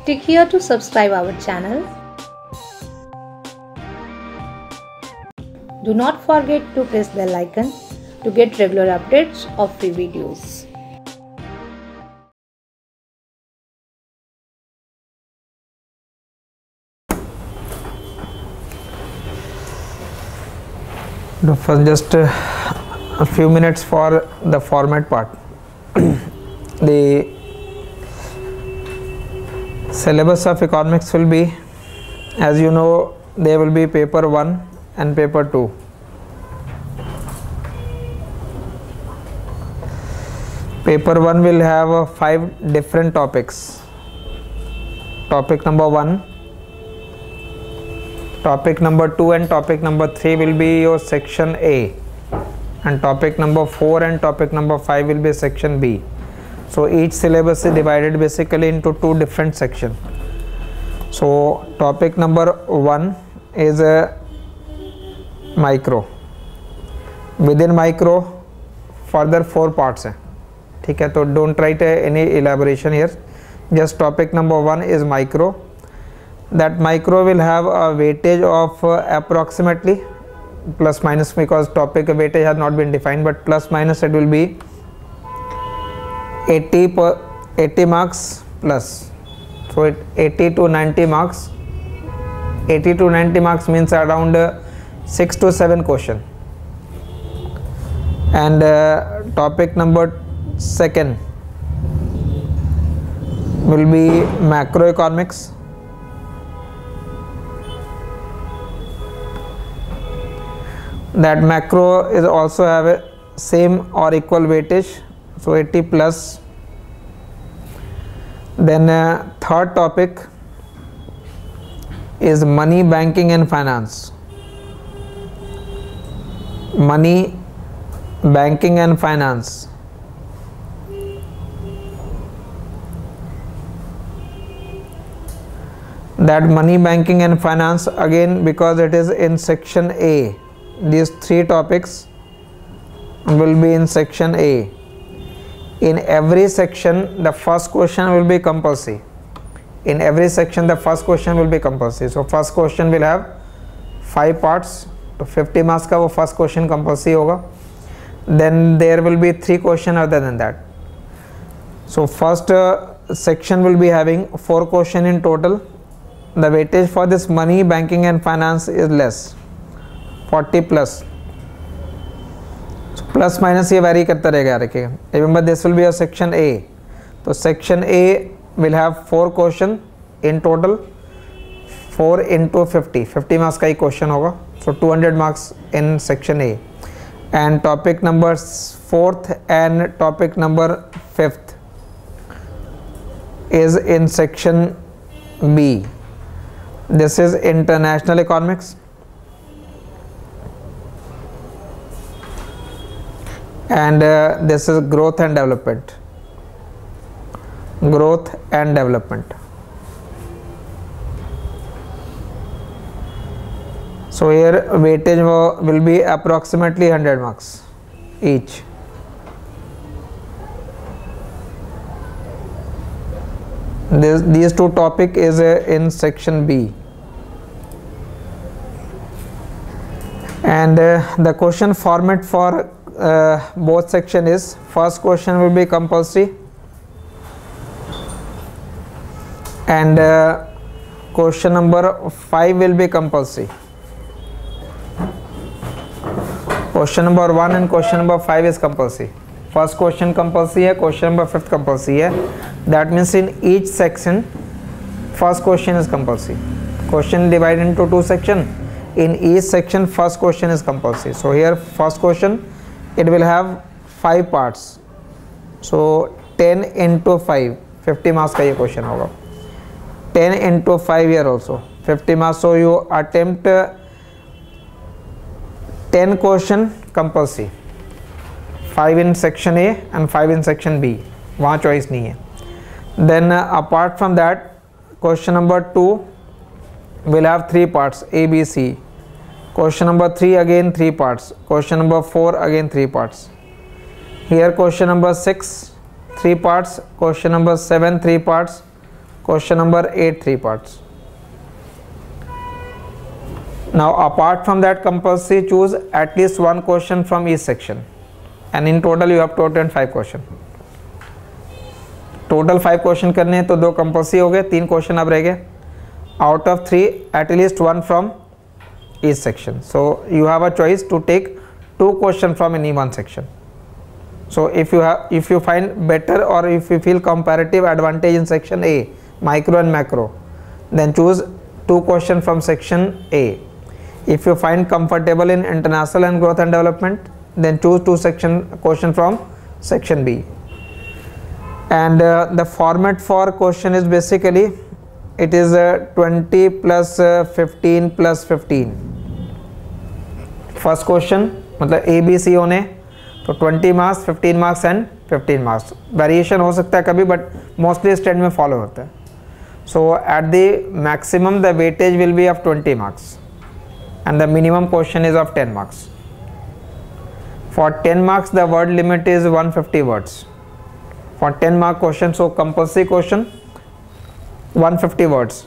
Click here to subscribe our channel. Do not forget to press bell icon to get regular updates of free videos. For just a few minutes for the format part. The syllabus of economics will be, as you know, there will be paper 1 and paper 2. Paper 1 will have 5 different topics. Topic number 1, topic number 2 and topic number 3 will be your section A, and topic number 4 and topic number 5 will be section B. So each syllabus is divided basically into 2 different sections. So topic number 1 is a micro. Within micro further 4 parts है, ठीक है, तो don't write any elaboration here. Just topic number 1 is micro. That micro will have a weightage of approximately plus minus, because topic weightage has not been defined, but plus minus it will be 80 marks plus. So it 80 to 90 marks. 80 to 90 marks means around 6 to 7 question. And topic number 2 will be macroeconomics. That macro is also have a same or equal weightage, so 80 plus. Then third topic is money, banking and finance. Money, banking and finance. That money, banking and finance, again because it is in section A, these 3 topics will be in section A. In every section the first question will be compulsory. In every section the first question will be compulsory. So first question will have 5 parts, तो 50 marks का वो first question compulsory होगा. Then there will be 3 questions other than that. So first section will be having 4 questions in total. The weightage for this money, banking and finance is less, 40 plus. So plus minus ये vary करता रहेगा, रखिएगा. Remember this will be a section A. तो section A will have 4 question in total. 4 into 50 marks का ही question होगा. So 200 marks in section A. And topic number 4th and topic number 5th is in section B. This is international economics. And this is growth and development. Growth and development. So here weightage will be approximately 100 marks each. These 2 topic is in section B. And the question format for both section is, first question will be compulsory and question number 5 will be compulsory. Question number 1 and question number 5 is compulsory. First question compulsory है, question number 5 compulsory है. That means in each section first question is compulsory. Question divided into 2 sections. In each section first question is compulsory. So here first question, it will have 5 parts. So 10 into 5, 50 marks का ये question होगा. 10 into 5 here also 50 marks. So you attempt 10 question compulsory. 5 in section A and 5 in section B. वहाँ choice नहीं है. Then apart from that, question number 2 will have 3 parts, A, B, C. Question number 3 again 3 parts. Question number 4 again 3 parts. Here question number 6 3 parts. Question number 7 3 parts. Question number 8, 3 parts. Now apart from that, compulsory choose at least one question from each section, and in total you have to attend 5 questions. Total 5 question करने हैं, तो 2 compulsory हो गए, 3 question अब रह गए. Out of 3 at least 1 from each section. So you have a choice to take 2 question from any one section. So if you find better or if you feel comparative advantage in section A, micro and macro, then choose 2 question from section A. If you find comfortable in international and growth and development, then choose 2 question from section B. And the format for question is basically it is 20 plus 15 plus 15. First question मतलब A B C होने, तो 20 marks, 15 marks and 15 marks. Variation हो सकता है कभी, but mostly stand में follow होता है. So at the maximum the weightage will be of 20 marks and the minimum question is of 10 marks. For 10 marks the word limit is 150 words. For 10 mark question, so compulsory question 150 words.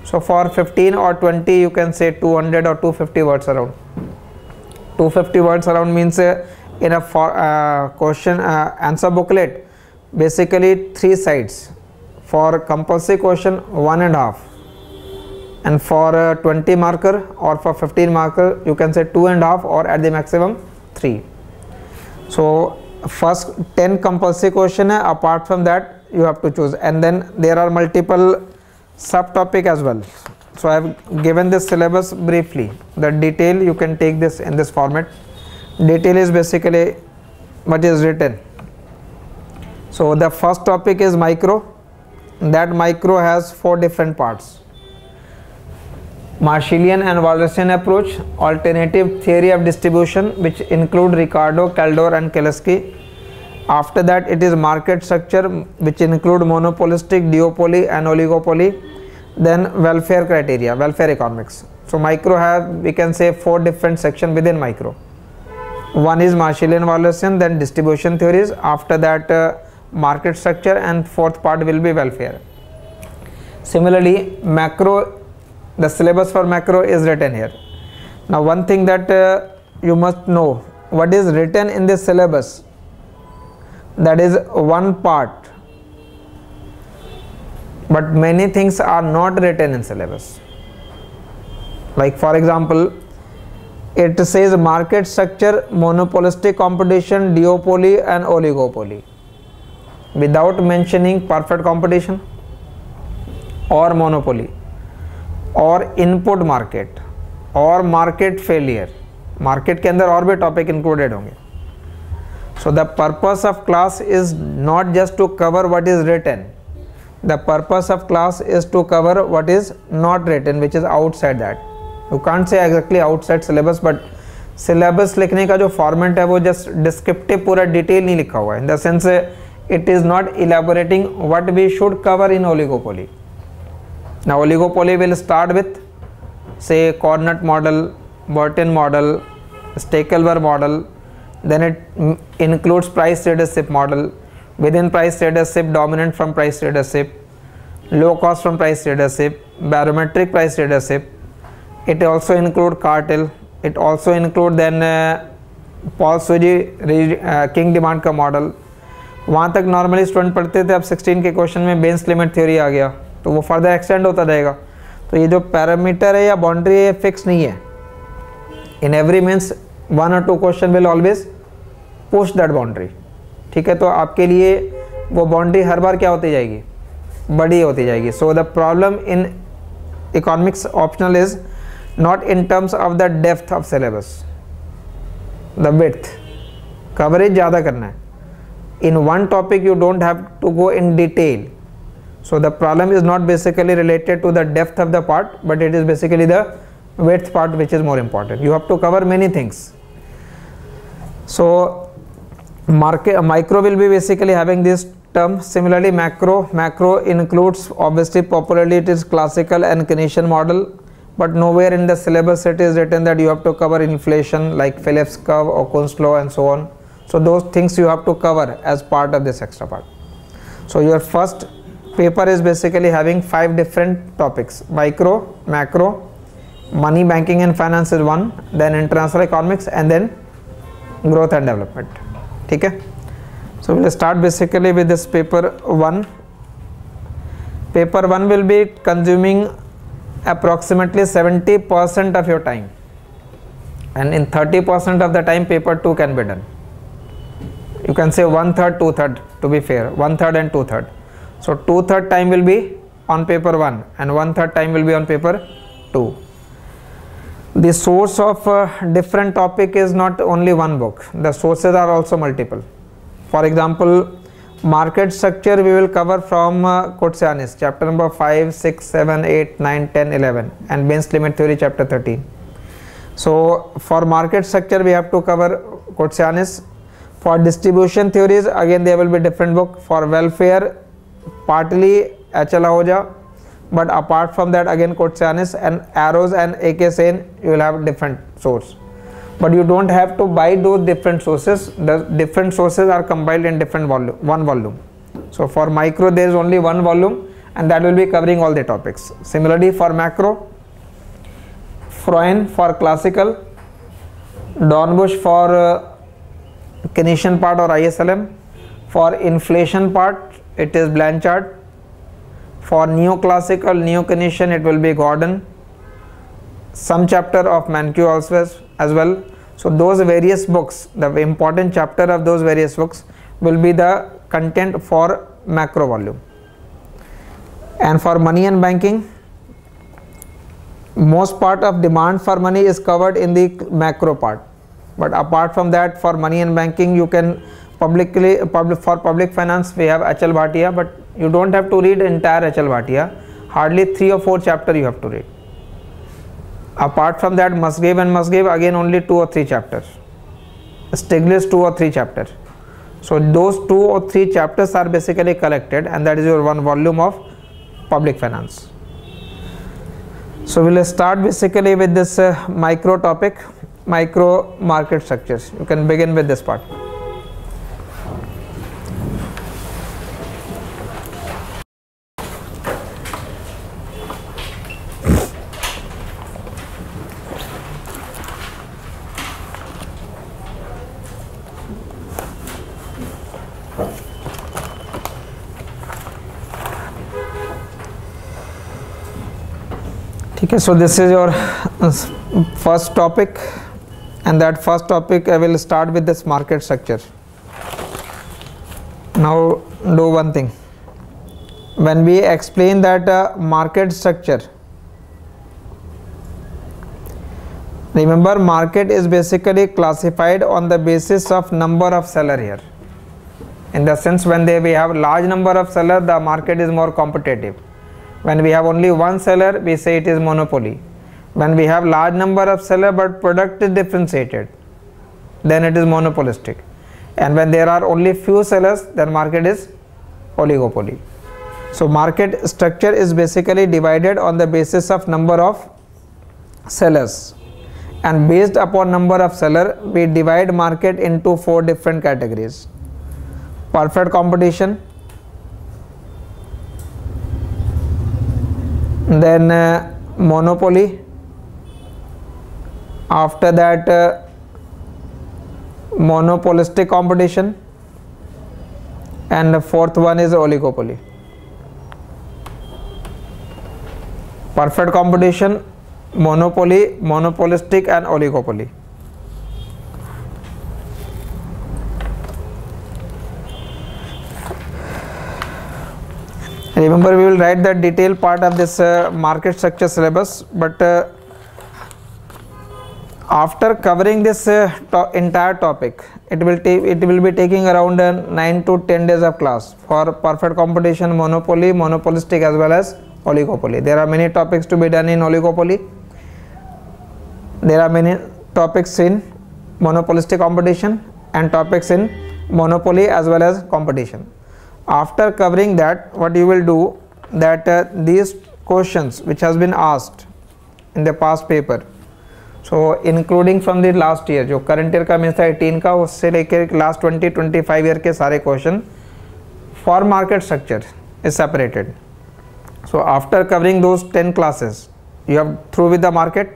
So for 15 or 20 you can say 200 or 250 words around. 250 words around means in a question answer booklet basically 3 sides. For compulsory question 1.5, and for 20 marker or for 15 marker you can say 2.5 or at the maximum 3. So first 10 compulsory question hai, apart from that you have to choose, and then there are multiple subtopic as well. So I have given this syllabus briefly. The detail you can take this in this format. Detail is basically what is written. So the first topic is micro. That micro has 4 different parts. Marshallian and Walrasian approach, alternative theory of distribution, which include Ricardo, Kaldor and Kelesky. After that it is market structure, which include monopolistic, duopoly and oligopoly. Then welfare criteria, welfare economics. So micro have, we can say, 4 different sections within micro. One is Marshallian Walrasian, then distribution theories. After that market structure, and 4th part will be welfare. Similarly macro, the syllabus for macro is written here. Now one thing that you must know, what is written in this syllabus, that is one part, but many things are not written in syllabus. Like for example, it says market structure, monopolistic competition, duopoly and oligopoly, without mentioning perfect competition or monopoly और input market और market failure. Market के अंदर और भी topic included होंगे. So the purpose of class is not just to cover what is written. The purpose of class is to cover what is not written, which is outside that. You can't say exactly outside syllabus, but syllabus लिखने का जो format है वो just descriptive, पूरा detail नहीं लिखा हुआ है. In the sense it is not elaborating what we should cover in oligopoly. Now oligopoly will start with say Cornett model, Burton model, Stackelber model. Then it includes price leadership model. Within price leadership, dominant from price leadership, low cost from price leadership, barometric price leadership. It also include cartel. It also include then Paul Suji King demand का model. वहाँ तक normally student पढ़ते थे. अब 16 के question में बेंस limit theory आ गया, तो वो फर्दर एक्सटेंड होता जाएगा. तो ये जो पैरामीटर है या बाउंड्री है ये फिक्स नहीं है. In every means 1 or 2 question will always push that boundary. ठीक है, तो आपके लिए वो बाउंड्री हर बार क्या होती जाएगी, बड़ी होती जाएगी. So the problem in economics optional is not in terms of the depth of syllabus, the width. Coverage ज़्यादा करना है. In one topic you don't have to go in detail. So the problem is not basically related to the depth of the part, but it is basically the width part which is more important. You have to cover many things. So micro will be basically having this term. Similarly macro includes, obviously popularly it is classical and Keynesian model, but nowhere in the syllabus it is written that you have to cover inflation like Phillips curve or Kuhn's law and so on. So those things you have to cover as part of this extra part. So your first paper is basically having 5 different topics: micro, macro, money, banking and finance is one, then international economics, and then growth and development. Okay, so we'll start basically with this paper 1. Paper 1 will be consuming approximately 70% of your time, and in 30% of the time paper 2 can be done. You can say 1/3, 2/3 to be fair, 1/3 and 2/3. So 2/3 time will be on paper 1 and 1/3 time will be on paper 2. The source of different topic is not only one book, the sources are also multiple. For example, market structure we will cover from Kotsianis, chapter number 5, 6, 7, 8, 9, 10, 11, and Bain's limit theory, chapter 13. So for market structure we have to cover Kotsianis. For distribution theories, again there will be different book. For welfare, partly H.L. Ahuja, but apart from that again Kotsianis, and arrows and A.K. Sen you will have different source. But you don't have to buy those different sources. The different sources are compiled in different volume, one volume. So for micro there is only one volume, and that will be covering all the topics. Similarly for macro, Freund for classical, Dornbusch for Keynesian part or ISLM. For inflation part it is Blanchard. For neoclassical, neo-Keynesian it will be Gordon. Some chapter of Mankiw also as well. So those various books, the important chapter of those various books will be the content for macro volume. And for money and banking, most part of demand for money is covered in the macro part. But apart from that, for money and banking, you can for public finance we have H.L. Bhatia, but you don't have to read entire H.L. Bhatia. Hardly 3 or 4 chapters you have to read. Apart from that, Musgrave and Musgrave again only 2 or 3 chapters. Stiglitz 2 or 3 chapters. So those 2 or 3 chapters are basically collected, and that is your one volume of public finance. So we will start basically with this micro topic, micro market structures. You can begin with this part. Okay, so this is your first topic, and that first topic I will start with this market structure. Now do one thing. When we explain that market structure, remember market is basically classified on the basis of number of seller here. In the sense when we have large number of seller, the market is more competitive. When we have only one seller, we say it is monopoly. When we have large number of seller but product is differentiated, then it is monopolistic. And when there are only few sellers, then market is oligopoly. So market structure is basically divided on the basis of number of sellers, and based upon number of seller we divide market into 4 different categories: perfect competition, then monopoly, after that monopolistic competition, and the 4th one is oligopoly. Perfect competition, monopoly, monopolistic and oligopoly. Remember, we will write the detailed part of this market structure syllabus, but after covering this entire topic, it will be taking around 9 to 10 days of class for perfect competition, monopoly, monopolistic as well as oligopoly. There are many topics to be done in oligopoly. There are many topics in monopolistic competition and topics in monopoly as well as competition. After covering that, what you will do that these questions which has been asked in the past paper, so including from the last year, जो current year का means था 18 का, उससे लेकर last 20-25 year के सारे question for market structure is separated. So after covering those 10 classes, you have through with the market.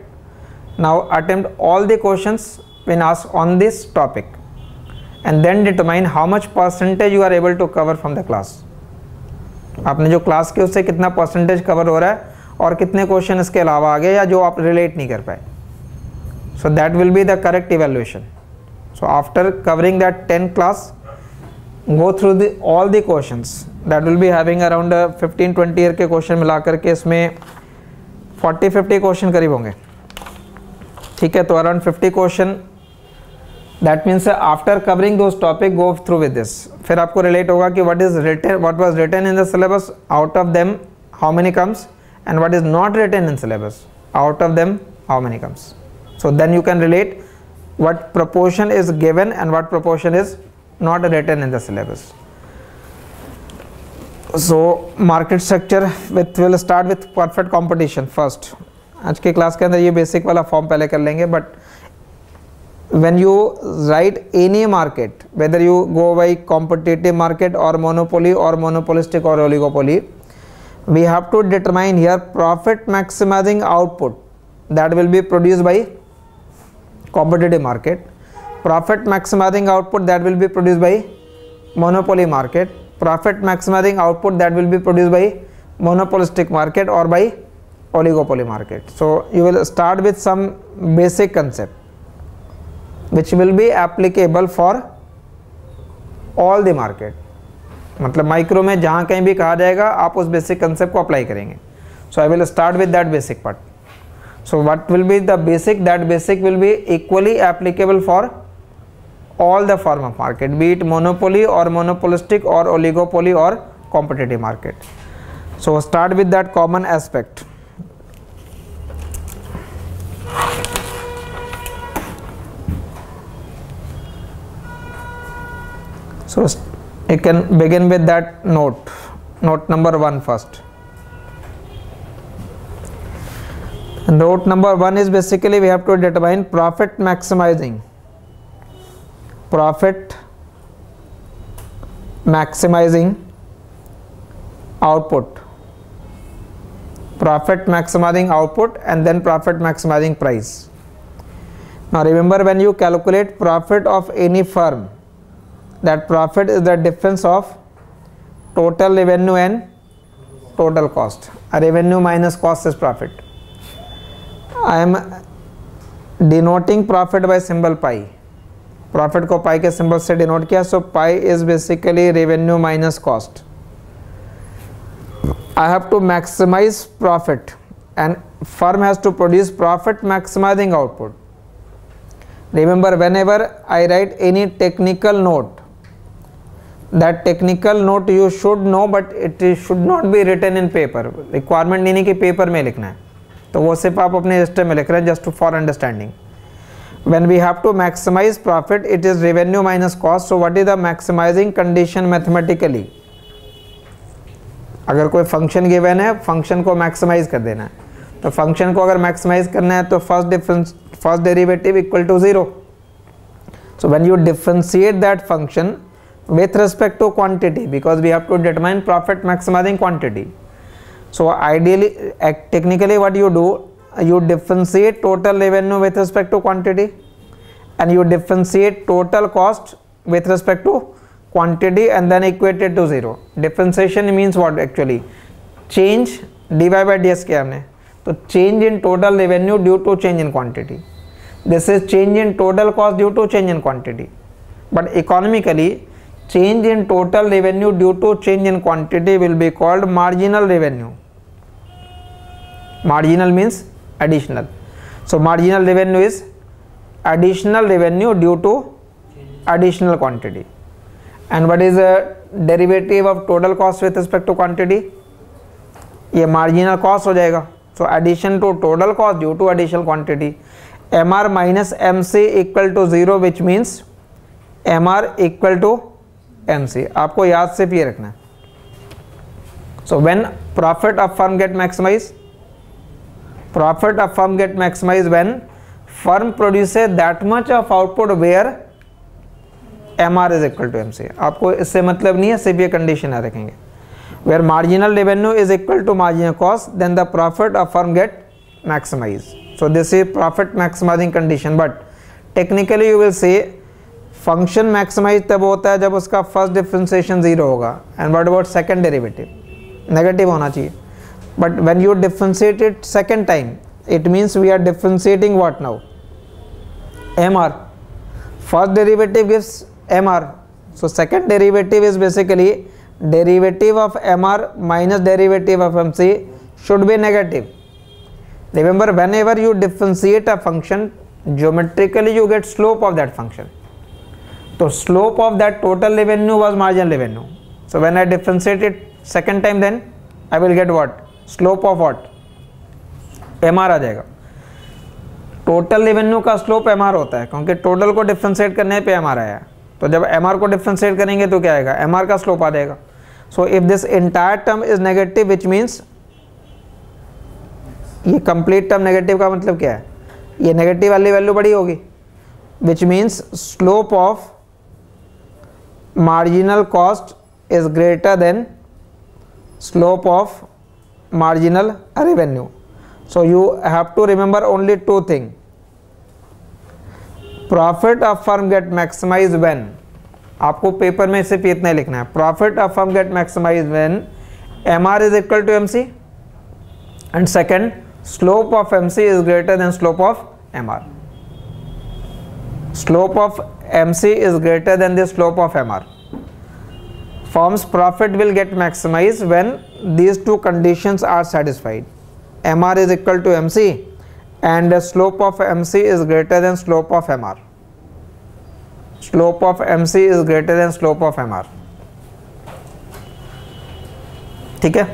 Now attempt all the questions when asked on this topic and then determine how much percentage you are able to cover from the class. आपने जो class की उससे कितना percentage cover हो रहा है और कितने क्वेश्चन इसके अलावा आ गए या जो आप रिलेट नहीं कर पाए. So that will be the correct evaluation. So after covering that 10 class, go through all the questions. That will be having around 15-20 year के क्वेश्चन मिला करके इसमें 40-50 क्वेश्चन करीब होंगे. ठीक है, तो around 50 question. That means after covering those topic go through with this. फिर आपको रिलेट होगा कि what was written in the syllabus, out of them how many comes, and what is not written in syllabus, out of them how many comes. So then you can relate what proportion is given and what proportion is not written in the syllabus. So market structure will start with perfect competition first. आज की class के अंदर ये basic वाला form पहले कर लेंगे. But when you write any market, whether you go by competitive market or monopoly or monopolistic or oligopoly, we have to determine here profit maximizing output that will be produced by competitive market, profit maximizing output that will be produced by monopoly market, profit maximizing output that will be produced by monopolistic market or by oligopoly market. So you will start with some basic concept which will be applicable for all the market. मतलब micro में जहाँ कहीं भी कहा जाएगा आप उस basic concept को अप्लाई करेंगे. So I will start with that basic part. So what will be the basic? That basic will be equally applicable for all the form of market, be it monopoly or monopolistic or oligopoly or competitive market. So start with that common aspect. So you can begin with that note number 1 first. Note number 1 is basically we have to determine profit maximizing output, profit maximizing output and then profit maximizing price. Now remember, when you calculate profit of any firm, that profit is the difference of total revenue and total cost. A revenue minus cost is profit. I am denoting profit by symbol pi. Profit को pi के symbol से denote किया. So pi is basically revenue minus cost. I have to maximize profit and firm has to produce profit maximizing output. Remember, whenever I write any technical note, that technical note you should know, but it should not be written in paper. Requirement नहीं कि paper में लिखना है, तो वो सिर्फ आप अपने रजिस्टर में लिख रहे हैं just for understanding. When we have to maximize profit, it is revenue minus cost. So what is the maximizing condition mathematically? अगर कोई फंक्शन गिवन है, फंक्शन को मैक्सिमाइज कर देना है, तो फंक्शन को अगर मैक्सिमाइज करना है तो first derivative equal to 0. So when you differentiate that function with respect to quantity, because we have to determine profit maximizing quantity. So ideally, technically what you do, you differentiate total revenue with respect to quantity and you differentiate total cost with respect to quantity and then equate it to 0. Differentiation means what actually? Change dy by ds किया हमने, तो change in total revenue due to change in quantity. This is change in total cost due to change in quantity. But economically, change in total revenue due to change in quantity will be called marginal revenue. Marginal means additional. So marginal revenue is additional revenue due to additional quantity. And what is the derivative of total cost with respect to quantity? ये marginal cost हो जाएगा. So addition to total cost due to additional quantity. MR minus MC equal to 0, which means MR equal to MC. आपको याद सिर्फ ये रखना है. So when profit of firm get maximized, profit of firm get maximized when firm produces that much of output where MR is equal to MC. आपको इससे मतलब नहीं है, सिर्फ ये कंडीशन याद रखेंगे. where marginal revenue is equal to marginal cost, then the profit of firm get maximized. So this is profit maximizing condition, but technically you will say function maximize तब होता है जब उसका first differentiation 0 होगा, and what about second derivative? Negative होना चाहिए. But when you differentiate it second time, it means we are differentiating what now? MR. First derivative gives MR, so second derivative is basically derivative of MR minus derivative of MC should be negative. Remember, whenever you differentiate a function, geometrically you get slope of that function. So slope of that total revenue was marginal revenue. So when I differentiate it second time, then I will get what? Slope of what? MR आ जाएगा. Total revenue का slope MR होता है, क्योंकि total को differentiate करने पे MR आया. तो जब MR को डिफरेंशिएट करेंगे तो क्या आएगा? MR का स्लोप आ जाएगा. सो if this entire term is negative, which means ये कंप्लीट टर्म नेगेटिव का मतलब क्या है? ये नेगेटिव वाली वैल्यू बड़ी होगी, which means slope of marginal cost is greater than slope of marginal revenue. So you have to remember only two things. Profit of firm get maximized when, आपको paper में सिर्फ इतना लिखना है, profit of firm get maximized when MR is equal to MC, and second, slope of MC is greater than slope of MR. Slope of MC is greater than the slope of MR. Firm's profit will get maximized when these two conditions are satisfied. MR is equal to MC and the slope of MC is greater than slope of MR. Slope of MC is greater than slope of MR. ठीक है?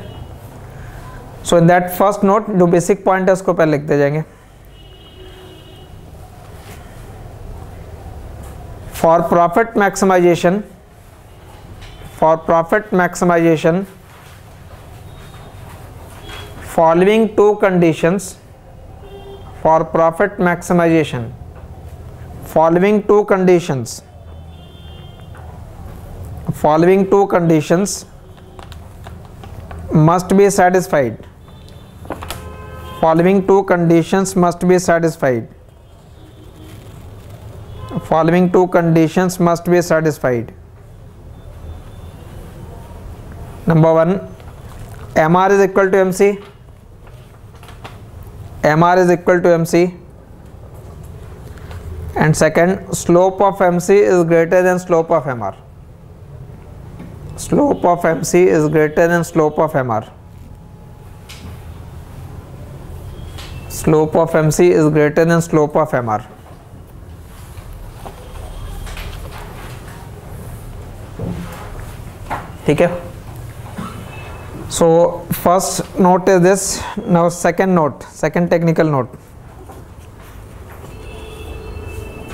So in that first note, जो basic point है उसको पहले लिखते जाएंगे. For profit maximization, following two conditions, for profit maximization, following two conditions must be satisfied. Following two conditions must be satisfied. Following two conditions must be satisfied. Number one, MR is equal to MC. MR is equal to MC. And second, slope of MC is greater than slope of MR. Slope of MC is greater than slope of MR. Slope of MC is greater than slope of MR. ठीक है? So first note is this. Now second note, second technical note.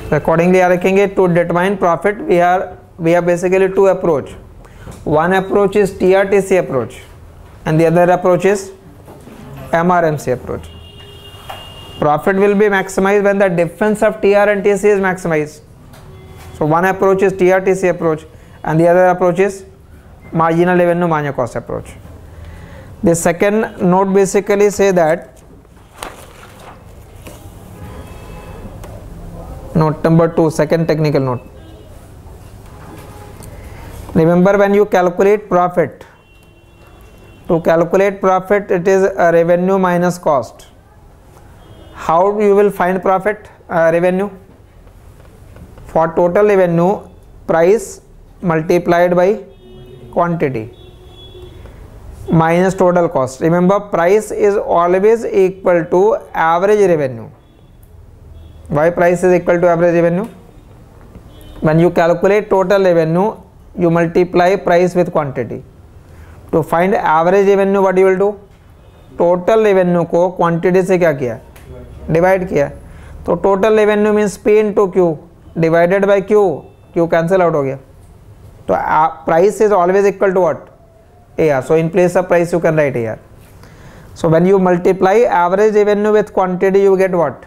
So accordingly यहाँ रखेंगे to determine profit. We have basically two approach. One approach is TRTC approach, and the other approach is MRMC approach. Profit will be maximized when the difference of TR and TC is maximized. So one approach is TRTC approach, and the other approach is marginal revenue marginal cost approach. The second note basically say that, note number 2, second technical note. Remember, when you calculate profit, to calculate profit it is a revenue minus cost. How you will find profit? Revenue. For total revenue, price multiplied by quantity minus total cost. Remember, price is always equal to average revenue. Why price is equal to average revenue? When you calculate total revenue, you multiply price with quantity. To find average revenue, what you will do? Total revenue को quantity से क्या किया? Divide किया. तो total revenue means P into Q divided by Q. Q cancel out हो गया. तो price is always equal to what? AR. So in place of price you can write AR. So when you multiply average revenue with quantity, you get what?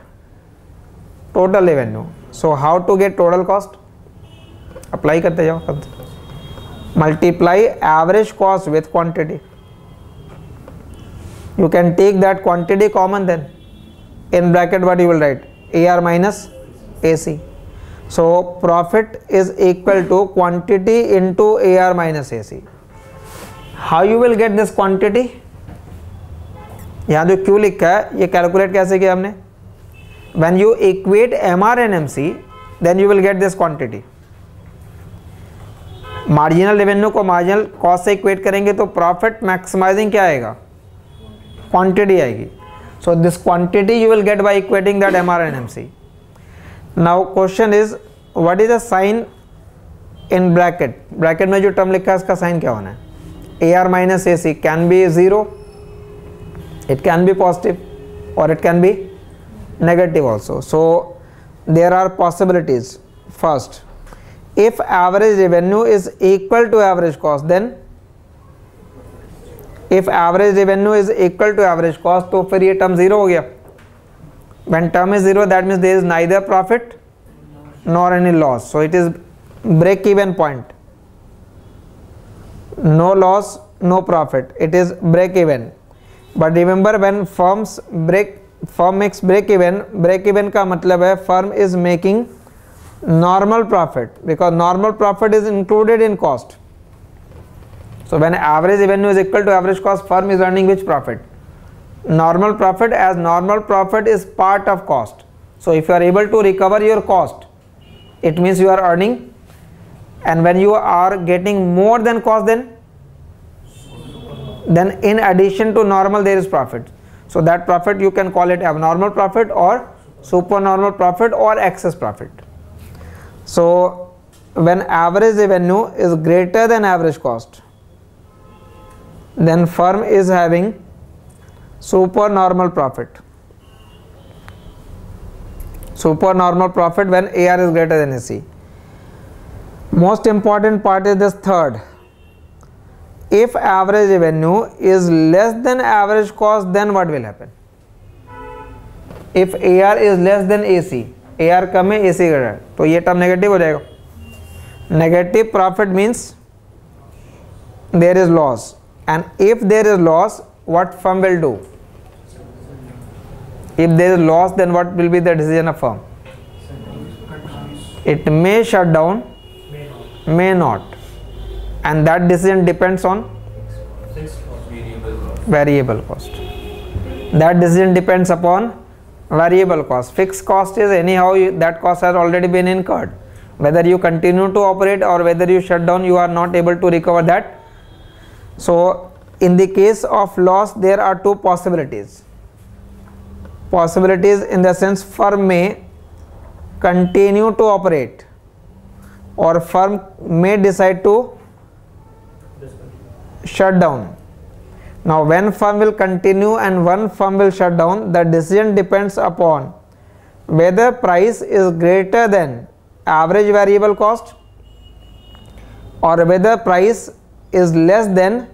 Total revenue. So how to get total cost? Apply करते जाओ. multiply average cost with quantity. You can take that quantity common, then in bracket what you will write? AR minus AC. So profit is equal to quantity into AR minus AC. How you will get this quantity? यहाँ जो Q लिखा है ये calculate कैसे किया हमने? When you equate MR and MC, then you will get this quantity. Marginal revenue को marginal cost से इक्वेट करेंगे तो प्रॉफिट मैक्सिमाइजिंग क्या आएगा? क्वांटिटी आएगी. So this quantity you will get by equating that MR and MC. Now question is what is the sign in bracket? Bracket में जो term लिखा है इसका साइन क्या होना है? AR minus AC can be 0, it can be positive, or it can be negative also. So there are possibilities. First, if average revenue is equal to average cost, then if average revenue is equal to average cost, तो फिर ये term 0 हो गया. When term is 0, that means there is neither profit nor any loss. So it is break even point. No loss, no profit. It is break even. But remember, when firm makes break even का मतलब है firm is making normal profit, because normal profit is included in cost. So when average revenue is equal to average cost, firm is earning which profit? Normal profit, as normal profit is part of cost. So if you are able to recover your cost, it means you are earning. And when you are getting more than cost, then in addition to normal there is profit. So that profit you can call it abnormal profit or supernormal profit or excess profit. So when average revenue is greater than average cost, then firm is having supernormal profit. Supernormal profit when AR is greater than AC. Most important part is this third. If average revenue is less than average cost, then what will happen? If AR is less than AC, AR कम है AC greater है, तो ये term negative हो जाएगा. Negative profit means there is loss, and if there is loss, what firm will do? If there is loss, then what will be the decision of firm? It may shut down, may not, and that decision depends on variable cost. That decision depends upon variable cost. Fixed cost is anyhow that cost has already been incurred. Whether you continue to operate or whether you shut down, you are not able to recover that. So in the case of loss, there are two possibilities. Possibilities in the sense firm may continue to operate, or firm may decide to shut down. Now when firm will continue and one firm will shut down, the decision depends upon whether price is greater than average variable cost or whether price is less than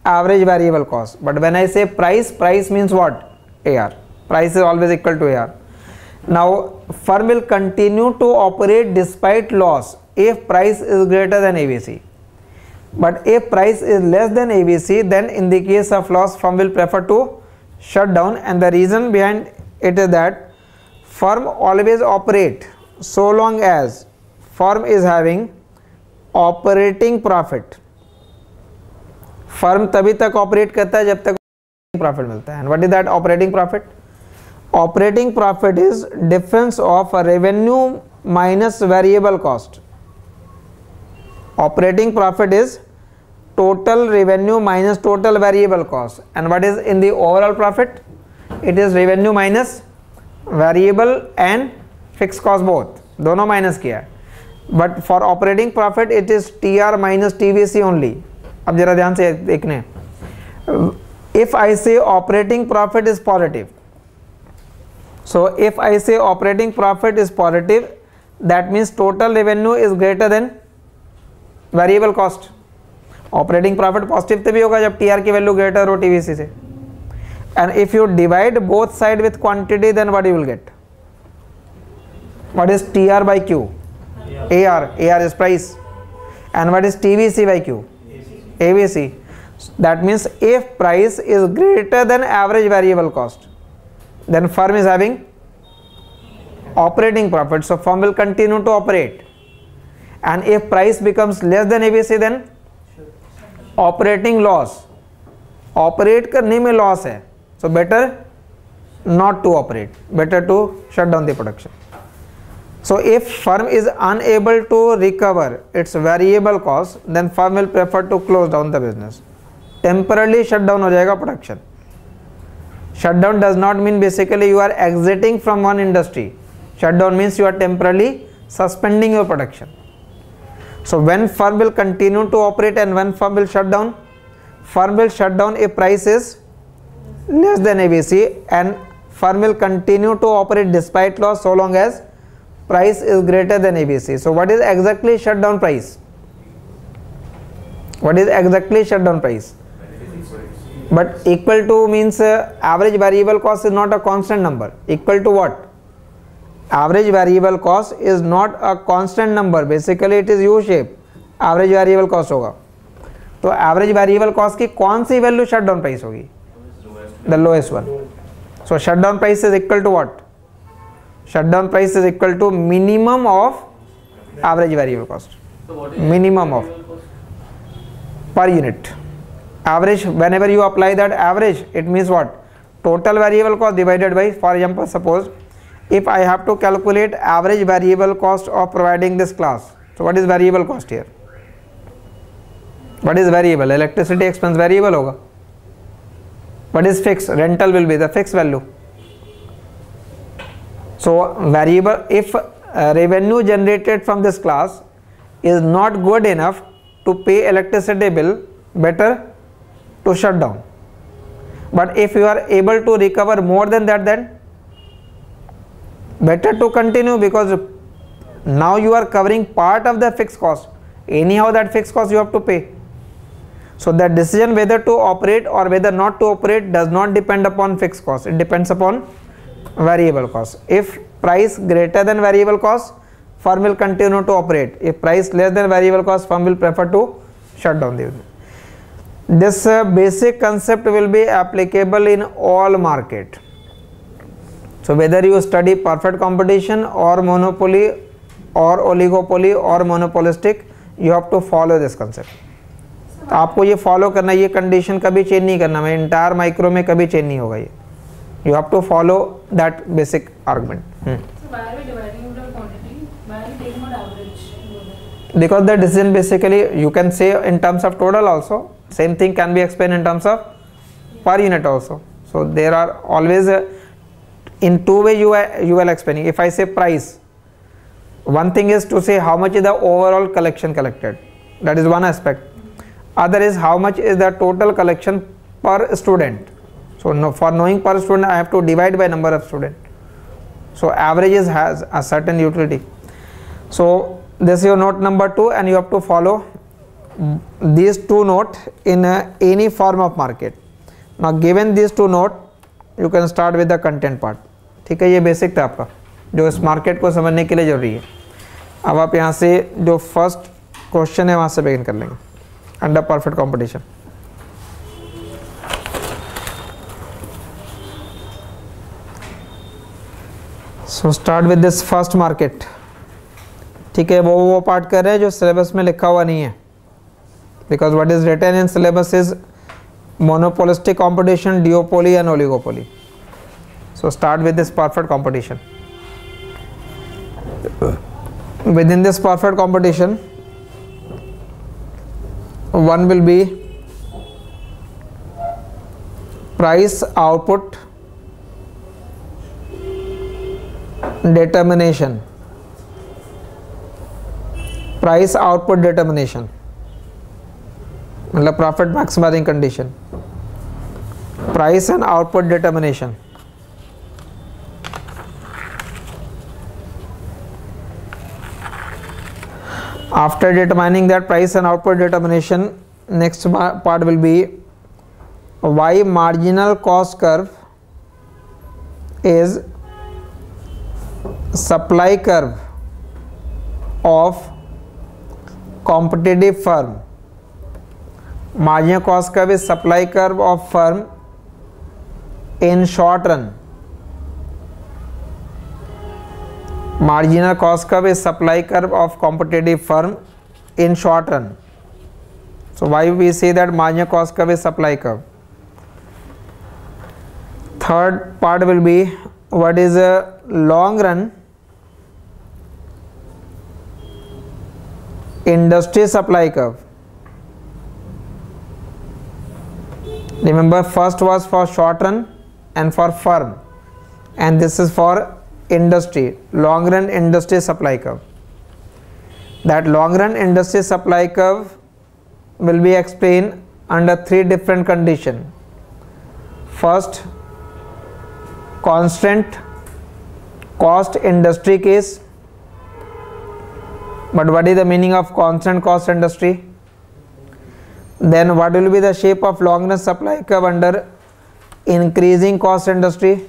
average variable cost. But when I say price means what? AR. Price is always equal to AR. Now firm will continue to operate despite loss if price is greater than ABC. But if price is less than ABC, then in the case of loss, firm will prefer to shut down. And the reason behind it is that firm always operate so long as firm is having operating profit. Firm तभी तक operate करता है जब तक profit मिलता है. And what is that operating profit? Operating profit is difference of revenue minus variable cost. Operating profit is total revenue minus total variable cost. And what is in the overall profit? It is revenue minus variable and fixed cost both. दोनों minus किया है. But for operating profit it is TR minus TVC only. अब जरा ध्यान से देखने. If I say operating profit is positive, so if I say operating profit is positive, that means total revenue is greater than variable cost. Operating profit positive तभी होगा जब TR की value greater हो टीवीसी से. And if you divide both side with quantity, then what you will get? What is TR by Q? AR. AR is price. And what is TBC by Q? ABC. That means if price is greater than average variable cost, then firm is having operating profit, so firm will continue to operate. And if price becomes less than ABC, then operating loss. Operate करने में loss है, so better not to operate, better to shut down the production. So if firm is unable to recover its variable cost, then firm will prefer to close down the business. Temporarily shut down हो जाएगा production. Shutdown does not mean basically you are exiting from one industry. Shutdown means you are temporarily suspending your production. So when firm will continue to operate and when firm will shut down if price is less than ABC, and firm will continue to operate despite loss so long as price is greater than ABC. So what is exactly shutdown price? What is exactly shutdown price? But equal to means average variable cost is not a constant number. Equal to what? Average variable cost is not a constant number. Basically it is U shape. Average variable cost होगा. तो average variable cost की कौन सी value shutdown price होगी? The lowest one. So shutdown price is equal to what? Shutdown price is equal to minimum of average variable cost. Minimum of per unit. Average, whenever you apply that average, it means what? Total variable cost divided by, for example, suppose if I have to calculate average variable cost of providing this class. So what is variable cost here? What is variable? Electricity expense variable होगा. What is fixed? Rental will be the fixed value. So variable, if revenue generated from this class is not good enough to pay electricity bill, better to shut down. But if you are able to recover more than that, then better to continue, because now you are covering part of the fixed cost. Anyhow that fixed cost you have to pay. So the decision whether to operate or whether not to operate does not depend upon fixed cost. It depends upon variable cost. If price greater than variable cost, firm will continue to operate. If price less than variable cost, firm will prefer to shut down the unit. This basic concept will be applicable in all market. So whether you study perfect competition or monopoly or oligopoly or monopolistic, you have to follow this concept. तो आपको ये follow करना, ये condition कभी change नहीं करना, मैं entire micro में कभी चेंज नहीं होगा ये. You have to follow that basic argument. So why are we dividing the quantity? Why are we taking out average? Because the decision basically you can say in terms of total also. Same thing can be explained in terms of per unit also. So there are always in two ways you are explaining. If I say price, one thing is to say how much is the overall collection collected. That is one aspect. Other is how much is the total collection per student. So for knowing per student, I have to divide by number of students. So averages has a certain utility. So this is your note number 2, and you have to follow these two notes in any form of market. Now given these two notes, you can start with the content part. ठीक है, ये basic था आपका जो इस market को समझने के लिए जरूरी है. अब आप यहाँ से जो फर्स्ट क्वेश्चन है वहाँ से बिगिन कर लेंगे. Under perfect competition. So start with this first market. ठीक है, वो पार्ट कर रहे हैं जो सिलेबस में लिखा हुआ नहीं है, because what is written in syllabus is monopolistic competition, duopoly and oligopoly. So start with this perfect competition. Within this perfect competition, one will be price output determination. Price output determination मतलब profit maximizing condition. Price and output determination. After determining that price and output determination, next part will be why marginal cost curve is supply curve of competitive firm. Marginal cost curve is supply curve of firm in short run. Marginal cost curve is supply curve of competitive firm in short run. So why we say that marginal cost curve is supply curve? Third part will be what is a long run industry supply curve. Remember, first was for short run and for firm, and this is for industry, long run industry supply curve. That long run industry supply curve will be explained under three different conditions. First, constant cost industry case. But what is the meaning of constant cost industry? Then what will be the shape of long run supply curve under increasing cost industry?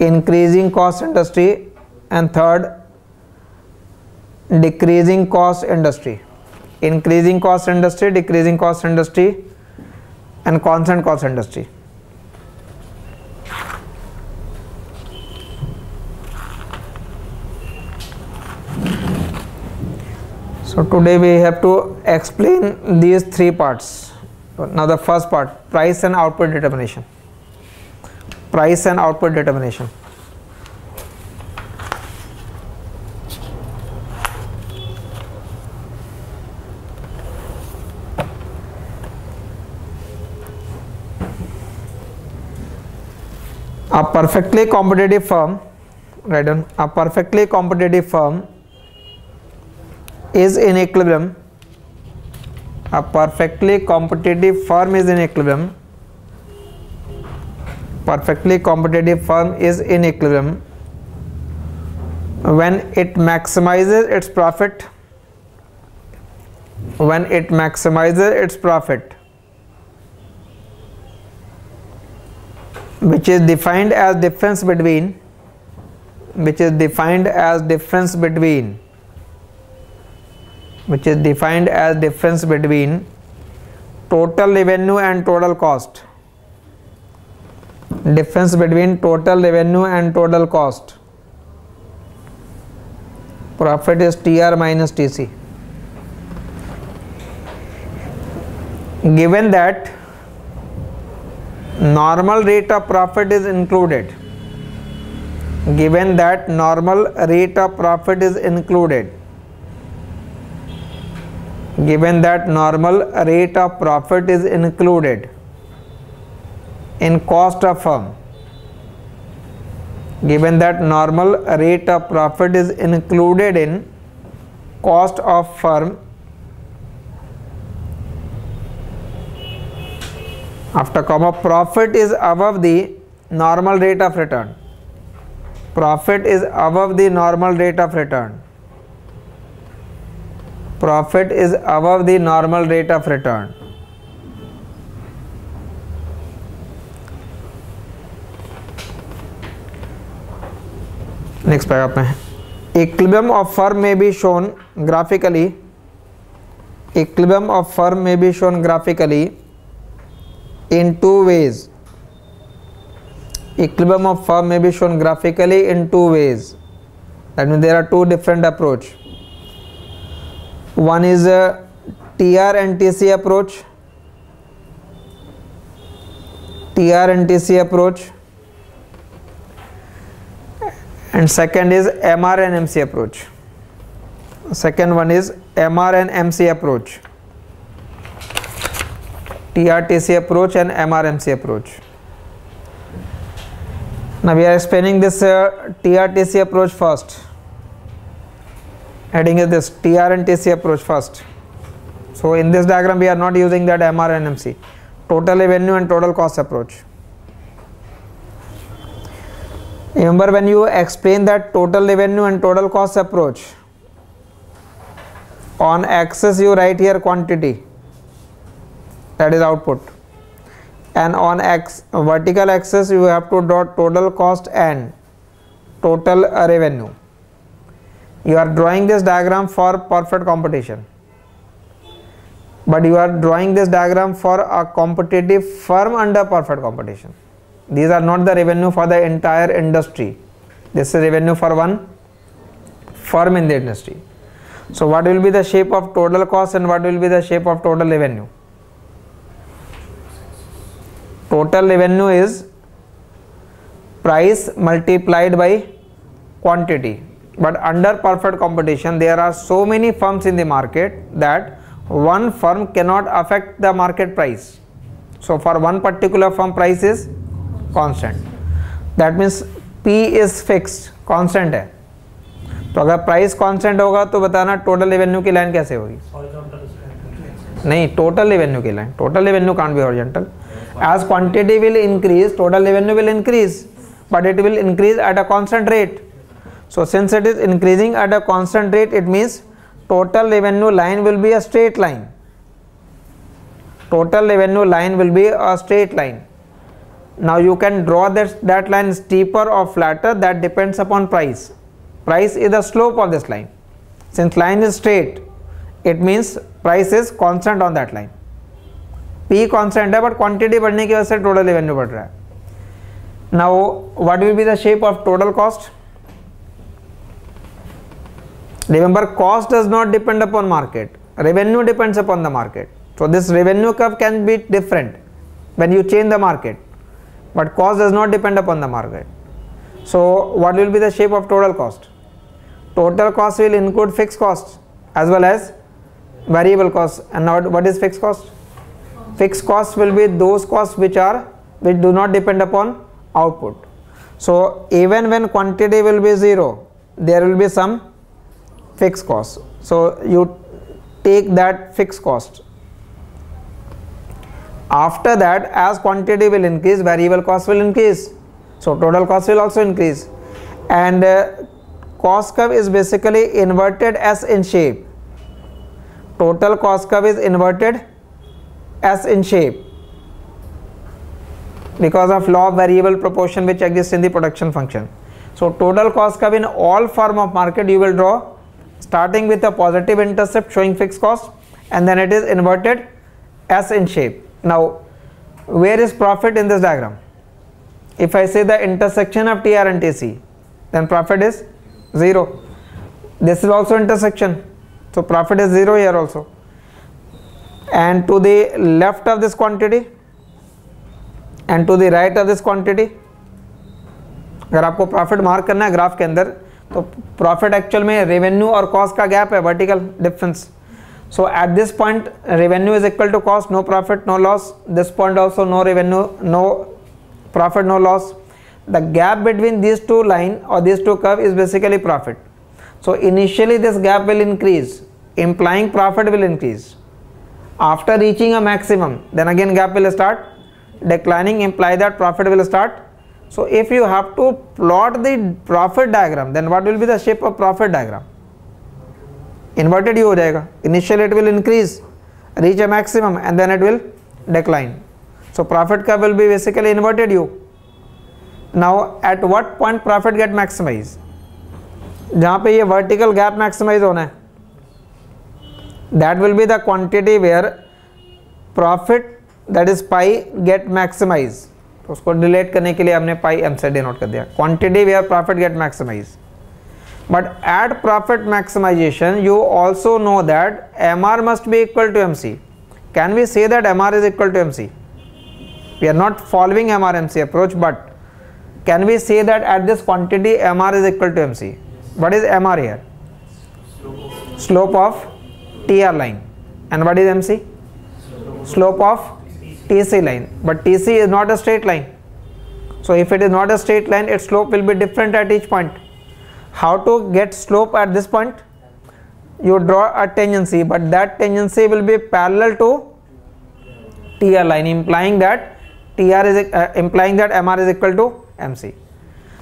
Increasing cost industry. And third, decreasing cost industry. Increasing cost industry, decreasing cost industry, and constant cost industry. So today we have to explain these three parts. Now the first part, price and output determination. Price and output determination. A perfectly competitive firm, write down, a perfectly competitive firm is in equilibrium. A perfectly competitive firm is in equilibrium. Perfectly competitive firm is in equilibrium when it maximizes its profit. When it maximizes its profit, which is defined as difference between, which is defined as difference between total revenue and total cost. Difference between total revenue and total cost. Profit is TR minus TC. Given that normal rate of profit is included. Given that normal rate of profit is included. Given that normal rate of profit is included in cost of firm. Given that normal rate of profit is included in cost of firm, after comma, profit is above the normal rate of return. Profit is above the normal rate of return. Profit is above the normal rate of return. Next paragraph में equilibrium of firm may be shown graphically. Equilibrium of firm may be shown graphically in two ways. Equilibrium of firm may be shown graphically in two ways. That means there are two different approach. One is a TR and TC approach. TR and TC approach. And second is MR and MC approach. Second one is MR and MC approach. TR-TC approach and MR-MC approach. Now we are explaining this TR-TC approach first. Heading is this TR and TC approach first. So in this diagram we are not using that MR and MC. Total revenue and total cost approach. Remember, when you explain that total revenue and total cost approach, on axis you write here quantity, that is output, and on vertical axis you have to dot total cost and total revenue. You are drawing this diagram for perfect competition, but you are drawing this diagram for a competitive firm under perfect competition. These are not the revenue for the entire industry. This is revenue for one firm in the industry. So what will be the shape of total cost and what will be the shape of total revenue? Total revenue is price multiplied by quantity. But under perfect competition, there are so many firms in the market that one firm cannot affect the market price. So for one particular firm, price is constant. That means P is fixed, constant है. तो अगर price constant होगा तो बताना total revenue की line कैसे होगी? नहीं, टोटल रेवेन्यू की line. Total revenue can't be horizontal. As quantity will increase, total revenue will increase, but it will increase at a constant rate. So since it is increasing at a constant rate, it means total revenue line will be a straight line. Total revenue line will be a straight line. Now you can draw that line steeper or flatter, that depends upon price. Price is the slope of this line. Since line is straight, it means price is constant on that line. P constant है, but quantity बढ़ने की वजह से total revenue बढ़ रहा है. Now what will be the shape of total cost? Remember, cost does not depend upon market. Revenue depends upon the market. So this revenue curve can be different when you change the market, but cost does not depend upon the market. So what will be the shape of total cost? Total cost will include fixed costs as well as variable costs. And now what is fixed cost? Fixed costs will be those costs which do not depend upon output. So even when quantity will be 0, there will be some fixed cost. So you take that fixed cost. After that, as quantity will increase, variable cost will increase. So total cost will also increase. And cost curve is basically inverted S in shape. Total cost curve is inverted S in shape because of law of variable proportion which exists in the production function. So total cost curve in all form of market you will draw starting with a positive intercept showing fixed cost, and then it is inverted S in shape. Now where is profit in this diagram? If I say the intersection of TR and TC, then profit is 0. This is also intersection, so profit is 0 here also. And to the left of this quantity and to the right of this quantity, अगर आपको profit mark करना है graph के अंदर, तो profit actual में revenue और cost का गैप है, vertical difference. So at this point revenue is equal to cost, no profit, no loss. This point also no revenue, no profit, no loss. The gap between these two line or these two curve is basically profit. So initially this gap will increase, implying profit will increase. After reaching a maximum, then again gap will start declining, imply that profit will start. So if you have to plot the profit diagram, then what will be the shape of profit diagram? Inverted U हो जाएगा. Initially it will increase, reach a maximum, and then it will decline. So profit curve will be basically inverted U. Now at what point profit get maximized? जहाँ पे ये vertical gap maximize होना है, that will be the quantity where profit, that is pi, get maximized. तो उसको delete करने के लिए हमने pi m से डिनोट कर दिया. Quantity where profit get maximized. But at profit maximization, you also know that MR must be equal to MC. Can we say that MR is equal to MC? We are not following MR MC approach, but can we say that at this quantity MR is equal to MC? What is MR here? Slope of TR line. And what is MC? Slope of TC line. But TC is not a straight line. So if it is not a straight line, its slope will be different at each point. How to get slope at this point? You draw a tangency, but that tangency will be parallel to TR line, implying that MR is equal to MC.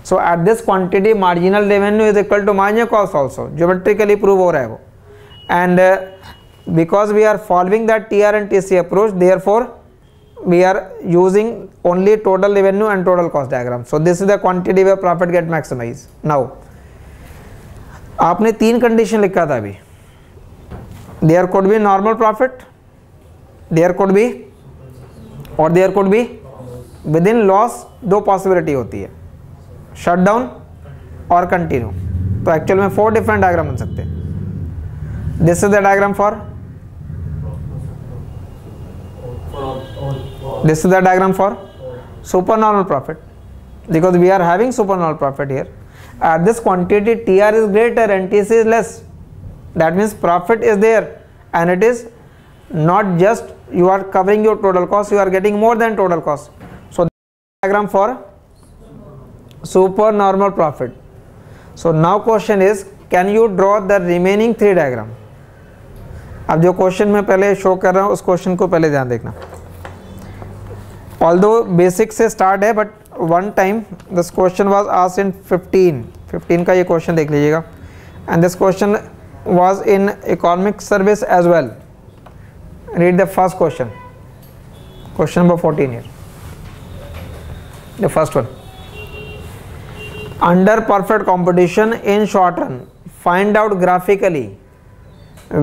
So at this quantity, marginal revenue is equal to marginal cost also. Geometrically prove हो रहा है वो. And because we are following that TR and TC approach, therefore we are using only total revenue and total cost diagram. So this is the quantity where profit get maximized. Now आपने 3 condition लिखा था अभी, there could be normal profit, there could be और there could be within इन लॉस। 2 possibility होती है, shut down और कंटिन्यू। तो एक्चुअल में 4 डिफरेंट डायग्राम बन सकते हैं। This is the diagram for, this is the diagram for supernormal profit, because we are having supernormal profit here. At this quantity TR is greater and TC is less, that means profit is there, and it is not just you are covering your total cost, you are getting more than total cost. So diagram for supernormal profit. So now question is, can you draw the remaining 3 diagram? अब जो question मैं पहले show कर रहा हूँ उस question को पहले ध्यान देखना। ऑल्दो बेसिक से स्टार्ट है, but one time this question was asked in 15 का ये क्वेश्चन देख लीजिएगा, and this question was in economic service as well. Read the first question, question number 14 here, the first one. Under perfect competition in short run, find out graphically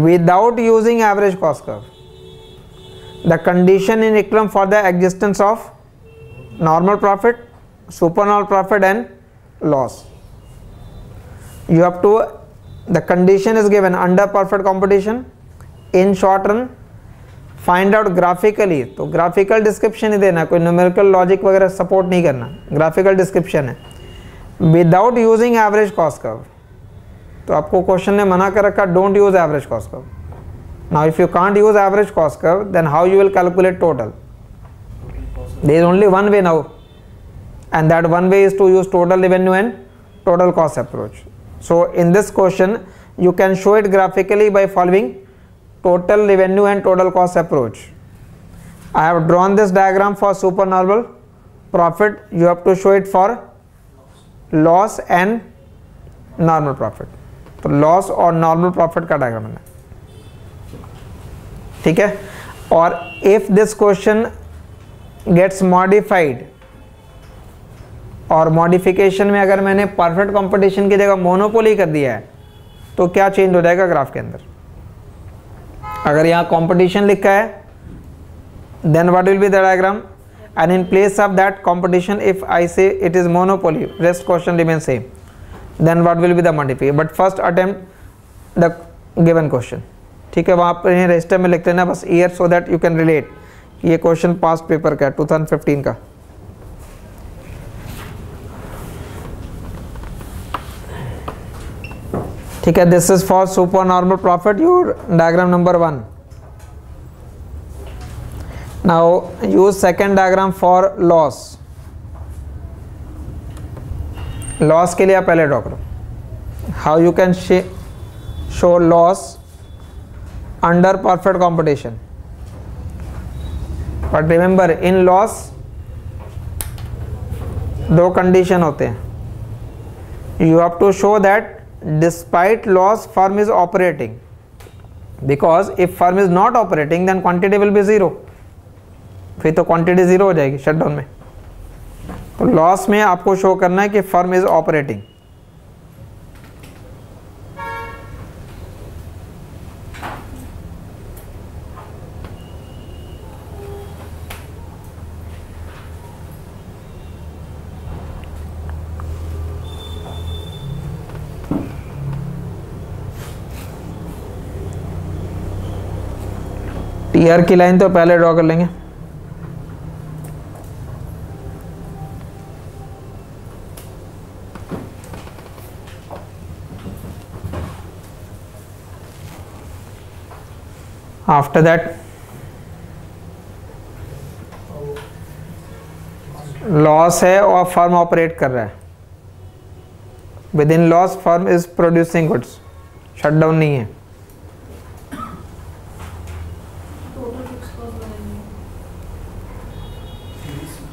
without using average cost curve the condition in equilibrium for the existence of normal profit, supernormal profit and loss. You have to, the condition is given under perfect competition in short run, find out graphically। तो graphical description ही देना, कोई numerical logic वगैरह support नहीं करना, graphical description है, without using average cost curve। तो आपको question ने मना कर रखा, don't use average cost curve. Now if you can't use average cost curve, then how you will calculate total? There is only one way now, and that one way is to use total revenue and total cost approach. So in this question you can show it graphically by following total revenue and total cost approach. I have drawn this diagram for supernormal profit. You have to show it for loss and normal profit. तो loss और normal profit का diagram है, ठीक है. और if this question gets modified, और modification में अगर मैंने परफेक्ट कंपटीशन की जगह मोनोपोली कर दिया है तो क्या चेंज हो जाएगा ग्राफ के अंदर. अगर यहाँ कंपटीशन लिखा है then what will be the diagram, and in place of that competition if I say it is monopoly, rest question remains same, then what will be the modification. But first attempt the given question, ठीक है. वहाँ पर register में लिख लेना बस year, so that you can relate. ये question past paper का 2015 का. ठीक है. This is for super normal profit, your diagram number 1. Now use second diagram for loss. Loss के लिए आप पहले ड्रॉ करो. How you can show loss under perfect competition. But remember in loss दो कंडीशन होते हैं. You have to show that despite loss firm is operating, because if firm is not operating then quantity will be zero. फिर तो quantity zero हो जाएगी shutdown में. तो loss में आपको शो करना है कि फर्म इज ऑपरेटिंग. टीआर की लाइन तो पहले ड्रॉ कर लेंगे. आफ्टर दैट लॉस है और फर्म ऑपरेट कर रहा है. विद इन loss firm is producing goods, shutdown नहीं है.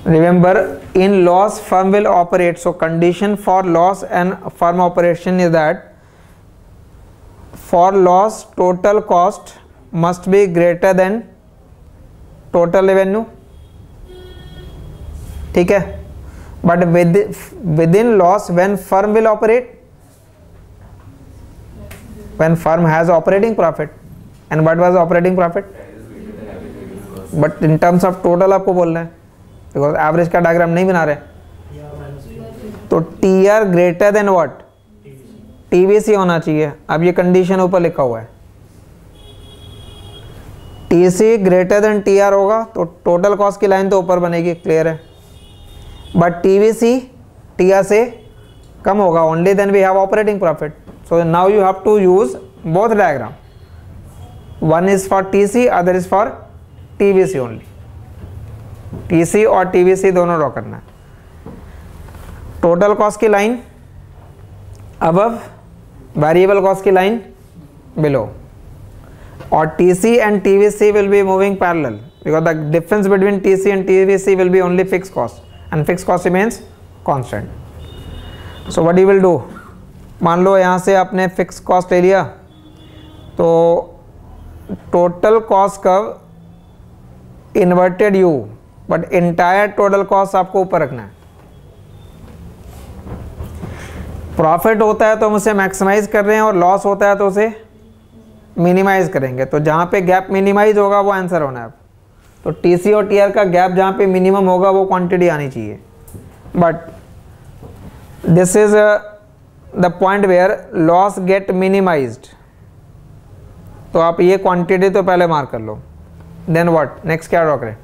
Remember in loss firm will operate. So condition for loss and firm operation is that for loss total cost must be greater than total revenue, ठीक है. but within loss when firm will operate, when firm has operating profit. And what was operating profit? But in terms of total आपको बोलना है, because average का diagram नहीं बना रहे, तो TR greater than what? TVC होना चाहिए. अब ये कंडीशन ऊपर लिखा हुआ है, TC ग्रेटर देन TR होगा तो टोटल कॉस्ट की लाइन तो ऊपर बनेगी, क्लियर है. बट TVC TR से कम होगा, only then we have operating profit. So now you have to use both diagram, one is for TC, other is for TVC only. TC और TVC दोनों ड्रॉ करना है. टोटल कॉस्ट की line above, variable cost की line below. Or TC and TVC will be moving parallel because the difference between TC and TVC will be only fixed cost and fixed cost remains constant. So what you will do, मान लो यहाँ से आपने fixed cost ले लिया, तो total cost curve inverted U, but entire total cost आपको ऊपर रखना है. प्रॉफिट होता है तो हम उसे मैक्सिमाइज कर रहे हैं और लॉस होता है तो उसे मिनिमाइज करेंगे. तो जहाँ पे गैप मिनिमाइज होगा वो आंसर होना है. तो TC और TR का गैप जहाँ पे मिनिमम होगा वो क्वांटिटी आनी चाहिए. But this is the point where loss get minimized. तो आप ये क्वांटिटी तो पहले मार्क कर लो, देन व्हाट नेक्स्ट क्या ड्रॉ करें?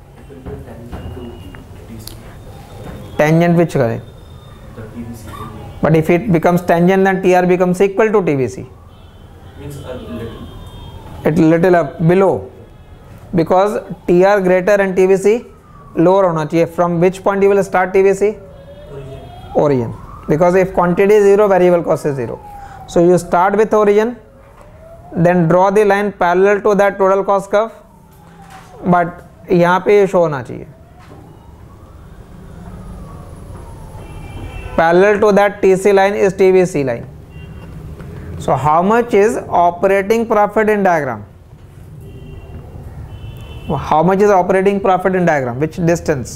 टेंजेंट विच करें. But if it becomes tangent then TR becomes equal to TVC. It little up below because TR greater and TVC lower होना चाहिए. From which point you will start TVC? Origin. Because if quantity is 0, variable cost is 0. So you start with origin, then draw the line parallel to that total cost curve. But यहाँ पे ये show होना चाहिए parallel to that TC line is TVC line. So how much is operating profit in diagram? How much is operating profit in diagram? Which distance?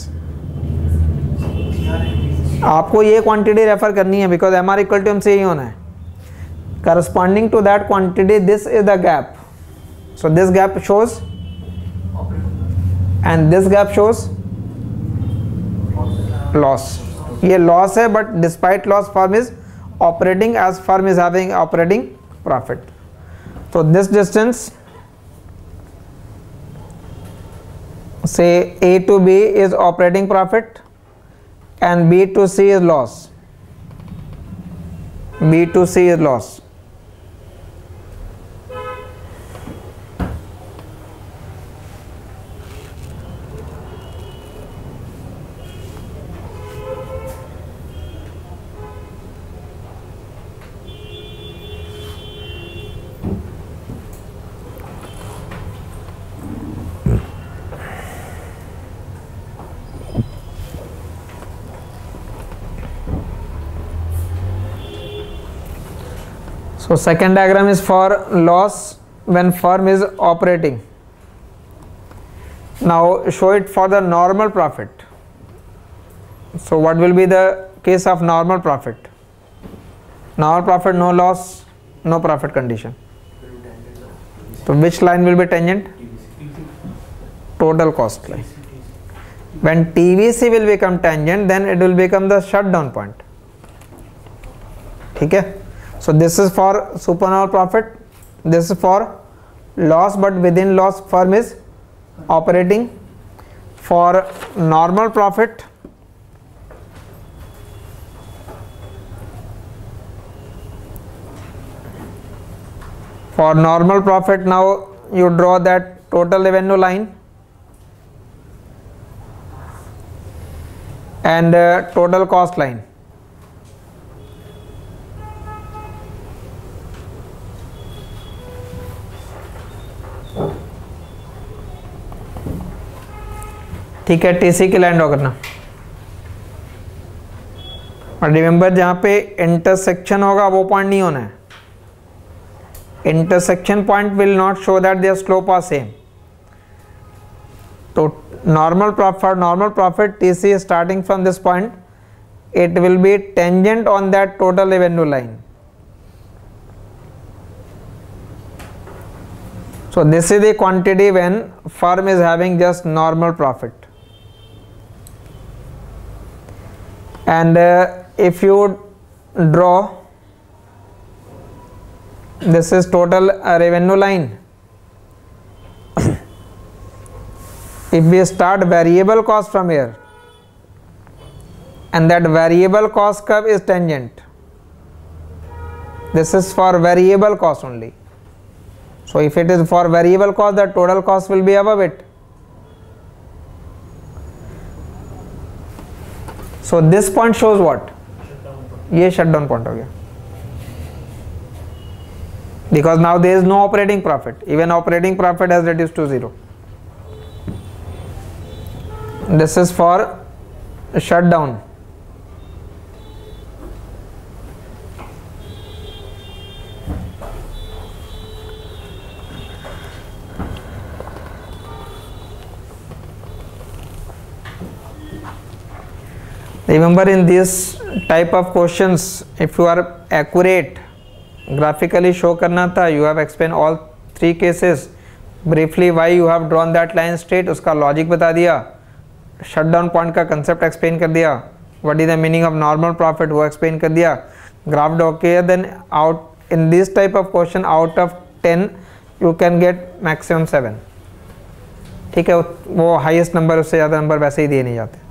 आपको ये quantity refer करनी है because MR equal to MC ही होना है. Corresponding to that quantity, this is the gap. So this gap shows and this gap shows loss. ये loss है, but despite loss firm is operating as firm is having operating profit. So this distance, say A to B is operating profit and B to C is loss. B to C is loss. So second diagram is for loss when firm is operating. Now show it for the normal profit. So what will be the case of normal profit? Normal profit, no loss, no profit condition. So which line will be tangent? Total cost line. When TVC will become tangent, then it will become the shutdown point. ठीक है. So this is for supernormal profit, this is for loss, but within loss firm is operating. For normal profit, now you draw that total revenue line and total cost line. ठीक है, TC की line draw करना. और remember जहाँ पे intersection होगा वो point नहीं होना है. Intersection point will not show that there slope are same. तो normal profit TC starting from this point, it will be tangent on that total revenue line. So this is the quantity when firm is having just normal profit. And if you draw, this is total revenue line. If we start variable cost from here, and that variable cost curve is tangent, this is for variable cost only. So if it is for variable cost, the total cost will be above it. So this point shows what? ये shutdown point हो गया. Because now there is no operating profit. Even operating profit has reduced to 0. This is for shutdown. Remember, in this type of questions, if you are accurate, graphically show करना था. You have explained all 3 cases briefly, why you have drawn that line straight, उसका logic बता दिया, shutdown point का concept explain कर दिया, what is the meaning of normal profit वो explain कर दिया, graph draw किया. Then out in this type of question, out of 10 you can get maximum 7. ठीक है, वो highest number, उससे ज़्यादा नंबर वैसे ही दिए नहीं जाते.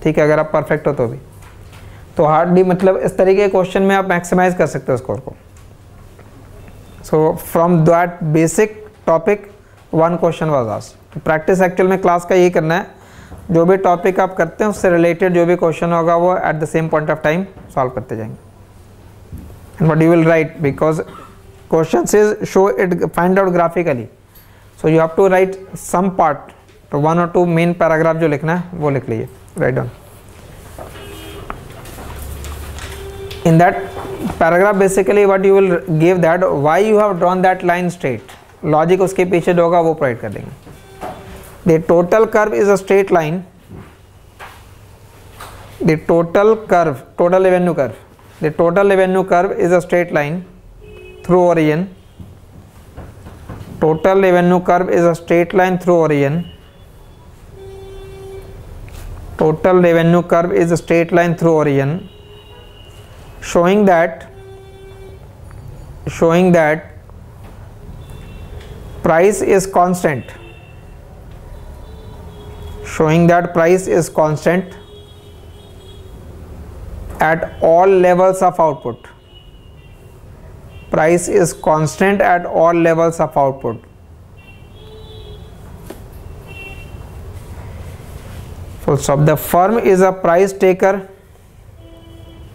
ठीक है, अगर आप परफेक्ट हो तो हार्डली मतलब इस तरीके के क्वेश्चन में आप मैक्सिमाइज कर सकते हो स्कोर को. So from that basic topic 1 question was asked. Practice actual में क्लास का यही करना है, जो भी टॉपिक आप करते हैं उससे रिलेटेड जो भी क्वेश्चन होगा वो at the same point of time solve करते जाएंगे. And what you will write, because question is show it find out graphically, so you have to write some part. तो 1 or 2 मेन पैराग्राफ जो लिखना है वो लिख लीजिए. Write down. In that paragraph, basically what you will give that why you have drawn that line straight. Logic उसके पीछे जो होगा वो provide कर देंगे. The total curve is a straight line. The total curve, total revenue curve. The total revenue curve is a straight line through origin. Total revenue curve is a straight line through origin. Total revenue curve is a straight line through origin, showing that price is constant. Showing that price is constant at all levels of output. Price is constant at all levels of output. So the firm is a price taker.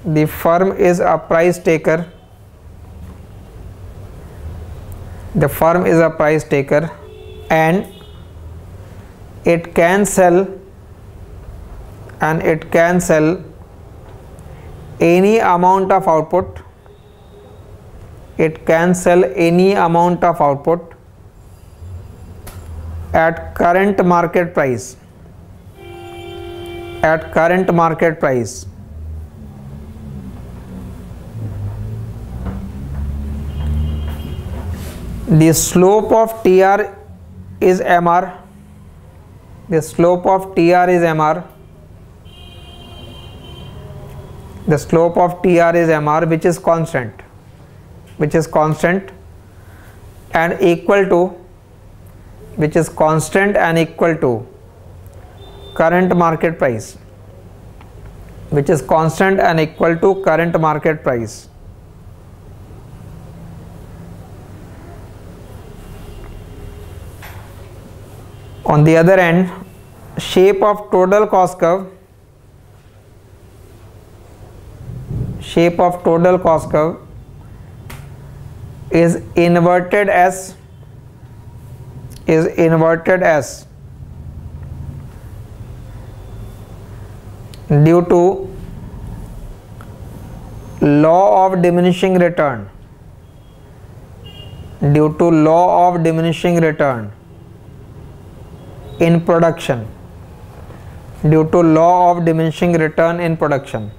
The firm is a price taker. The firm is a price taker, and it can sell any amount of output. It can sell any amount of output at current market price. At current market price. The slope of TR is MR. The slope of TR is MR. The slope of TR is MR, which is constant. Which is constant and equal to. Which is constant and equal to current market price, which is constant and equal to current market price. On the other end, shape of total cost curve, shape of total cost curve is inverted S, due to law of diminishing return. Due to law of diminishing return in production. Due to law of diminishing return in production.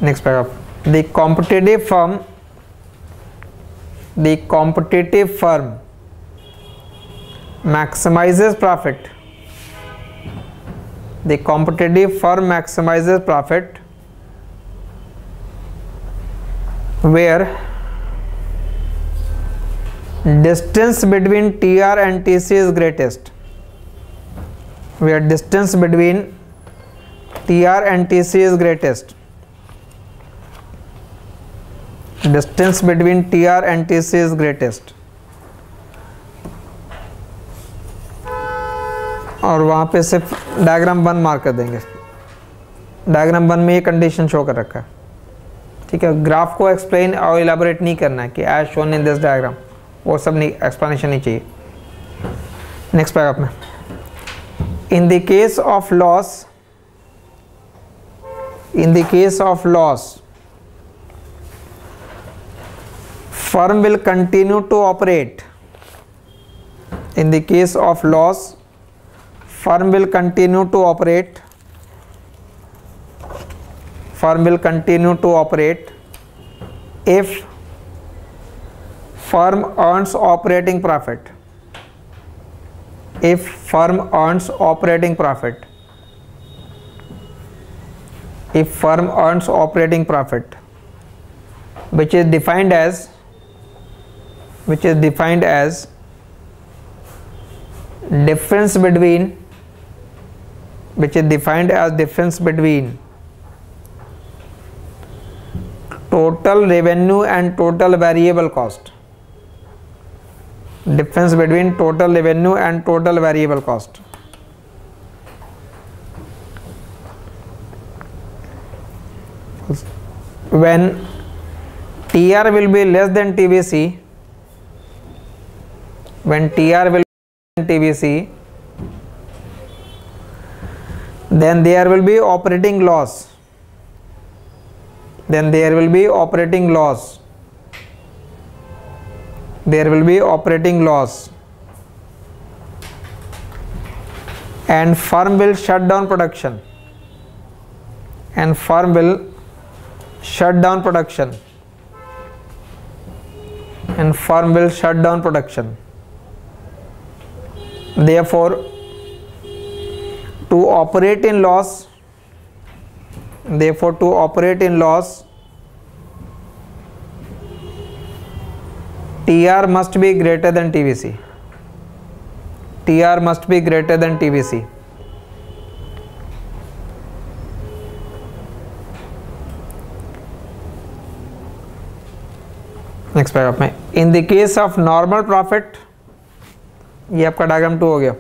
next paragraph. The competitive firm maximizes profit. The competitive firm maximizes profit where distance between TR and TC is greatest. Where distance between TR and TC is greatest. Distance between TR and TC is greatest. और वहाँ पे सिर्फ diagram 1 mark कर देंगे. Diagram 1 में ये condition show कर रखा है. ठीक है, ग्राफ को एक्सप्लेन और इलाबोरेट नहीं करना है कि as shown in this diagram, वो सब नहीं, एक्सप्लेनेशन नहीं चाहिए. नेक्स्ट पैराग्राफ में, in the case of loss firm will continue to operate. In the case of loss, firm will continue to operate. Firm will continue to operate if firm earns operating profit. If firm earns operating profit. If firm earns operating profit, which is defined as difference between total revenue and total variable cost. Difference between total revenue and total variable cost. When TR will be less than TVC, then there will be operating loss. And firm will shut down production. Therefore, to operate in loss, TR must be greater than TVC. Next paragraph में, in the case of normal profit, ये आपका diagram 2 हो गया.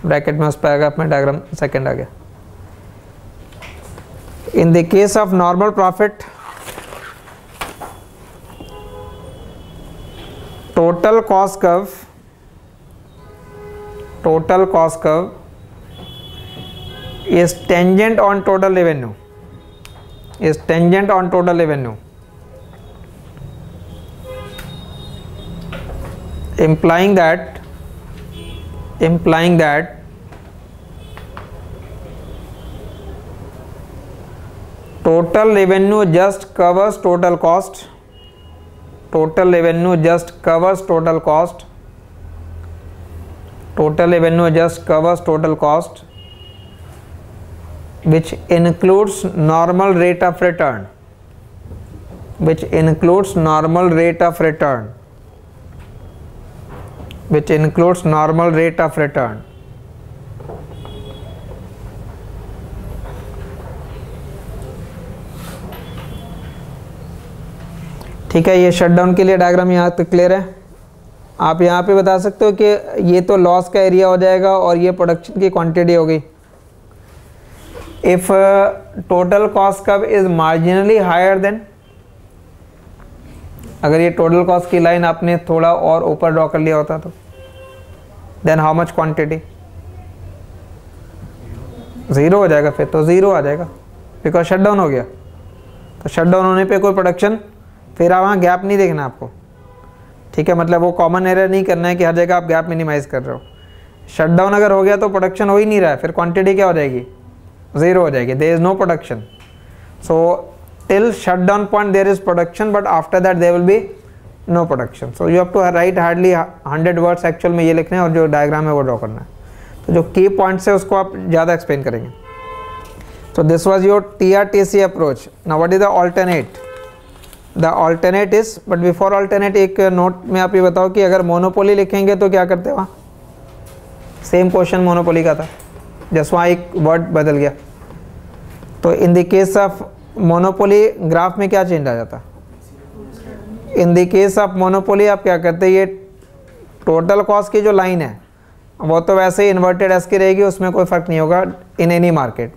Bracket में उस paragraph में diagram 2 आ गया. इन the case of normal profit, total cost curve is tangent on total revenue. Implying that total revenue just covers total cost. Total revenue just covers total cost. Which includes normal rate of return. ठीक है, ये shutdown के लिए diagram यहाँ तक clear है. आप यहाँ पे बता सकते हो कि ये तो लॉस का एरिया हो जाएगा और ये प्रोडक्शन की क्वांटिटी हो गई. If total cost curve is marginally higher than, अगर ये टोटल कॉस्ट की लाइन आपने थोड़ा और ऊपर ड्रॉ कर लिया होता तो देन हाउ मच क्वांटिटी, 0 हो जाएगा. फिर तो 0 आ जाएगा बिकॉज शटडाउन हो गया. तो शटडाउन होने पे कोई प्रोडक्शन, फिर वहाँ गैप नहीं देखना आपको. ठीक है, मतलब वो कॉमन एरर नहीं करना है कि हर जगह आप गैप मिनिमाइज कर रहे हो. शटडाउन अगर हो गया तो प्रोडक्शन हो ही नहीं रहा है, फिर क्वांटिटी क्या हो जाएगी, 0 हो जाएगी. There is no production. So till shutdown point there is production, but after that there will be no production. So you have to write hardly 100 words actual में ये लिखने हैं और जो डायग्राम है वो ड्रॉ करना है. तो जो की पॉइंट्स है उसको आप ज़्यादा एक्सप्लेन करेंगे. So this was your TRTC approach. Now what is the alternate? The alternate is, but before alternate एक नोट में आप ये बताओ कि अगर मोनोपोली लिखेंगे तो क्या करते हैं वहाँ. सेम क्वेश्चन मोनोपोली का था, जस्ट वहाँ एक वर्ड बदल गया. तो इन the case of monopoly graph में क्या चेंज आ जाता. इन द केस ऑफ मोनोपोली आप क्या करते हैं, ये टोटल कॉस्ट की जो लाइन है वो तो वैसे ही इन्वर्टेड एस की रहेगी, उसमें कोई फर्क नहीं होगा in any market.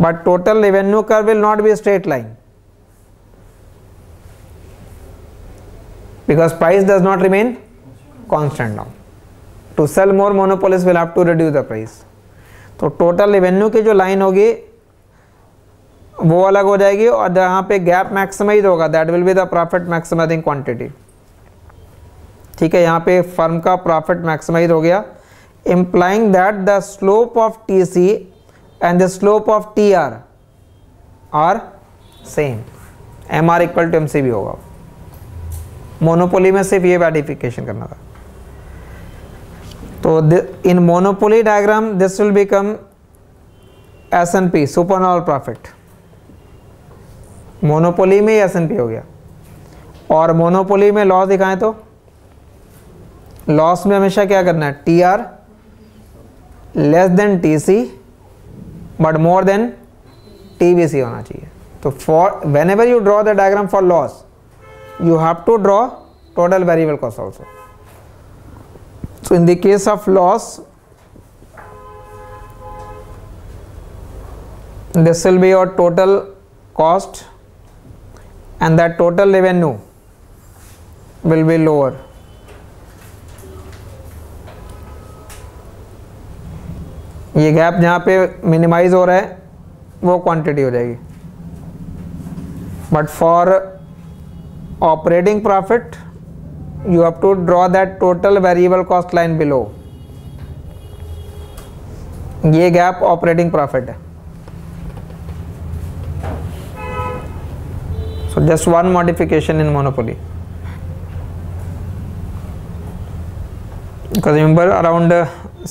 But total revenue curve will not be straight line because price does not remain constant. Now to sell more monopolist will have to reduce the price. तो total revenue की जो line होगी वो अलग हो जाएगी और जहाँ पे गैप मैक्सिमाइज होगा that will be the profit maximising quantity. ठीक है, यहाँ पे फर्म का प्रॉफिट मैक्सिमाइज हो गया, implying that the slope of TC and the slope of TR are same. MR equal to MC भी होगा. मोनोपोली में सिर्फ ये वेरिफिकेशन करना था. तो in monopoly diagram this will become S&P supernormal profit. Monopoly में S&P हो गया. और मोनोपोली में लॉस दिखाएं तो लॉस में हमेशा क्या करना है, TR less than TC but more than TVC होना चाहिए. तो for when ever you draw the diagram for loss you have to draw total variable cost also. So in the case of loss, this will be your total cost and that total revenue will be lower. ये gap जहाँ पे minimise हो रहा है वो quantity हो जाएगी. But for operating profit you have to draw that total variable cost line below. ये गैप ऑपरेटिंग प्रॉफिट है. so just one modification in monopoly because remember around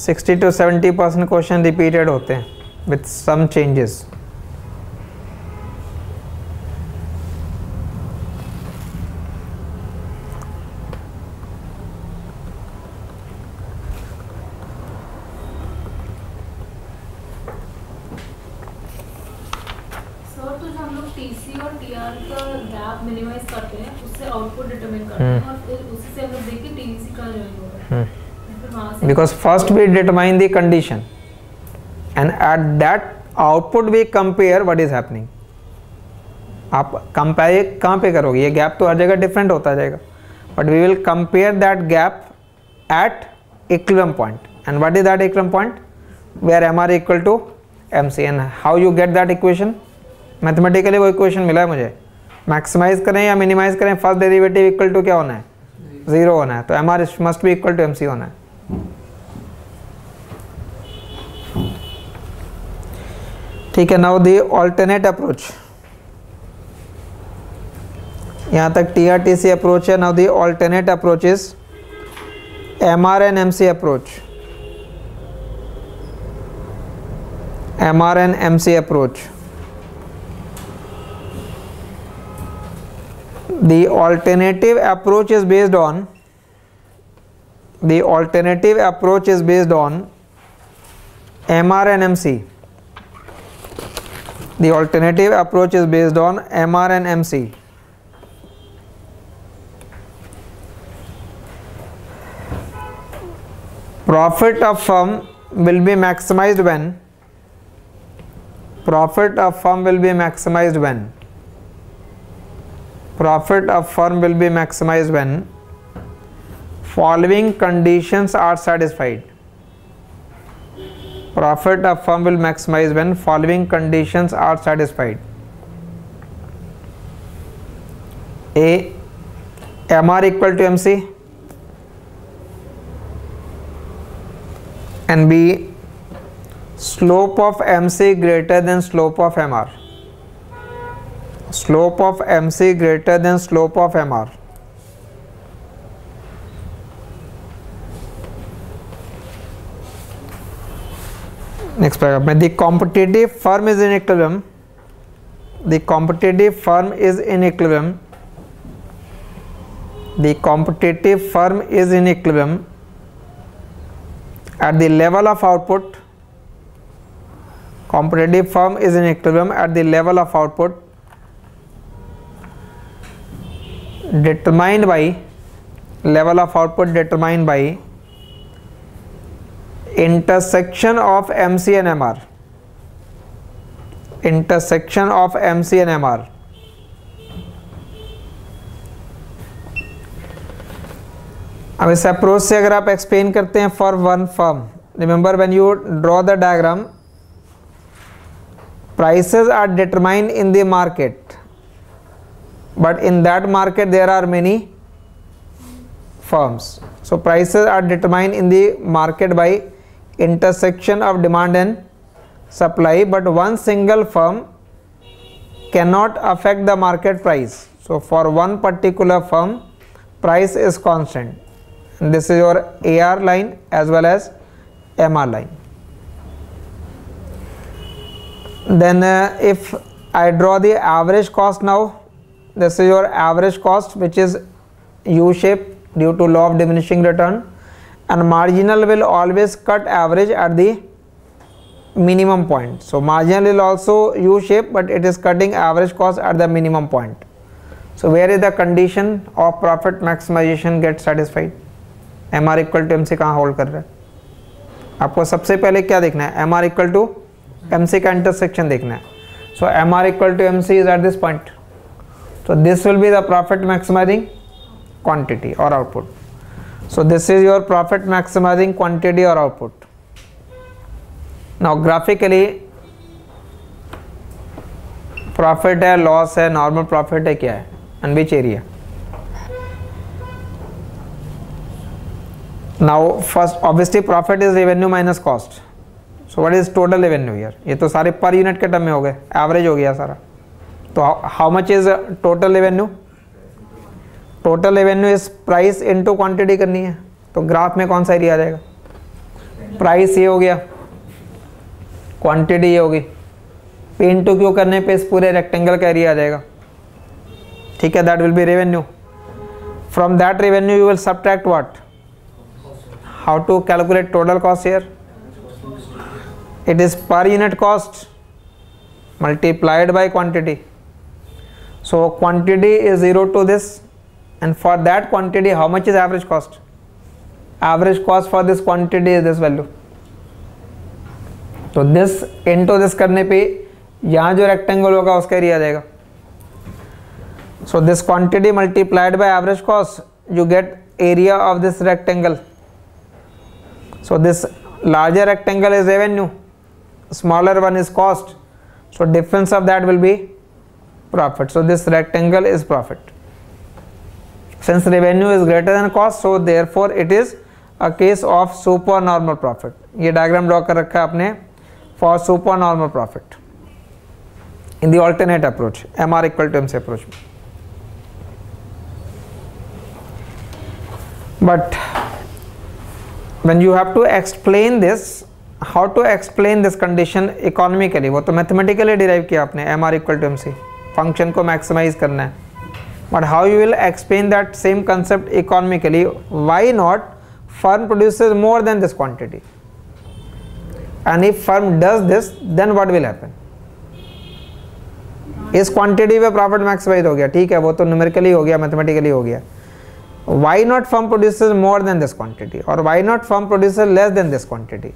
60 to 70% question repeated होते हैं with some changes. मिनिमाइज करते हैं, उससे output determine करते हैं और फिर उसी से हम लोग देखते हैं टीवीसी कहाँ ज्वाइन हो रहा है. फिर वहाँ से because first we determine the condition and at that output we compare what is happening. आप कंपेयर कहाँ पे करोगे, ये गैप तो हर जगह डिफरेंट होता जाएगा, but we will compare that gap at equilibrium point. And what is that equilibrium point, where MR equal to MC. And how you get that equation, mathematically वो इक्वेशन मिला है मुझे. मैक्सिमाइज करें या मिनिमाइज करें, first derivative equal to क्या होना है, 0 होना है. तो MR must be equal to MC होना है. ठीक है. नाउ द ऑल्टरनेट अप्रोच, यहाँ तक TRTC अप्रोच है. Now the alternate approach is MR and MC approach. MR and MC approach. The alternative approach is based on MR and MC. The alternative approach is based on MR and MC. Profit of firm will be maximized when profit of firm will be maximized when following conditions are satisfied. Profit of firm will maximize when following conditions are satisfied. A, MR equal to MC, and B, slope of MC greater than slope of MR. Slope of MC greater than slope of MR. Next paragraph. The competitive firm is in equilibrium. The competitive firm is in equilibrium. The competitive firm is in equilibrium at the level of output. Competitive firm is in equilibrium at the level of output determined by intersection of MC and MR. Intersection of MC and MR. अब इस approach से अगर आप explain करते हैं for one firm, remember when you draw the diagram, prices are determined in the market, but in that market there are many firms. So prices are determined in the market by intersection of demand and supply, but one single firm cannot affect the market price. So for one particular firm, price is constant. And this is your AR line as well as MR line. Then if I draw the average cost now, this is your average cost, which is U shape due to law of diminishing return, and marginal will always cut average at the minimum point. So marginal is also U shape, but it is cutting average cost at the minimum point. So where is the condition of profit maximization get satisfied? MR equal to MC कहाँ hold कर रहा है? आपको सबसे पहले क्या देखना है? MR equal to MC का intersection देखना है. So MR equal to MC is at this point. So this will be the profit maximizing quantity or output. So this is your profit maximizing quantity or output. Now graphically profit है, loss है, normal profit है, क्या है, and which area? Now first obviously profit is revenue minus cost. So what is total revenue here? ये तो सारे per unit के term में हो गए, एवरेज हो गया सारा. तो how much is total revenue? Total revenue इस प्राइस इनटू क्वांटिटी करनी है. तो ग्राफ में कौन सा एरिया आ जाएगा? प्राइस ये हो गया, क्वांटिटी ये होगी, पी इनटू क्यू करने पे इस पूरे रेक्टेंगल का एरिया आ जाएगा. ठीक है, that will be revenue. From that revenue you will subtract what? How to calculate total cost here? It is per unit cost multiplied by quantity. So quantity is 0 to this, and for that quantity how much is average cost? Average cost for this quantity is this value. तो this into this करने पे यहाँ जो rectangle होगा उसका area आ जाएगा. So this quantity multiplied by average cost, you get area of this rectangle. So this larger rectangle is revenue, smaller one is cost. So difference of that will be profit. So this rectangle is profit. Since revenue is greater than cost, so therefore it is a case of supernormal profit. ये diagram draw कर रखा है आपने for supernormal profit in the alternate approach, MR equal to MC approach. But when you have to explain this, how to explain this condition economically, वो तो mathematically derive किया आपने, MR equal to MC, function को maximize करना है. But how you will explain that same concept economically? Why not firm produces more than this quantity? And if firm does this, then what will happen? इस quantity पे profit maximise हो गया, ठीक है, वो तो न्यूमेरिकली हो गया, मैथमेटिकली हो गया. Why not firm produces more than this quantity, or why not firm produces less than this quantity?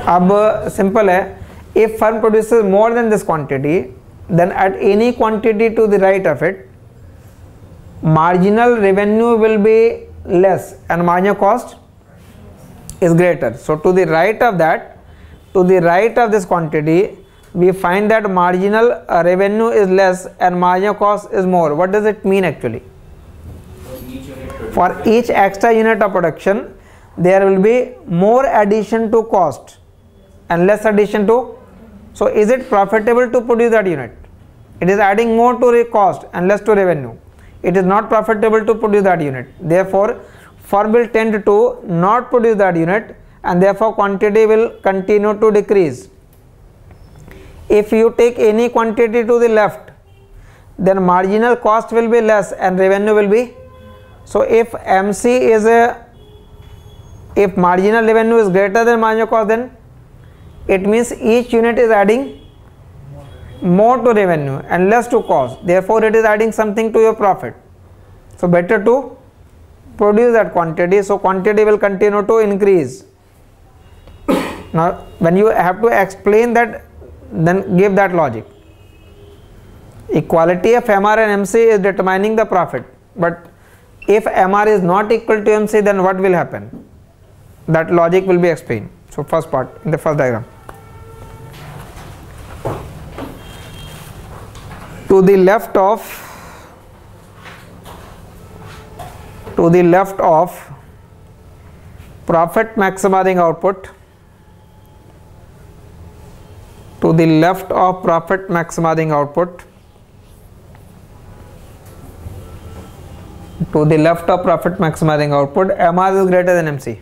अब सिंपल है, if firm produces more than this quantity, then at any quantity to the right of it, marginal revenue will be less and marginal cost is greater. So to the right of that, to the right of this quantity, we find that marginal revenue is less and marginal cost is more. What does it mean actually? For each extra unit of production, there will be more addition to cost and less addition to. So is it profitable to produce that unit? It is adding more to cost and less to revenue. It is not profitable to produce that unit. Therefore, firm will tend to not produce that unit, and therefore quantity will continue to decrease. If you take any quantity to the left, then marginal cost will be less and revenue will be. So if MC is if marginal revenue is greater than marginal cost, then it means each unit is adding more to revenue and less to cost. Therefore, it is adding something to your profit. So better to produce that quantity. So quantity will continue to increase. Now, when you have to explain that, then give that logic. Equality of MR and MC is determining the profit. But if MR is not equal to MC, then what will happen? That logic will be explained. So first part in the first diagram. To the left of profit maximizing output, to the left of profit maximizing output, to the left of profit maximizing output, MR is greater than MC.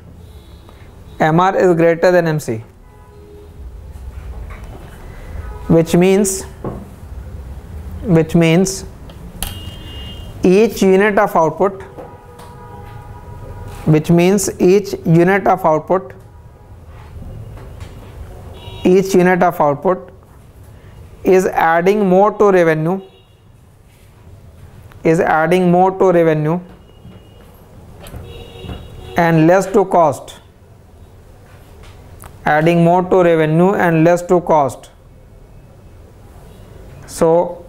MR is greater than MC, which means each unit of output, is adding more to revenue, and less to cost. Adding more to revenue and less to cost. So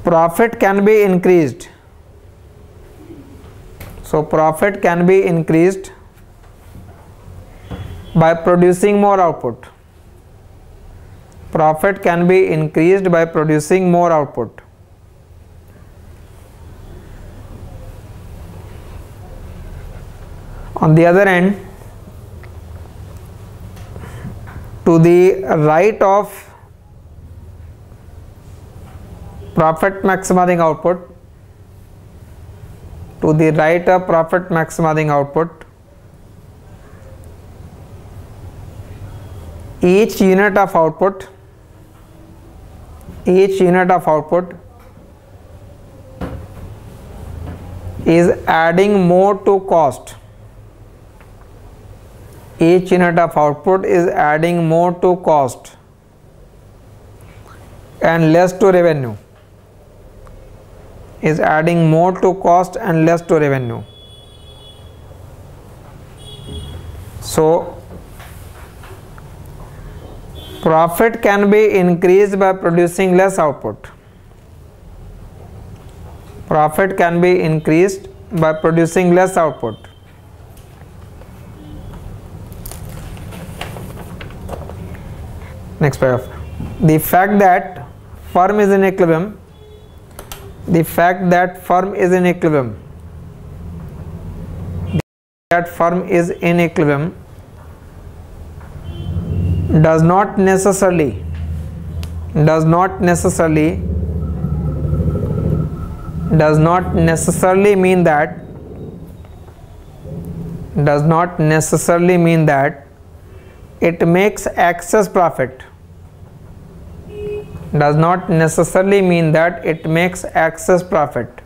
profit can be increased. By producing more output. Profit can be increased by producing more output. On the other end, to the right of profit maximizing output, each unit of output is adding more to cost. Each unit of output is adding more to cost and less to revenue. Is adding more to cost and less to revenue. So profit can be increased by producing less output. Profit can be increased by producing less output. Next paragraph. The fact that firm is in equilibrium, does not necessarily mean that it makes excess profit. Does not necessarily mean that it makes excess profit.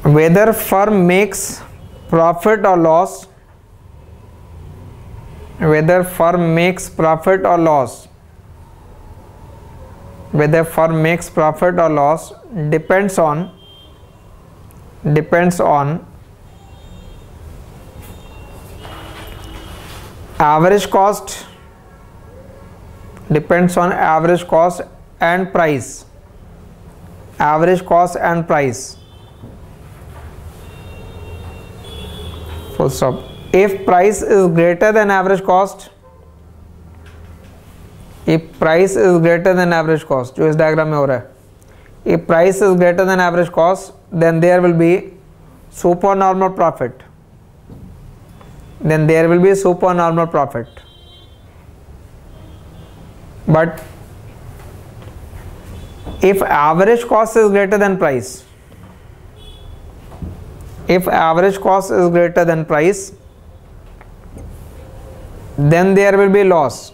Whether firm makes profit or loss, depends on average cost, and price. Full stop. If price is greater than average cost, जो इस diagram में हो रहा है, if price is greater than average cost, then there will be supernormal profit. then there will be supernormal profit. But if average cost is greater than price, if average cost is greater than price, then there will be loss.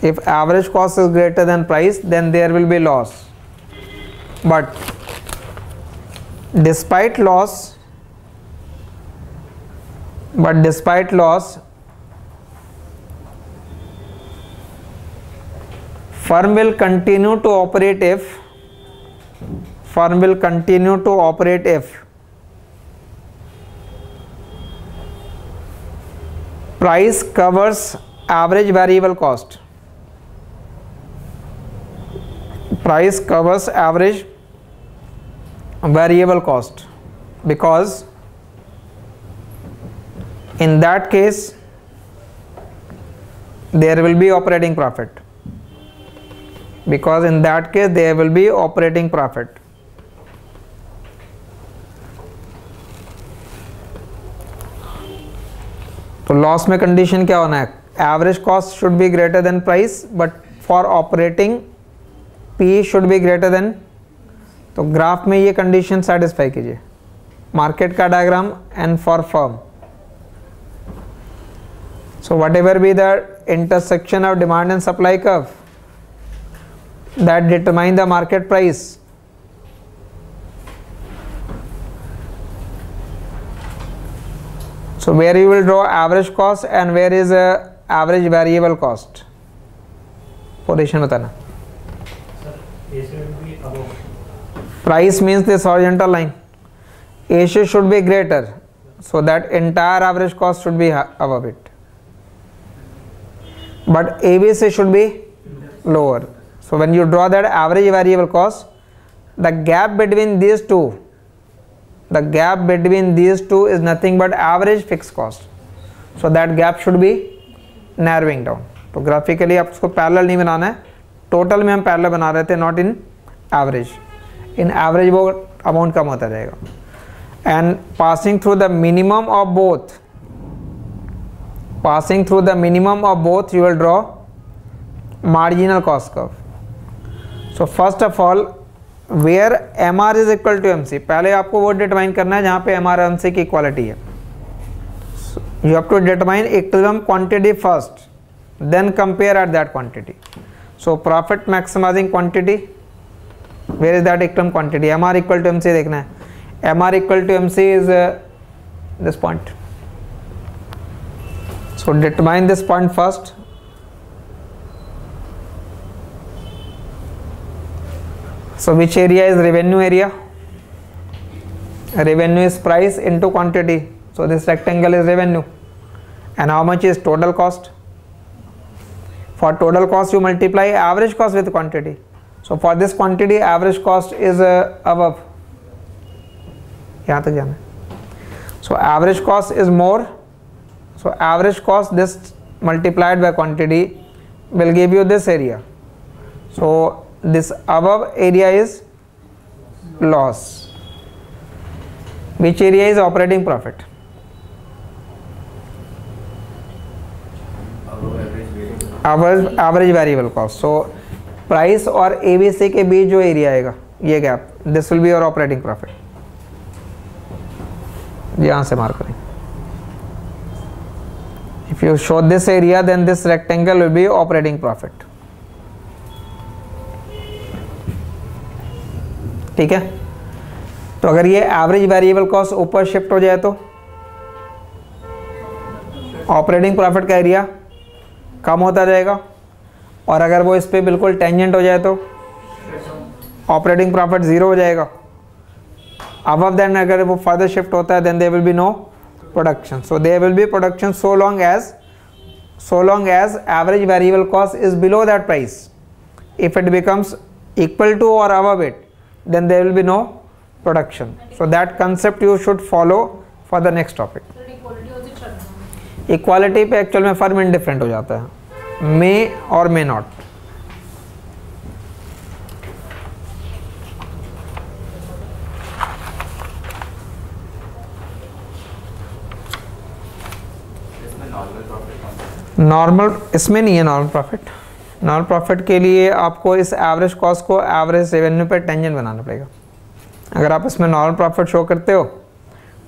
If average cost is greater than price, then there will be loss. But despite loss, firm will continue to operate if price covers average variable cost. Price covers average variable cost, because in that case there will be operating profit. Because in that case there will be operating profit. तो loss में condition क्या होना है? Average cost should be greater than price, but for operating P should be greater than. तो graph में ये condition satisfy कीजिए. Market का diagram and for firm. So what ever be the intersection of demand and supply curve that determine the market price, so where you will draw average cost and where is average variable cost. Position बताना. Price means this horizontal line. AC should be greater, so that entire average cost should be above it, but ABC should be lower. So when you draw that average variable cost, the gap between these two is nothing but average fixed cost. So that gap should be narrowing down. तो graphically आप उसको parallel नहीं बनाना है. Total में हम parallel बना रहे थे, not in average. In average वो अमाउंट कम होता जाएगा. And passing through the minimum of both, you will draw marginal cost curve. So first of all, where MR is equal to MC, पहले आपको वो डिटरमाइन करना है जहाँ पे MR और MC की इक्वालिटी है. So you have to determine equilibrium quantity first, then compare at that quantity. So profit maximizing quantity, where is that equilibrium quantity? MR equal to MC देखना है. MR equal to MC is this point. So determine this point first. So which area is revenue area? Revenue is price into quantity. So this rectangle is revenue. And how much is total cost? For total cost you multiply average cost with quantity. So for this quantity average cost is above. यहाँ तक जाना है. So average cost is more. So average cost this multiplied by quantity will give you this area. So this above area is loss. Which area is operating profit? Average variable cost. So price और ABC के बीच जो area आएगा, ये gap, this will be your operating profit. यहाँ से mark करें. If you show this area, then this rectangle will be operating profit. ठीक है. तो अगर ये एवरेज वेरिएबल कॉस्ट ऊपर शिफ्ट हो जाए तो ऑपरेटिंग प्रॉफिट का एरिया कम होता जाएगा, और अगर वो इस पे बिल्कुल टेंजेंट हो जाए तो ऑपरेटिंग प्रॉफिट जीरो हो जाएगा. अबव देन अगर वो फर्दर शिफ्ट होता है then there will be no production. So there will be production so long as average variable cost is below that price. If it becomes equal to और above it, then there will be no production. So that concept you should follow for the next topic. Equality पे actual में firm indifferent हो जाता है, may और may not. Normal इसमें नहीं है नॉर्मल प्रॉफिट। नॉर्मल प्रॉफिट के लिए आपको इस एवरेज कॉस्ट को एवरेज रेवेन्यू पे टेंजेंट बनाना पड़ेगा। अगर आप इसमें नॉर्मल प्रॉफिट शो करते हो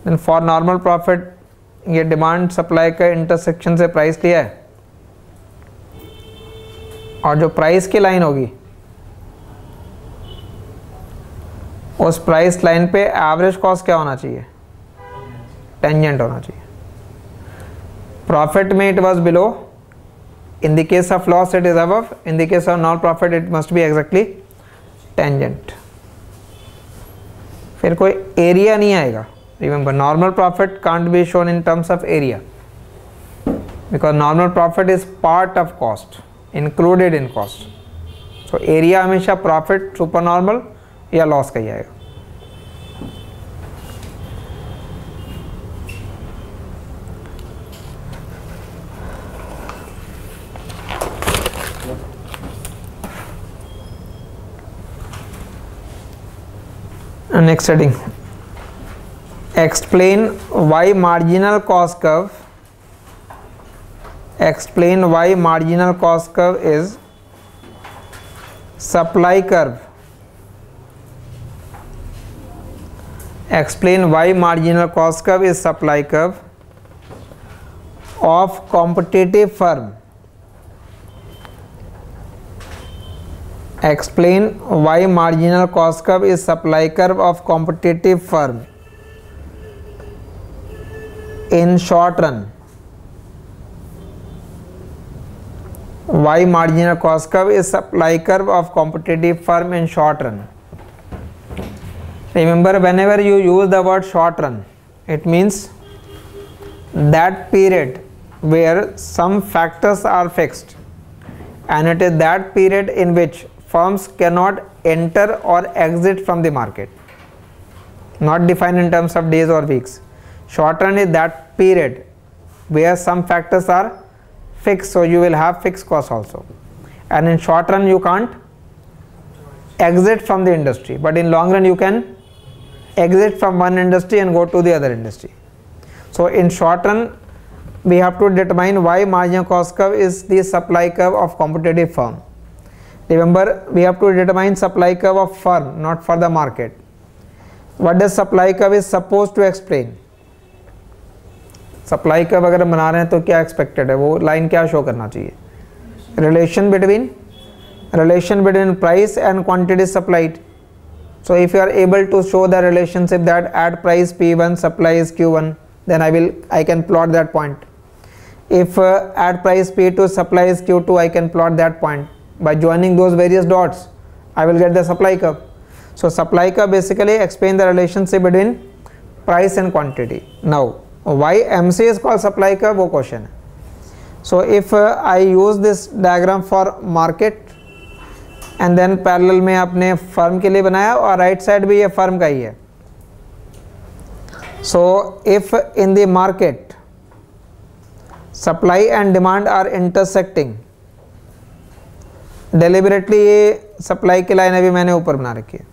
देन फॉर नॉर्मल प्रॉफिट ये डिमांड सप्लाई का इंटरसेक्शन से प्राइस लिया है, और जो प्राइस की लाइन होगी उस प्राइस लाइन पे एवरेज कॉस्ट क्या होना चाहिए, टेंजेंट होना चाहिए। प्रॉफिट में it was below, in the case of loss it is above, in the case of non profit it must be exactly tangent. फिर कोई एरिया नहीं आएगा। Remember normal profit can't be shown in terms of area because normal profit is part of cost, included in cost. So area हमेशा profit, super normal या loss का ही आएगा। Next heading, explain why marginal cost curve, explain why marginal cost curve is supply curve, explain why marginal cost curve is supply curve of competitive firm, explain why marginal cost curve is supply curve of competitive firm in short run, why marginal cost curve is supply curve of competitive firm in short run. Remember, whenever you use the word short run, it means that period where some factors are fixed, and it is that period in which firms cannot enter or exit from the market, not defined in terms of days or weeks. Short run is that period where some factors are fixed, so you will have fixed costs also, and in short run you can't exit from the industry, but in long run you can exit from one industry and go to the other industry. So in short run we have to determine why marginal cost curve is the supply curve of competitive firm. Remember, we have to determine supply curve of firm, not for the market. What does supply curve is supposed to explain? Supply curve अगर हम बना रहे हैं तो क्या expected है, वो line क्या शो करना चाहिए? Relation between price and quantity supplied. So if you are able to show the relationship that at price P1 supply is Q1, then I can plot that point. If at price P2 supply is Q2, I can plot that point. By joining those various dots, I will get the supply curve. So supply curve basically explain the relationship between price and quantity. Now, why MC is called supply curve, वो question है. So if I use this diagram for market and then parallel में अपने firm के लिए बनाया और right side भी ये firm का ही है. So if in the market supply and demand are intersecting, deliberately ये सप्लाई की लाइन अभी मैंने ऊपर बना रखी है.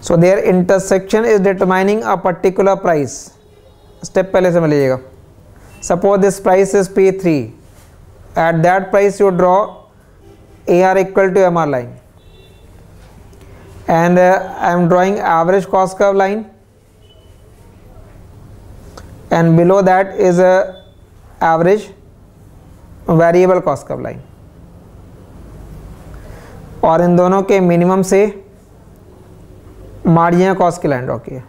So their intersection is determining a particular price. Step पहले समझ लीजिएगा. Suppose this price is P3, at that price you draw AR equal to MR line and I am drawing average cost curve line and below that is average variable cost curve line, और इन दोनों के minimum से marginal cost की line draw की है.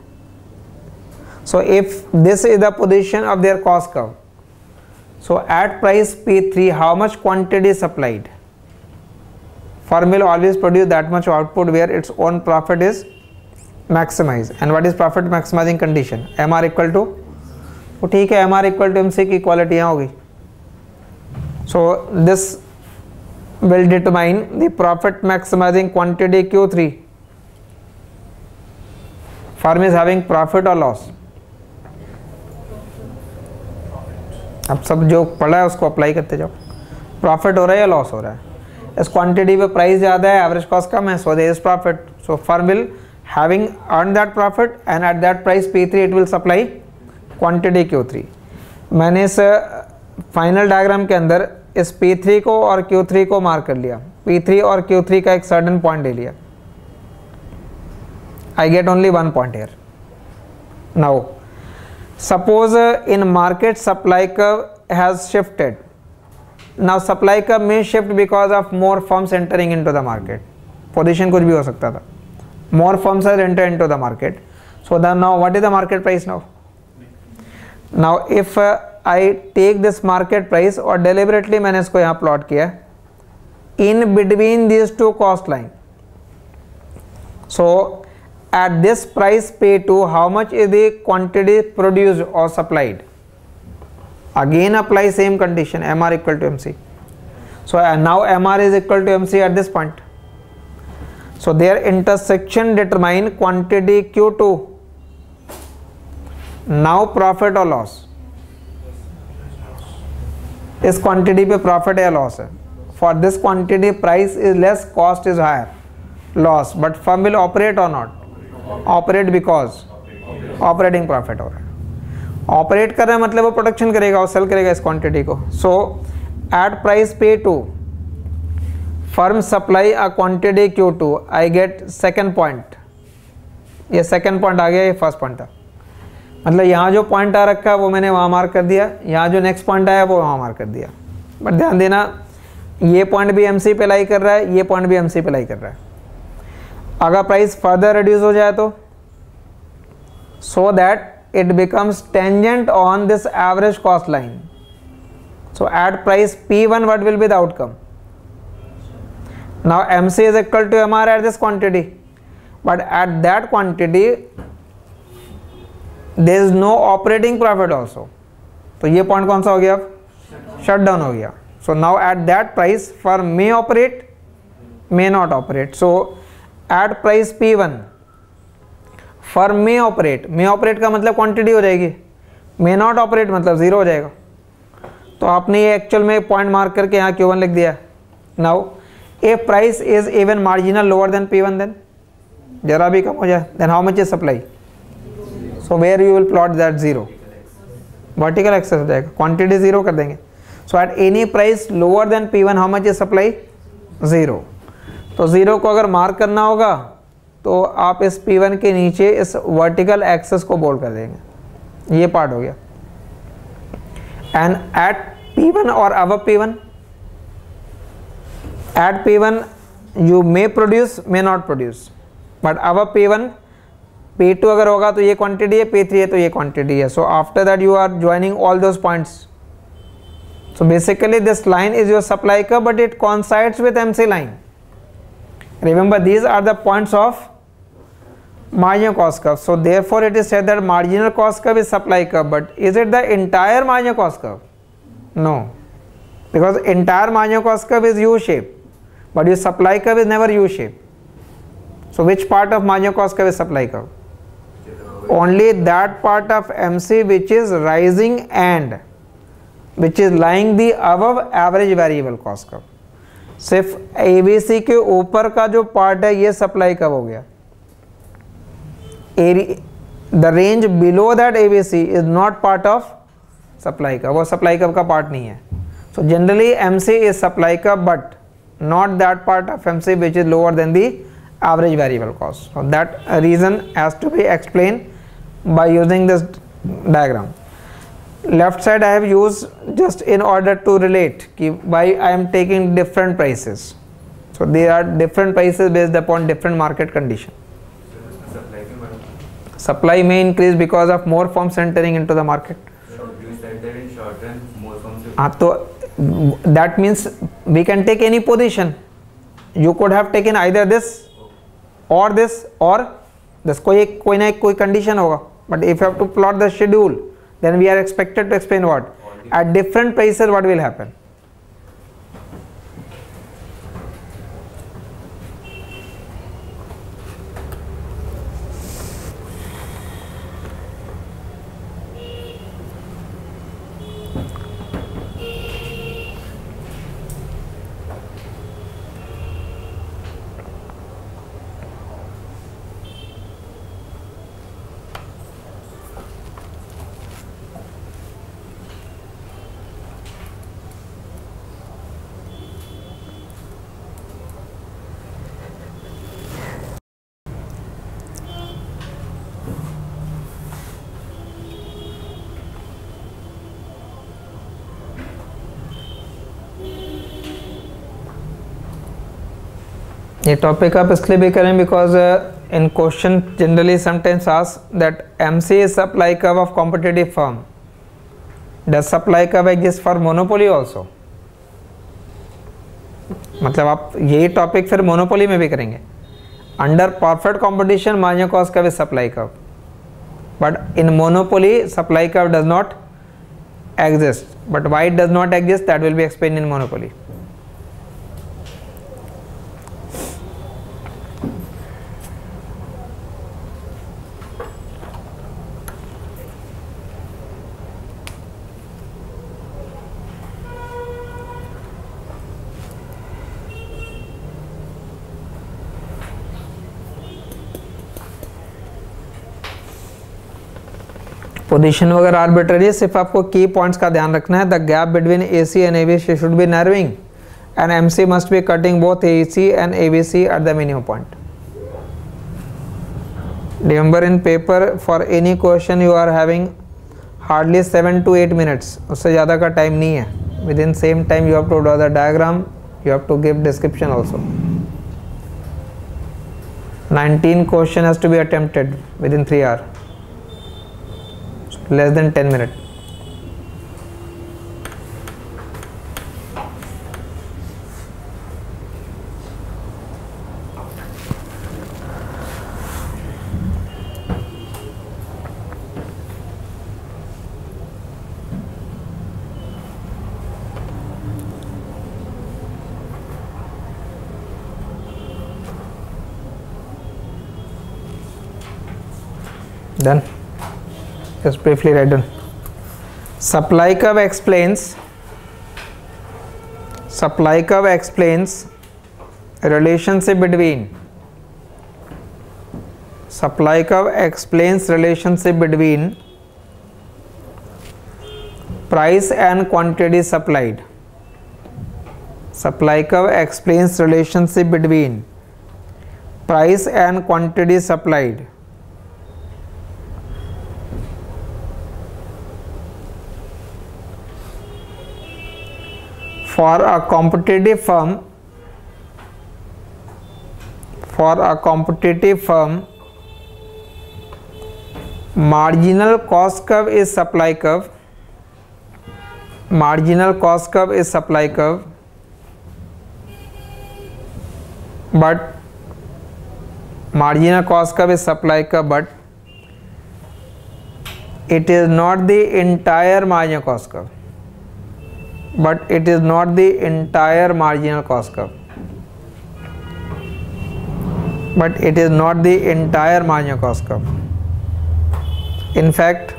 So if this is the position of their cost curve, so at price P3 how much quantity supplied, firm will always produce that much output where its own profit is maximized. And what is profit maximizing condition? MR equal to, तो ठीक है MR equal to MC की equality यहाँ होगी. So this will determine the profit maximizing quantity Q3. Firm is having profit or loss. अब सब जो पढ़ा है उसको अप्लाई करते जाओ. प्रॉफिट हो रहा है या लॉस हो रहा है? इस क्वांटिटी पे प्राइस ज़्यादा है, एवरेज कॉस्ट कम है, so there is profit. So firm will having earn that profit and at that price P3 it will supply quantity Q3. मैंने इस फाइनल डायग्राम के अंदर इस P3 को और Q3 को मार्क कर लिया, P3 और Q3 का एक सर्टेन पॉइंट ले लिया, I get only one point here. Now suppose in market supply curve has shifted. Now supply curve may shift because of more firms entering into the market. Position कुछ भी हो सकता था, more firms are entered into the market. So then now what is the market price now? Now if I take this market price और deliberately मैंने इसको यहाँ plot किया in between these two cost line. So at this price P2, how much is the quantity produced or supplied? Again apply same condition, MR equal to MC. So now MR is equal to MC at this point. So their intersection determine quantity Q2. Now profit or loss? इस quantity पे profit या loss है. For this quantity price is less, cost is higher, loss, but firm will operate और not? Operate, because operating profit हो रहा है. Operate कर रहा है मतलब वो प्रोडक्शन करेगा और सेल करेगा इस क्वांटिटी को. So at price P2 firm supply a quantity Q2, I get second point. ये सेकेंड पॉइंट आ गया, ये फर्स्ट पॉइंट था. मतलब यहाँ जो पॉइंट आ रखा है वो मैंने वहाँ मार्क कर दिया, यहाँ जो नेक्स्ट पॉइंट आया वो वहाँ मार्क कर दिया. बट ध्यान देना ये पॉइंट भी MC पे लाई कर रहा है, ये पॉइंट भी MC पे लाई कर रहा है. अगर प्राइस फर्दर रिड्यूस हो जाए तो so that it becomes tangent on this average cost line. So at price P1 what will be the outcome? Now MC is equal to MR at this quantity, but at that quantity there is no operating profit also. तो ये point कौन सा हो गया? Shut down हो गया. So now at that price firm may operate, may not operate. So at price P1 firm may operate. May operate का मतलब क्वांटिटी हो जाएगी, मे नॉट ऑपरेट मतलब जीरो हो जाएगा. तो आपने ये एक्चुअल में पॉइंट मार्क करके यहाँ Q1 लिख दिया. Now if price is even marginal lower than P1, then जरा भी कम हो जाए, then how much is supply? So where you will plot that zero? Vertical axis हो जाएगा, quantity zero कर देंगे. So at any price lower than P1 how much is supply? Zero. तो zero को अगर मार्क करना होगा तो आप इस P1 के नीचे इस vertical axis को बोल्ड कर देंगे. ये पार्ट हो गया. And at P1 or above P1, at P1 you may produce, may not produce, but above P1 P2 अगर होगा तो ये क्वांटिटी है, P3 है तो ये क्वांटिटी है. So after that you are joining all those points. So basically this line is your supply curve but it coincides with MC line. Remember these are the points of marginal cost curve. So therefore it is said that marginal cost curve is supply curve, but is it the entire marginal cost curve? No, because entire marginal cost curve is U shape, but your supply curve is never U shape. So which part of marginal cost curve is supply curve? Only that part of MC which is rising and which is lying the above average variable cost curve. सिर्फ ABC के ऊपर का जो part है ये supply curve हो गया. The range below that ABC is not part of supply curve, वो सप्लाई कर्व का पार्ट नहीं है. So generally MC is supply curve but not that part of MC which is lower than the average variable cost. So that reason has to be explained by using this diagram. Left side I have used just in order to relate why I am taking different prices. So there are different prices based upon different market condition. Supply may increase because of more firms entering into the market. So you said that in short run more firms. So that means we can take any position. You could have taken either this or this or this. कोई ना कोई condition होगा. But if you have to plot the schedule, then we are expected to explain what? At different prices what will happen. ये topic आप इसलिए भी करें because in question generally sometimes ask that MC is supply curve of competitive firm. Does supply curve exist for monopoly also? मतलब आप यही topic फिर monopoly में भी करेंगे. Under perfect competition marginal cost curve is supply curve, but in monopoly supply curve does not exist. But why it does not exist, that will be explained in monopoly. Position वगैरह arbitrary है, सिर्फ आपको key points का ध्यान रखना है. The gap between AC and ABC should be narrowing and MC must be cutting both AC and ABC at the minimum point. Remember in paper for any question you are having hardly 7 to 8 minutes, उससे ज़्यादा का time नहीं है. Within same time you have to draw the diagram, you have to give description also. 19 question has to be attempted within 3 hours. Less than 10 minutes. Done. Just briefly write down. Supply curve explains relationship between price and quantity supplied. Supply curve explains relationship between price and quantity supplied. For a competitive firm, marginal cost curve is supply curve. Marginal cost curve is supply curve, but marginal cost curve is supply curve, but it is not the entire marginal cost curve. But it is not the entire marginal cost curve. But it is not the entire marginal cost curve. In fact,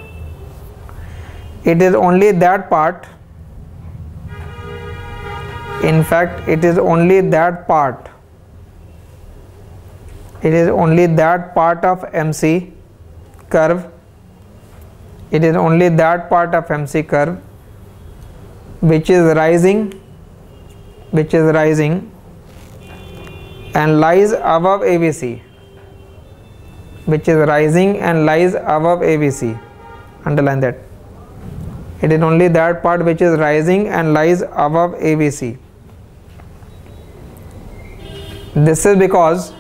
it is only that part. In fact, it is only that part. It is only that part of MC curve. It is only that part of MC curve which is rising and lies above ABC, which is rising and lies above ABC. Underline that. It is only that part which is rising and lies above ABC. This is because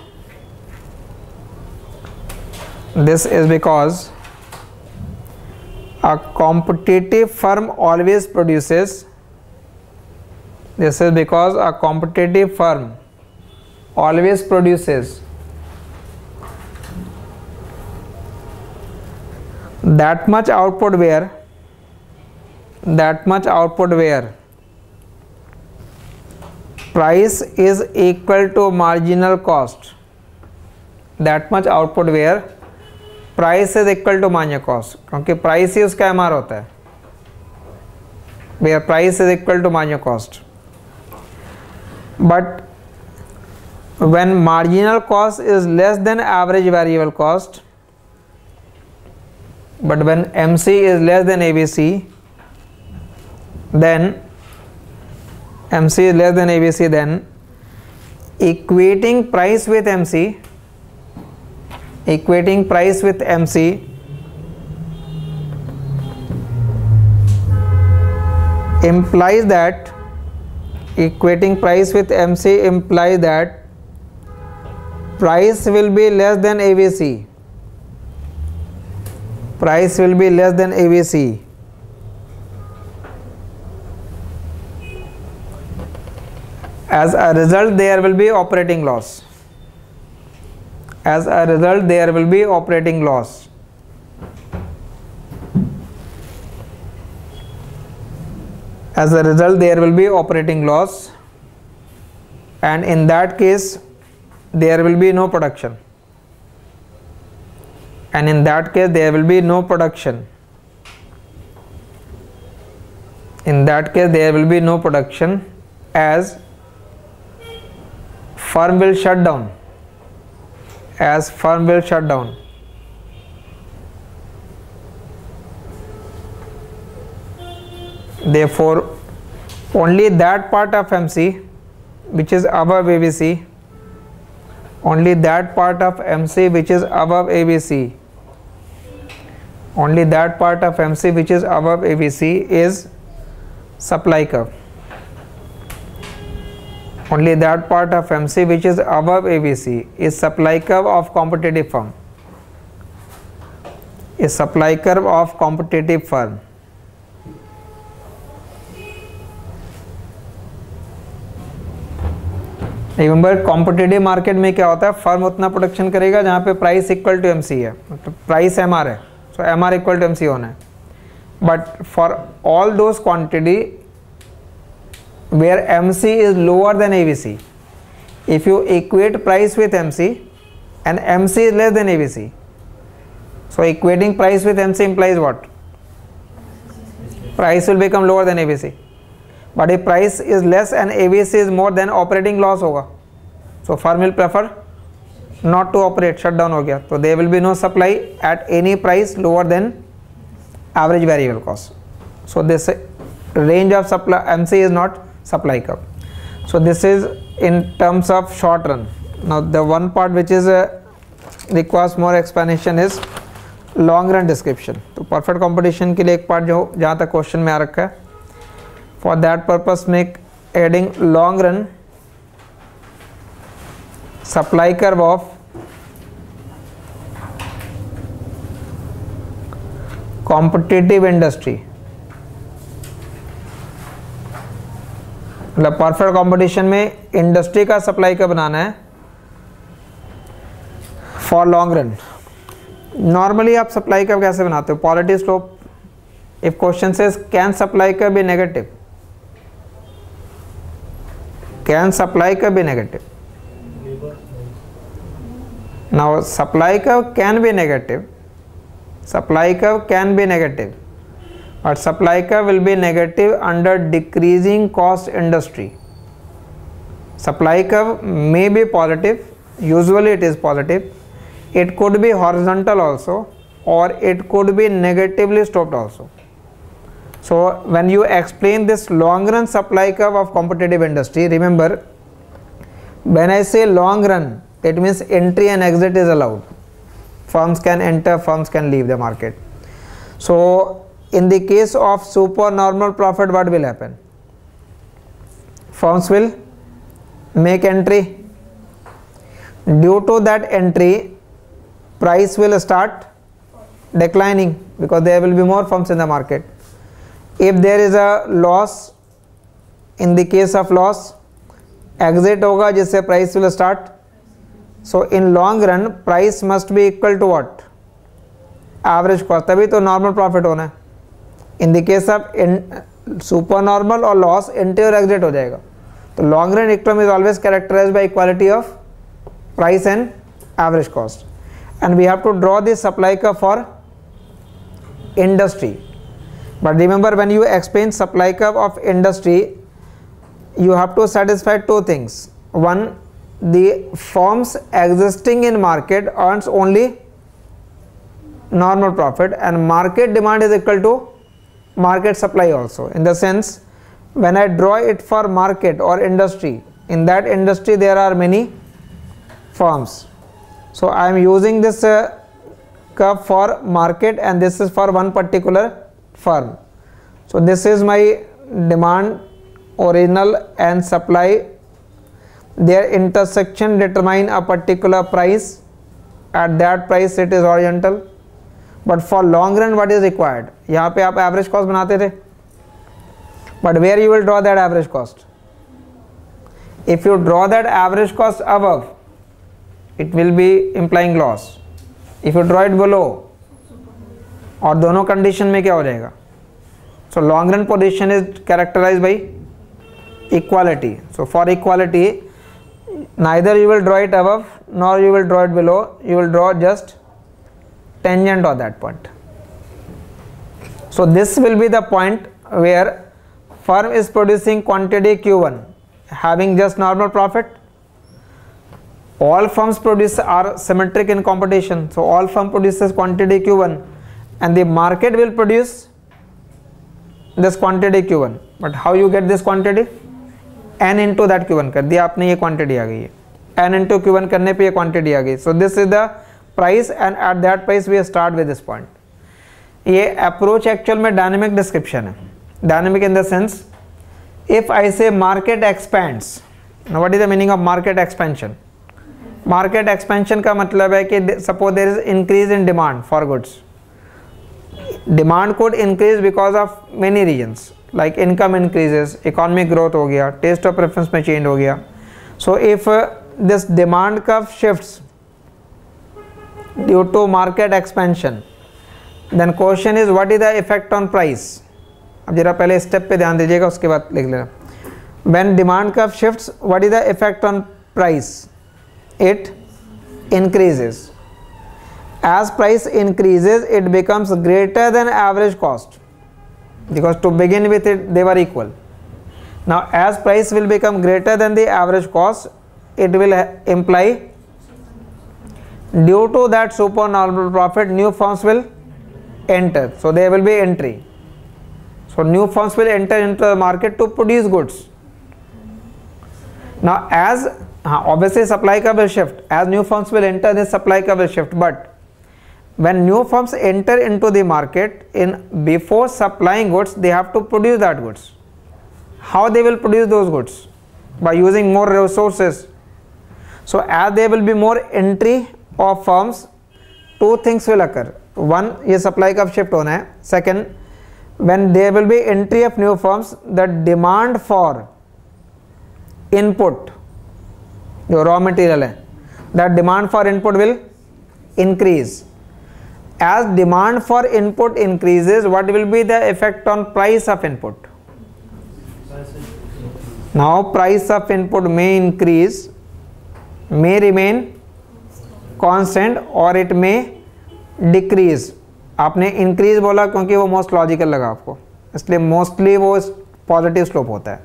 a competitive firm always produces. This is because a competitive firm always produces that much output where price is equal to marginal cost. That much output where price is equal to marginal cost, क्योंकि price ही उसका MR होता है, where price is equal to marginal cost. But when marginal cost is less than average variable cost, but when MC is less than ABC, then MC is less than ABC, then equating price with MC implies that price will be less than ABC. Price will be less than ABC. As a result, there will be operating loss. As a result, there will be operating loss. As a result, there will be operating loss, and in that case, there will be no production. And in that case, there will be no production. In that case, there will be no production, as firm will shut down. As firm will shut down. Therefore, only that part of MC which is above ABC, only that part of MC which is above ABC, only that part of MC which is above ABC is supply curve. Only that part of MC which is above ABC is supply curve of competitive firm. Is supply curve of competitive firm. Remember competitive market में क्या होता है, firm उतना production करेगा जहाँ पे price equal to MC है, मतलब प्राइस एमआर है, सो एमआर इक्वल टू एमसी होना है. But for all those quantity where MC is lower than ABC, if you equate price with MC and MC is less than ABC, so equating price with MC implies what? Price will become lower than ABC. But if price is less and ABC is more, then operating loss होगा. So firm will prefer not to operate, shut down हो गया. So there will be no supply at any price lower than average variable cost. So this range of supply MC is not supply curve. So this is in terms of short run. Now the one part which is requires more explanation is long run description. तो perfect competition के लिए एक part जो जहाँ तक question में आ रखा है, for that purpose make adding long run supply curve of competitive industry. मतलब परफेक्ट कंपटीशन में इंडस्ट्री का सप्लाई का बनाना है फॉर लॉन्ग रन. नॉर्मली आप सप्लाई का कैसे बनाते हो, polity slope. If question says can supply का बी नेगेटिव, कैन सप्लाई का बी नेगेटिव. नाउ सप्लाई का कैन बी नेगेटिव, सप्लाई का can be negative, but supply curve will be negative under decreasing cost industry. Supply curve may be positive, usually it is positive, it could be horizontal also, or it could be negatively sloped also. So when you explain this long run supply curve of competitive industry, remember when I say long run, it means entry and exit is allowed. Firms can enter, firms can leave the market. So in the case of supernormal profit, what will happen? Firms will make entry. Due to that entry, price will start declining because there will be more firms in the market. If there is a loss, in the case of loss, exit होगा जिससे price will start. So in long run, price must be equal to what? Average cost. तभी तो normal profit होना है. In the case of supernormal or loss, entry और exit हो जाएगा. तो long run economy is always characterized by equality of price and average cost. And we have to draw this supply curve for industry. But remember, when you explain supply curve of industry, you have to satisfy two things. One, the firms existing in market earns only normal profit, and market demand is equal to market supply also. In the sense, when I draw it for market or industry, in that industry there are many firms. So I am using this curve for market, and this is for one particular firm. So this is my demand original and supply their intersection determine a particular price. At that price it is horizontal. But for long run what is required? यहाँ पे आप average cost बनाते थे, but where you will draw that average cost? If you draw that average cost above, it will be implying loss. If you draw it below, और दोनों condition में क्या हो जाएगा? So long run position is characterized by equality. So for equality, neither you will draw it above nor you will draw it below, you will draw just tangent of that point. So this will be the point where firm is producing quantity Q1 having just normal profit. All firms produce are symmetric in competition, so all firm produces quantity Q1 and the market will produce this quantity Q1. But how you get this quantity? N into that Q1 कर दिया आपने, ये quantity आ गई है, N into Q1 करने पे ये quantity आ गई. So this is the price and at that price we start with this point. ये approach actual में dynamic description है. Dynamic in the sense, if I say market expands, now what is the meaning of market expansion? Market expansion का मतलब है कि suppose there is increase in demand for goods. Demand could increase because of many reasons, like income increases, economic growth हो गया, taste of preference में change हो गया. So if this demand curve shifts due to market expansion, then question is what is the effect on price? अब जरा पहले step पे ध्यान दीजिएगा, उसके बाद लिख लेना. When demand curve shifts, what is the effect on price? It increases. As price increases, it becomes greater than average cost, because to begin with it they were equal. Now as price will become greater than the average cost, it will imply due to that supernormal profit new firms will enter, so there will be entry. So new firms will enter into the market to produce goods. Now as obviously supply curve will shift, as new firms will enter, this supply curve will shift. But when new firms enter into the market, in before supplying goods they have to produce that goods. How they will produce those goods? By using more resources. So as there will be more entry of firms, two things will occur. One, ये supply curve shift होना है. Second, when there will be entry of new firms, the demand for input, जो raw material है, that demand for input will increase. As demand for input increases, what will be the effect on price of input? Now price of input may increase, may remain constant, or it may decrease. आपने increase बोला क्योंकि वो most logical लगा आपको, इसलिए mostly वो positive slope होता है.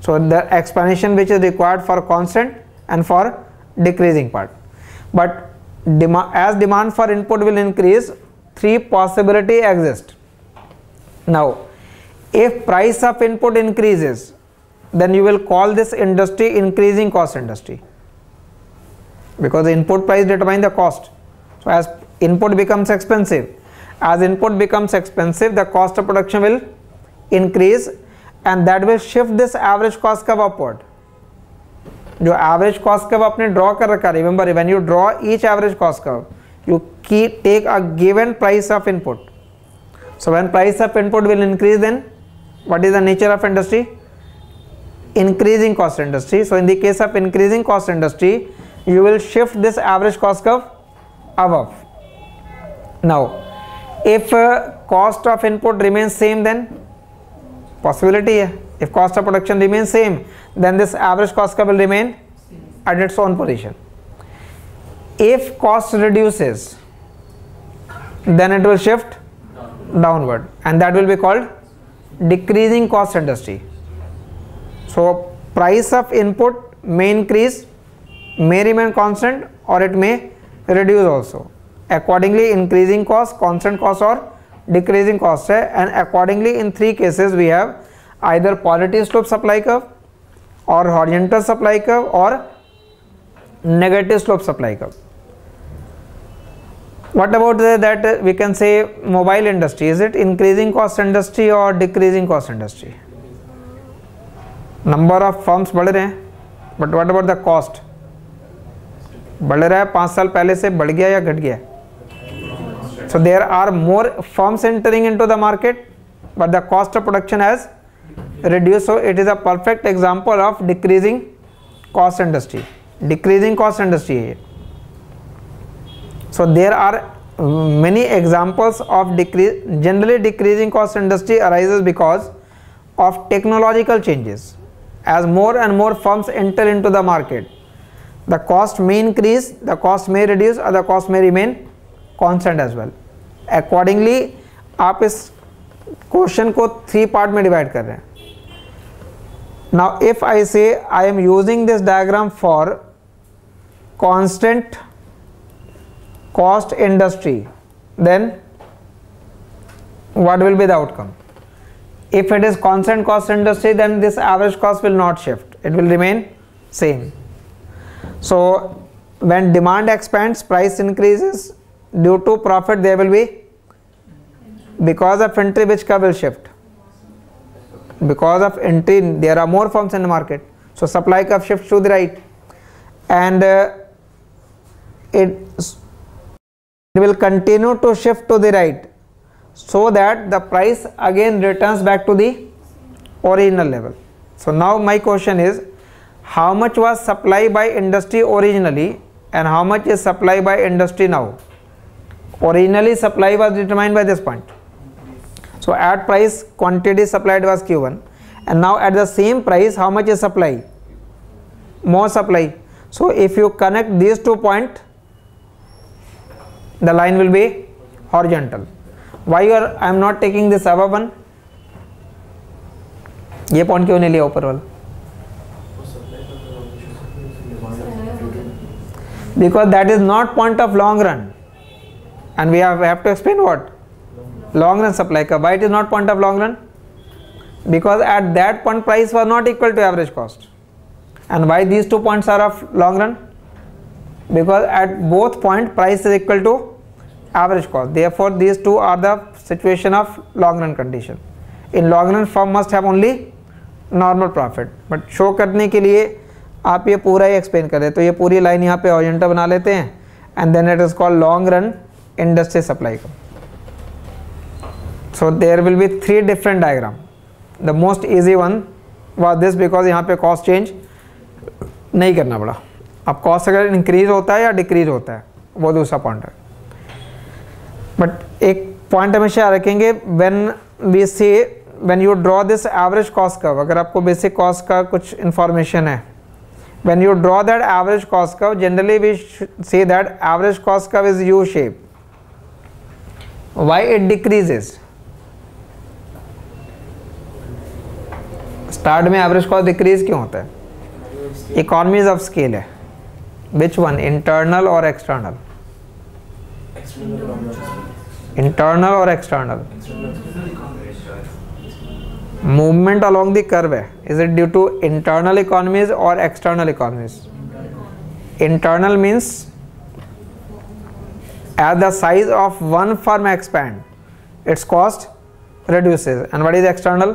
So the explanation which is required for constant and for decreasing part. But as demand for input will increase, three possibilities exist. Now if price of input increases, then you will call this industry increasing cost industry, because the input price determines the cost. So as input becomes expensive, the cost of production will increase, and that will shift this average cost curve upward. जो average cost curve आपने draw कर रखा, remember when you draw each average cost curve, you take a given price of input. So when price of input will increase, then what is the nature of industry? Increasing cost industry. So in the case of increasing cost industry, you will shift this average cost curve above. Now if cost of input remains same, then possibility है. If cost of production remains same, then this average cost curve will remain at its own position. If cost reduces, then it will shift downward, and that will be called decreasing cost industry. So price of input may increase, may remain constant, or it may reduce also. Accordingly, increasing cost, constant cost, or decreasing cost है, and accordingly in three cases we have either positive slope supply curve, or horizontal supply curve, or negative slope supply curve. What about that we can say mobile industry? Is it increasing cost industry or decreasing cost industry? Number of firms बढ़ रहे हैं, but what about the cost? बढ़ रहा है, 5 साल पहले से बढ़ गया या घट गया? So there are more firms entering into the market but the cost of production has reduced. So it is a perfect example of decreasing cost industry. Decreasing cost industry है. So there are many examples of generally decreasing cost industry arises because of technological changes. As more and more firms enter into the market, the cost may increase, the cost may reduce, or the cost may remain constant as well. Accordingly आप इस question को 3 part में divide कर रहे हैं. Now if I say I am using this diagram for constant cost industry, then what will be the outcome? If it is constant cost industry, then this average cost will not shift, it will remain same. So when demand expands, price increases. Due to profit there will be, because of entry which curve will shift? Because of entry there are more firms in the market, so supply curve shifts to the right, and it will continue to shift to the right, so that the price again returns back to the original level. So now my question is, how much was supplied by industry originally and how much is supplied by industry now? Originally supply was determined by this point. So at price quantity supplied was Q1, and now at the same price how much is supply? More supply. So if you connect these 2 points, the line will be horizontal. Why I am not taking this above one? ये point क्यों नहीं लिया ऊपर वाला? Because that is not point of long run, and we have to explain what long run supply curve. Why it is not point of long run? Because at that point price was not equal to average cost. And why these 2 points are of long run? Because at both point price is equal to average cost. Therefore these two are the situation of long run condition. In long run firm must have only normal profit. But show करने के लिए आप ये पूरा ही explain करें, तो ये पूरी लाइन यहाँ पे हॉरिजॉन्टल बना लेते हैं, and then it is called long run industry supply curve. So there will be 3 different diagram. The most easy one was this, because यहाँ पे cost change नहीं करना पड़ा. अब cost अगर increase होता है या decrease होता है वो दूसरा पॉइंट है. बट एक पॉइंट हमेशा रखेंगे, when you draw this average cost curve, अगर आपको basic cost का कुछ information है, when you draw that average cost curve, generally we say that average cost curve is U shape. Why it decreases? Start में average cost decrease क्यों होता है? Economies of scale है. विच वन, इंटरनल और external? Internal और external. Movement along the curve है, is it due to internal economies और external economies? Internal means as the size of one firm expand, its cost reduces. And what is external?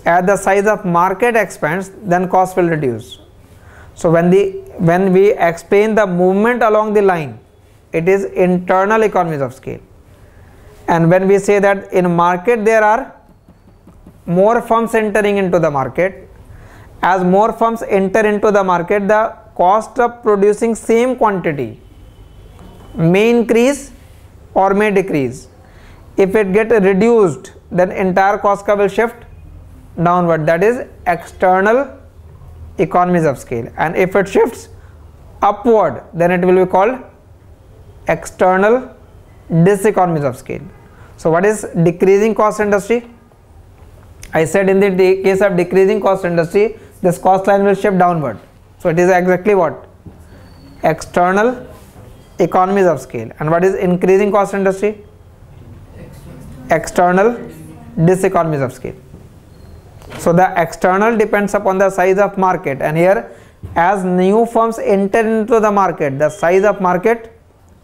As the size of market expands, then cost will reduce. So when we explain the movement along the line, it is internal economies of scale. And when we say that in market there are more firms entering into the market, as more firms enter into the market, the cost of producing same quantity may increase or may decrease. If it get reduced, then entire cost curve will shift downward. That is external economies of scale. And if it shifts upward, then it will be called external diseconomies of scale. So what is decreasing cost industry? I said in the case of decreasing cost industry, this cost line will shift downward. So it is exactly what? External economies of scale. And what is increasing cost industry? External diseconomies of scale. So the external depends upon the size of market, and here as new firms enter into the market, the size of market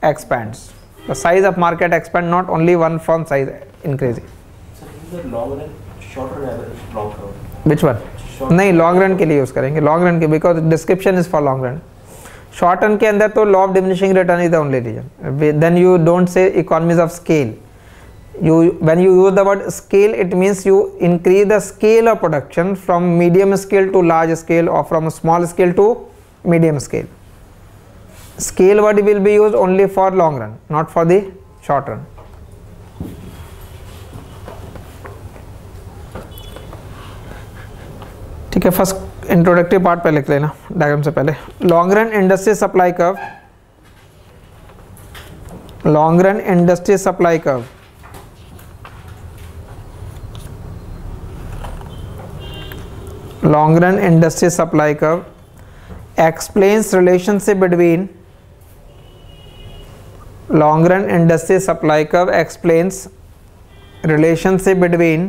expands. The size of market expands, not only one firm size increasing. So in the long run, short run average long curve. Which one? नहीं, long run के लिए use करेंगे, long run के, because description is for long run. Short run के अंदर तो law of diminishing return is the only reason, then you don't say economies of scale. You when you use the word scale, it means you increase the scale of production from medium scale to large scale, or from small scale to medium scale. Scale word will be used only for long run, not for the short run. ठीक है, first introductory part पहले लिख लेना diagram से पहले। Long run industry supply curve, long run industry supply curve long run industry supply curve explains relationship between long run industry supply curve explains relationship between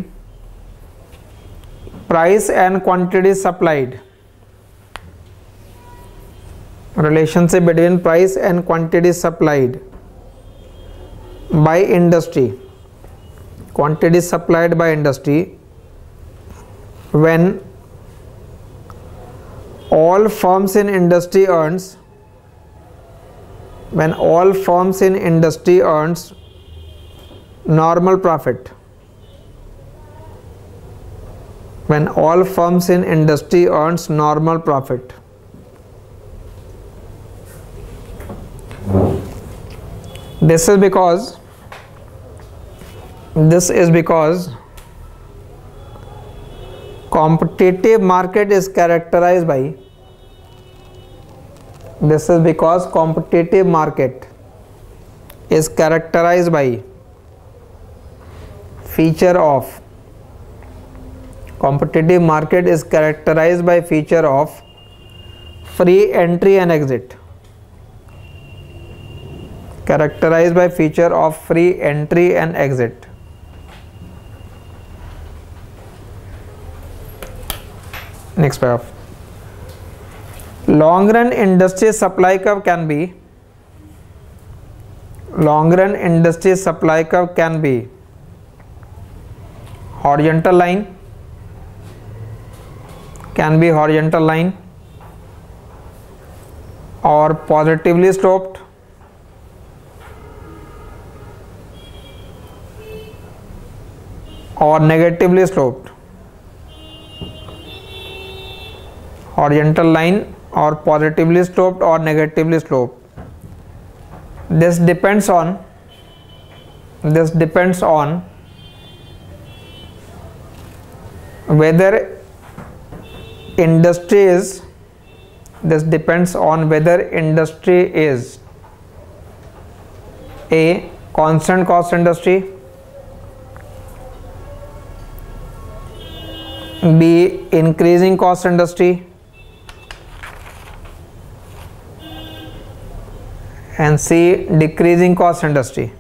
price and quantity supplied, relationship between price and quantity supplied by industry, quantity supplied by industry when all firms in industry earns, when all firms in industry earns normal profit, when all firms in industry earns normal profit. This is because competitive market is characterized by, this is because competitive market is characterized by feature of, competitive market is characterized by feature of free entry and exit, characterized by feature of free entry and exit. Next paragraph. Long run industry supply curve can be, long run industry supply curve can be horizontal line, can be horizontal line, or positively sloped, or negatively sloped. Horizontal line or positively sloped or negatively sloped. This depends on whether industry is, this depends on whether industry is a constant cost industry, B increasing cost industry, and C decreasing cost industry.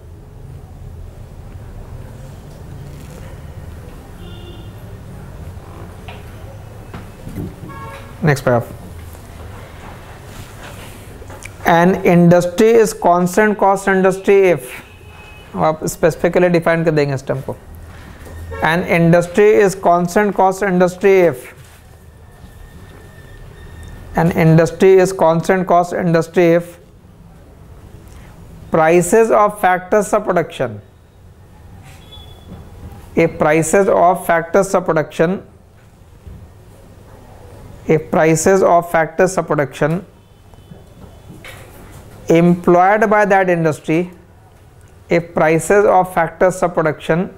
Next paragraph. An industry is constant cost industry if, आप specifically define कर देंगे इस term को. An industry is constant cost industry if, an industry is constant cost industry if prices of factors of production, if prices of factors of production, if prices of factors of production employed by that industry, if prices of factors of production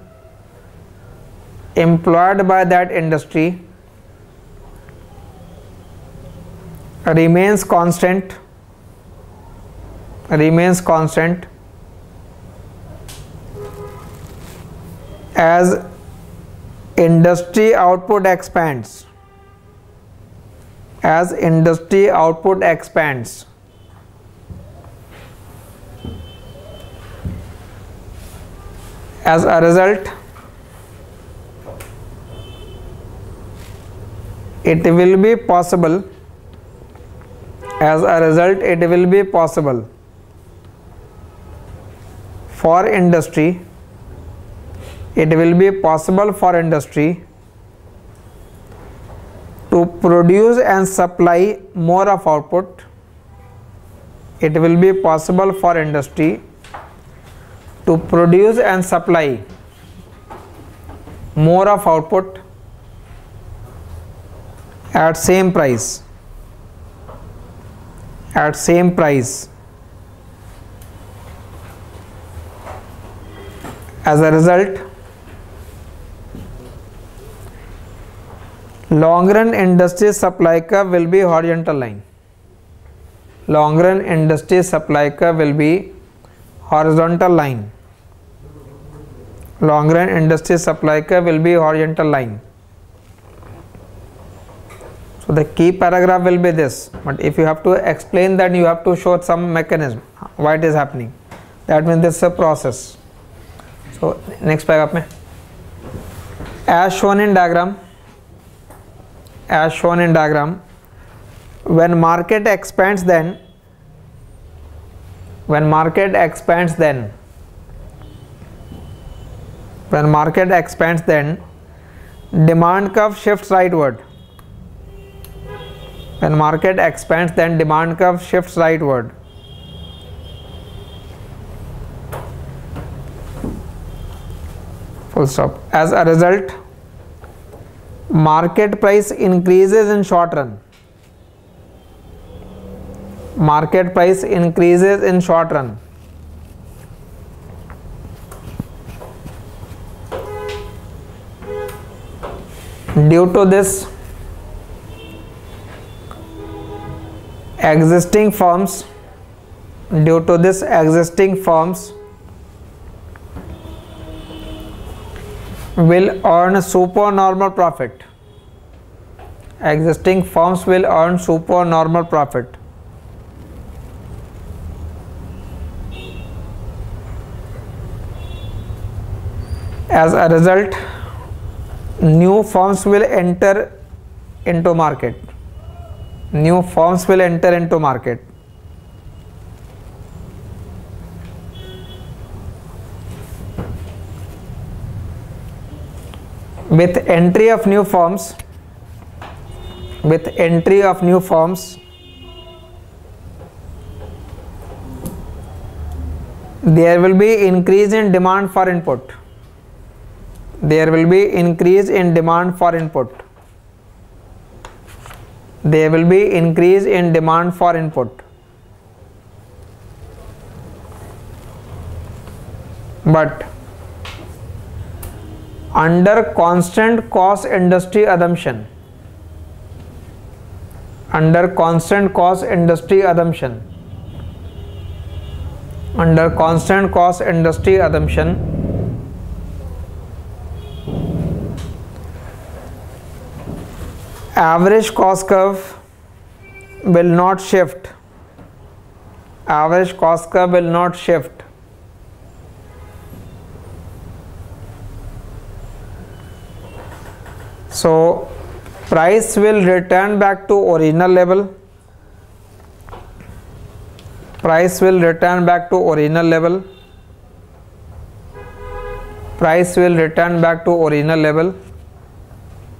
employed by that industry remains constant, as industry output expands, as industry output expands. As a result, it will be possible, as a result it will be possible for industry, it will be possible for industry To produce and supply more of output, it will be possible for industry to produce and supply more of output at same price. As a result, long run industry supply curve will be horizontal line. Long run industry supply curve will be horizontal line. Long run industry supply curve will be horizontal line. So the key paragraph will be this, but if you have to explain that, you have to show some mechanism why it is happening. That means this is a process. So next paragraph mein, as shown in diagram, when market expands, then demand curve shifts rightward. When market expands, then demand curve shifts rightward. Full stop. As a result, market price increases in short run. Market price increases in short run. Due to this, existing firms will earn supernormal profit. Existing firms will earn supernormal profit. As a result, new firms will enter into market. New firms will enter into market. With entry of new firms, there will be increase in demand for input. There will be increase in demand for input. There will be increase in demand for input. But under constant cost industry assumption, average cost curve will not shift. So price will return back to original level.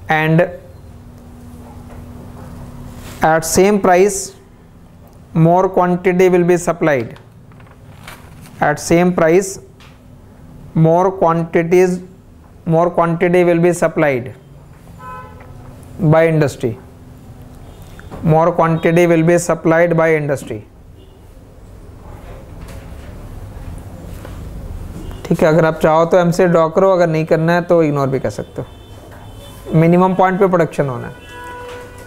And at same price, more quantity will be supplied. More quantity will be supplied by industry. ठीक है, अगर आप चाहो तो MC draw करो, अगर नहीं करना है तो इग्नोर भी कर सकते हो. मिनिमम पॉइंट पे प्रोडक्शन होना है.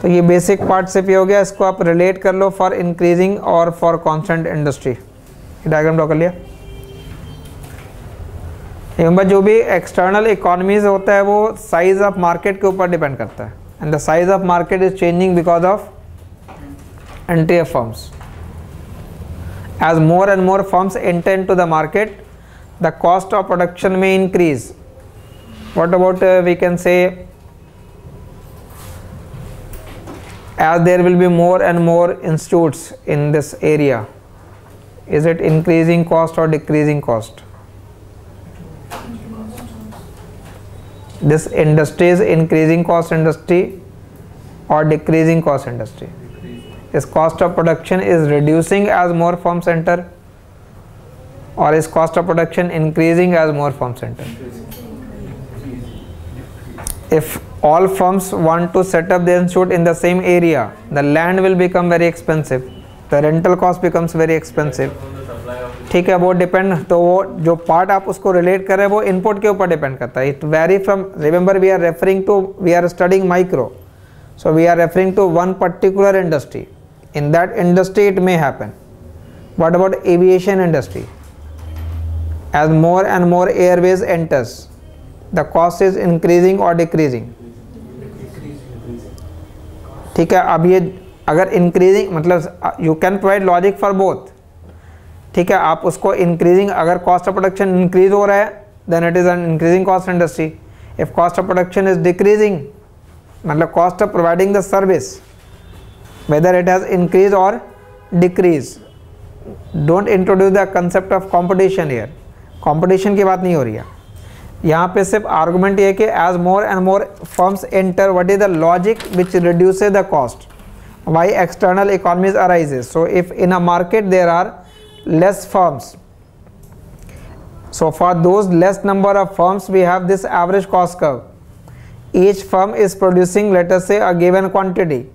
तो ये बेसिक पार्ट सिर्फ ये हो गया, इसको आप रिलेट कर लो फॉर इंक्रीजिंग और for constant industry. Diagram draw कर लिया. जो भी एक्सटर्नल इकोनॉमीज होता है वो साइज ऑफ मार्केट के ऊपर डिपेंड करता है, and the size of market is changing because of entry of firms. As more and more firms enter into the market, the cost of production may increase. What about we can say, as there will be more and more institutes in this area, is it increasing cost or decreasing cost? This industry is increasing cost industry or decreasing cost industry? Is cost of production is reducing as more firms enter, or is cost of production increasing as more firms enter? If all firms want to set up their institute in the same area, the land will become very expensive, the rental cost becomes very expensive. ठीक है, वो depend, तो वो जो part आप उसको relate कर रहे हैं वो इनपुट के ऊपर डिपेंड करता है. It vary from, remember we are referring to, we are studying micro, so we are referring to one particular industry. In that industry it may happen. What about aviation industry? As more and more airways enters, the cost is increasing or decreasing? ठीक है, अब ये अगर increasing मतलब you can provide logic for both. ठीक है, आप उसको increasing, अगर cost of production increase हो रहा है then it is an increasing cost industry. If cost of production is decreasing, मतलब cost of providing the service, whether it has increased or decreased, don't introduce the concept of competition here. Competition की बात नहीं हो रही है यहाँ पे, सिर्फ argument ये है कि as more and more firms enter, what is the logic which reduces the cost, why external economies arises. So if in a market there are less firms, so for those less number of firms we have this average cost curve. Each firm is producing, let us say, a given quantity.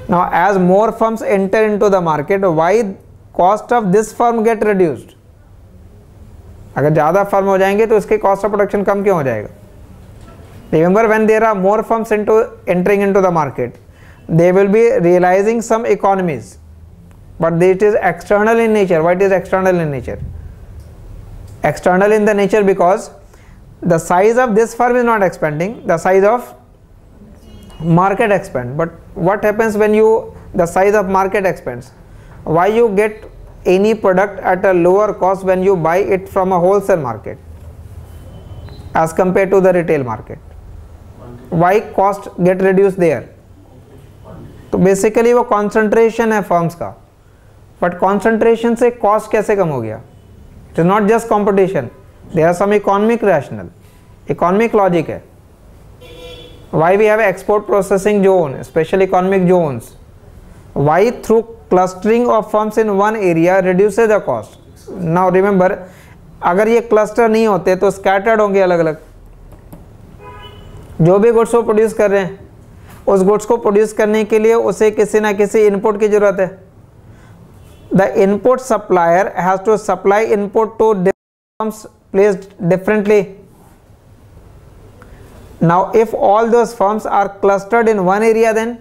Now as more firms enter into the market, why cost of this firm get reduced? अगर ज़्यादा firm हो जाएंगे तो इसके cost of production कम क्यों हो जाएगा? Remember, when there are more firms entering into the market, they will be realizing some economies, but it is external in nature. Why it is external in nature? External in the nature because the size of this firm is not expanding, the size of market expands. But what happens when the size of market expands? Why you get any product at a lower cost when you buy it from a wholesale market as compared to the retail market? Why cost get reduced there? तो basically वो concentration है firms का, but concentration से cost कैसे कम हो गया? It is not just competition. There are some economic rationale, economic logic है. Why we have export processing zone, special economic zones? Why through clustering of firms in one area reduces the cost? Now remember, अगर ये cluster नहीं होते तो scattered होंगे अलग अलग. जो भी गुड्स को प्रोड्यूस कर रहे हैं उस गुड्स को प्रोड्यूस करने के लिए उसे किसी ना किसी इनपुट की जरूरत है. The input supplier has to supply input to firms placed differently. Now if all those firms are clustered in one area, then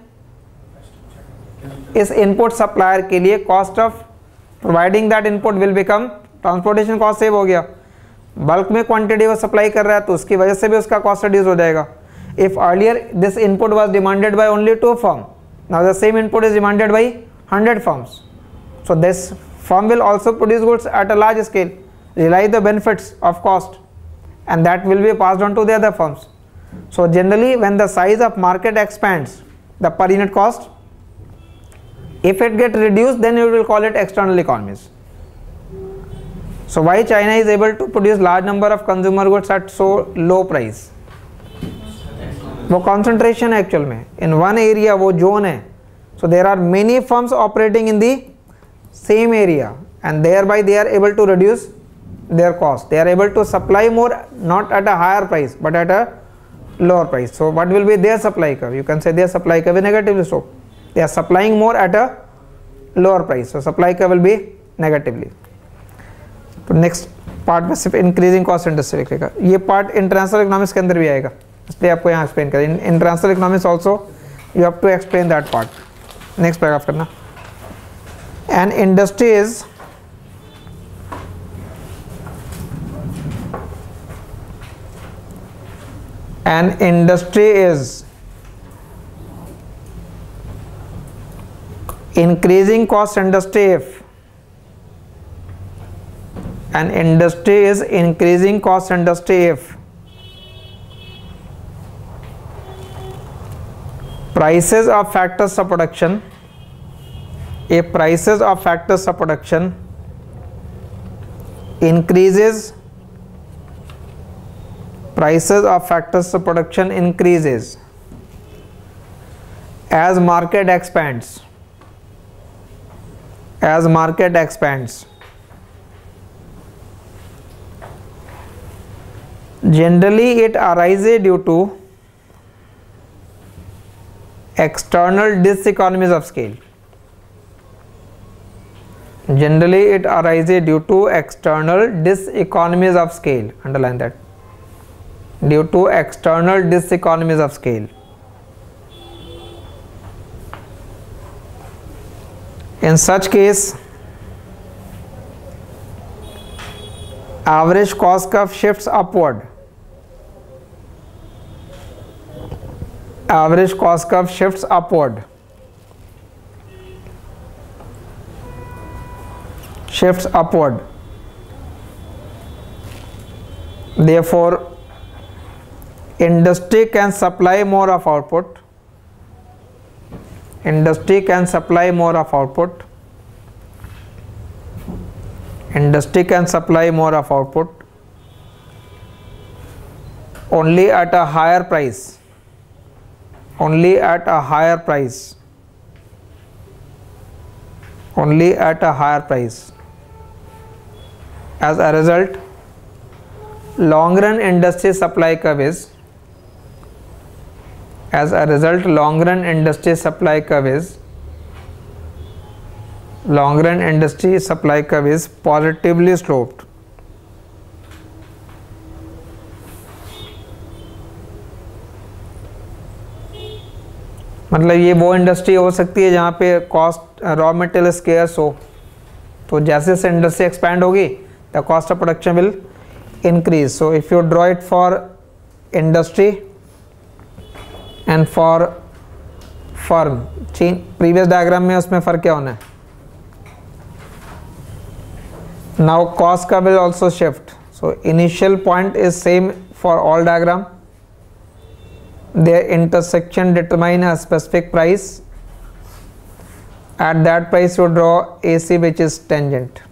इस इनपुट सप्लायर के लिए cost of providing that input will become, transportation cost save हो गया. Bulk में quantity वो supply कर रहा है तो उसकी वजह से भी उसका कॉस्ट रिड्यूस हो जाएगा. If earlier this input was demanded by only 2 firms, now the same input is demanded by 100 firms. So this firm will also produce goods at a large scale, realize the benefits of cost, and that will be passed on to the other firms. So generally when the size of market expands, the per unit cost, if it get reduced, then you will call it external economies. So why China is able to produce large number of consumer goods at so low price? वो concentration है actual में, in one area वो zone है. So there are many firms operating in the same area and thereby they are able to reduce their cost. They are able to supply more, not at a higher price but at a lower price. So what will be their supply curve? You can say their supply curve is negatively so. They are supplying more at a lower price. So supply curve will be negatively. तो next part में सिर्फ increasing cost industry लिखेगा. ये part international economics के अंदर भी आएगा, इसलिए आपको यहाँ एक्सप्लेन करें. International economics also you have to explain that part. Next paragraph करना. An industry is increasing cost industry if an industry is increasing cost industry if prices of factors of production, if prices of factors of production increases, prices of factors of production increases as market expands, generally it arises due to external diseconomies of scale. Generally it arises due to external diseconomies of scale. Underline that. Due to external diseconomies of scale. In such case, average cost curve shifts upward. Average cost curve shifts upward. Shifts upward. Therefore, industry can supply more of output. Industry can supply more of output. Industry can supply more of output only at a higher price. Only at a higher price. Only at a higher price. As a result, long run industry supply curve is long run industry supply curve is positively sloped. मतलब ये वो industry हो सकती है जहाँ पे cost raw material scarce हो, तो जैसे से इंडस्ट्री एक्सपैंड होगी the cost of production will increase. So if you draw it for industry and for firm, previous diagram में उसमें फर्क क्या होना है. नाउ कॉस्ट का will also shift. So initial point is same for all diagram. Their intersection determine a specific price. At that price you draw AC, which is tangent.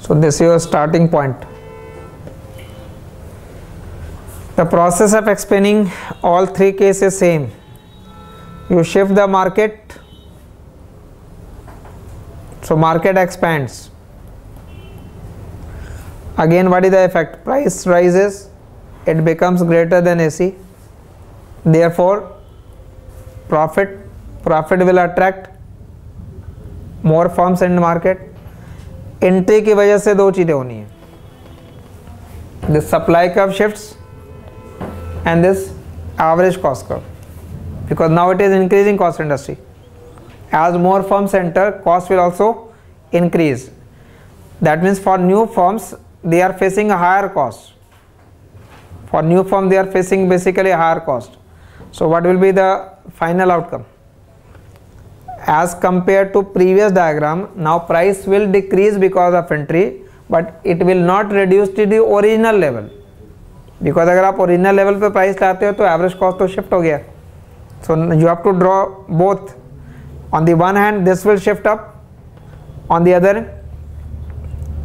So this is your starting point. The process of explaining all three cases same. You shift the market, so market expands. Again, what is the effect? Price rises, it becomes greater than AC. Therefore, profit will attract more firms in the market. Entry की वजह से दो चीजें होनी है. This supply curve shifts and this average cost curve, because now it is increasing cost industry. As more firms enter, cost will also increase. That means for new firms, they are facing a higher cost. For new firm, they are facing basically a higher cost. So what will be the final outcome? As compared to previous diagram, now price will decrease because of entry, but it will not reduce to the original level. Because अगर आप original level पे price लाते हो तो average cost तो shift हो गया. So you have to draw both. On the one hand, this will shift up. On the other,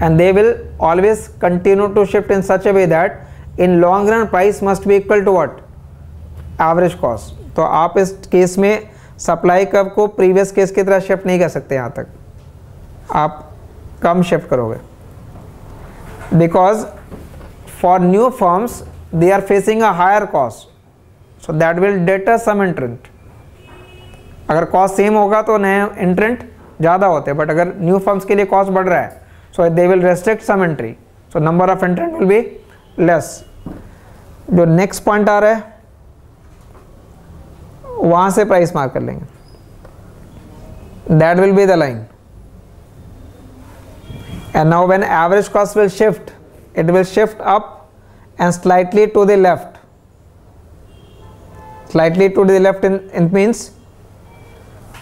and they will always continue to shift in such a way that in long run price must be equal to what? Average cost. तो आप इस case में supply curve को previous case की तरह shift नहीं कर सकते. यहाँ तक आप कम शिफ्ट करोगे, because for new firms they are facing a higher cost, so that will deter some entrant. अगर कॉस्ट सेम होगा तो नए एंट्रेंट ज़्यादा होते हैं, बट अगर न्यू फर्म्स के लिए कॉस्ट बढ़ रहा है, so they will restrict some entry, so number of entrant will be less. जो next point आ रहा है वहां से प्राइस मार्क कर लेंगे. that will be the line. And now when average cost will shift, it will shift up and slightly to the left. Slightly to the left it means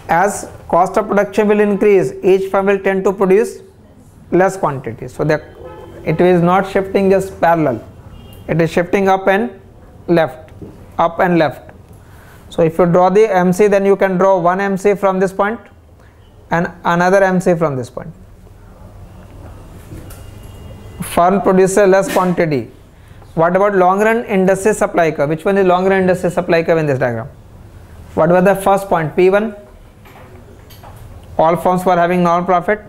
as cost of production will increase, each firm will tend to produce less quantity, so that it is not shifting just parallel, it is shifting up and left, up and left. So if you draw the MC, then you can draw one MC from this point and another MC from this point. firm produces less quantity. What about long run industry supply curve? Which one is long run industry supply curve in this diagram? What was the first point? P1, all firms were having normal profit,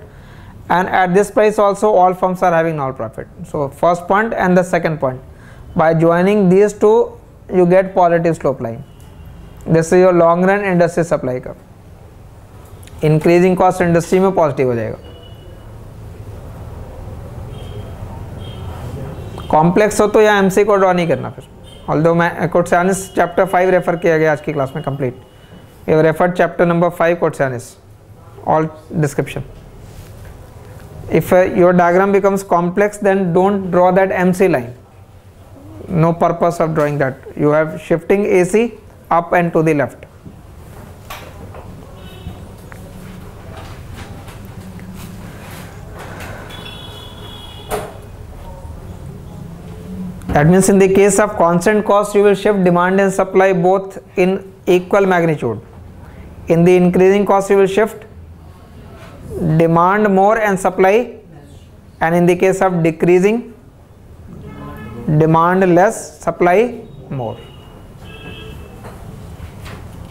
and at this price also all firms are having normal profit. So first point and the second point, by joining these two you get positive slope line. This is your long run industry supply curve. Increasing cost industry में positive हो जाएगा. Complex हो तो या MC को draw नहीं करना फिर. ऑल्दो मैं कोट्सियानिस चैप्टर 5 रेफर किया गया आज की क्लास में complete. We have referred chapter number 5 Koutsoyiannis, all description. If your diagram becomes complex, then don't draw that MC line. No purpose of drawing that. You have shifting AC up and to the left. That means in the case of constant cost, you will shift demand and supply both in equal magnitude. In the increasing cost, you will shift demand more and supply, and in the case of decreasing, demand less, supply more.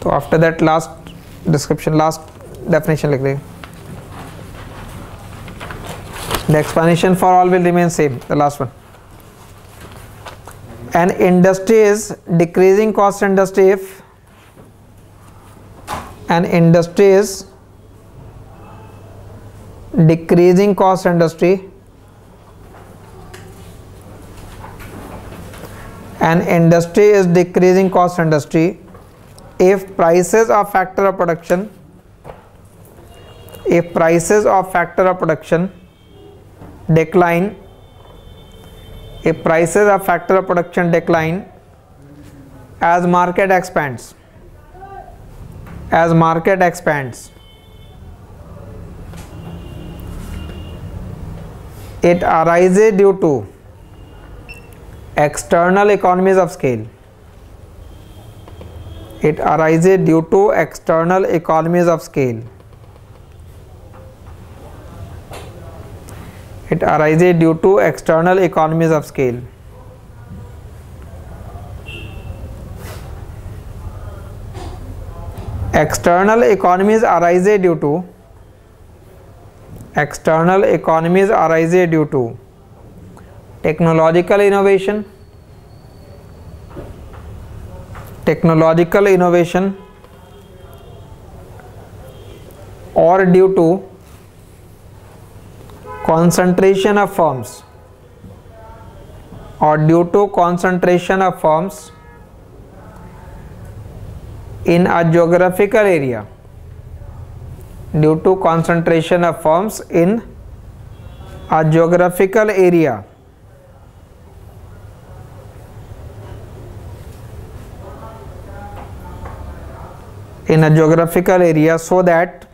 So after that, last description, last definition लिख देंगे. The explanation for all will remain same. The last one. An industry is decreasing cost industry if an industry is decreasing cost industry, an industry is decreasing cost industry if prices of factor of production, if prices of factor of production decline, if prices of factor of production decline as market expands, as market expands, it arises due to external economies of scale. It arises due to external economies of scale. It arises due to external economies of scale. External economies arise due to technological innovation, or due to concentration of firms, in a geographical area, due to concentration of firms in a geographical area. In a geographical area, so that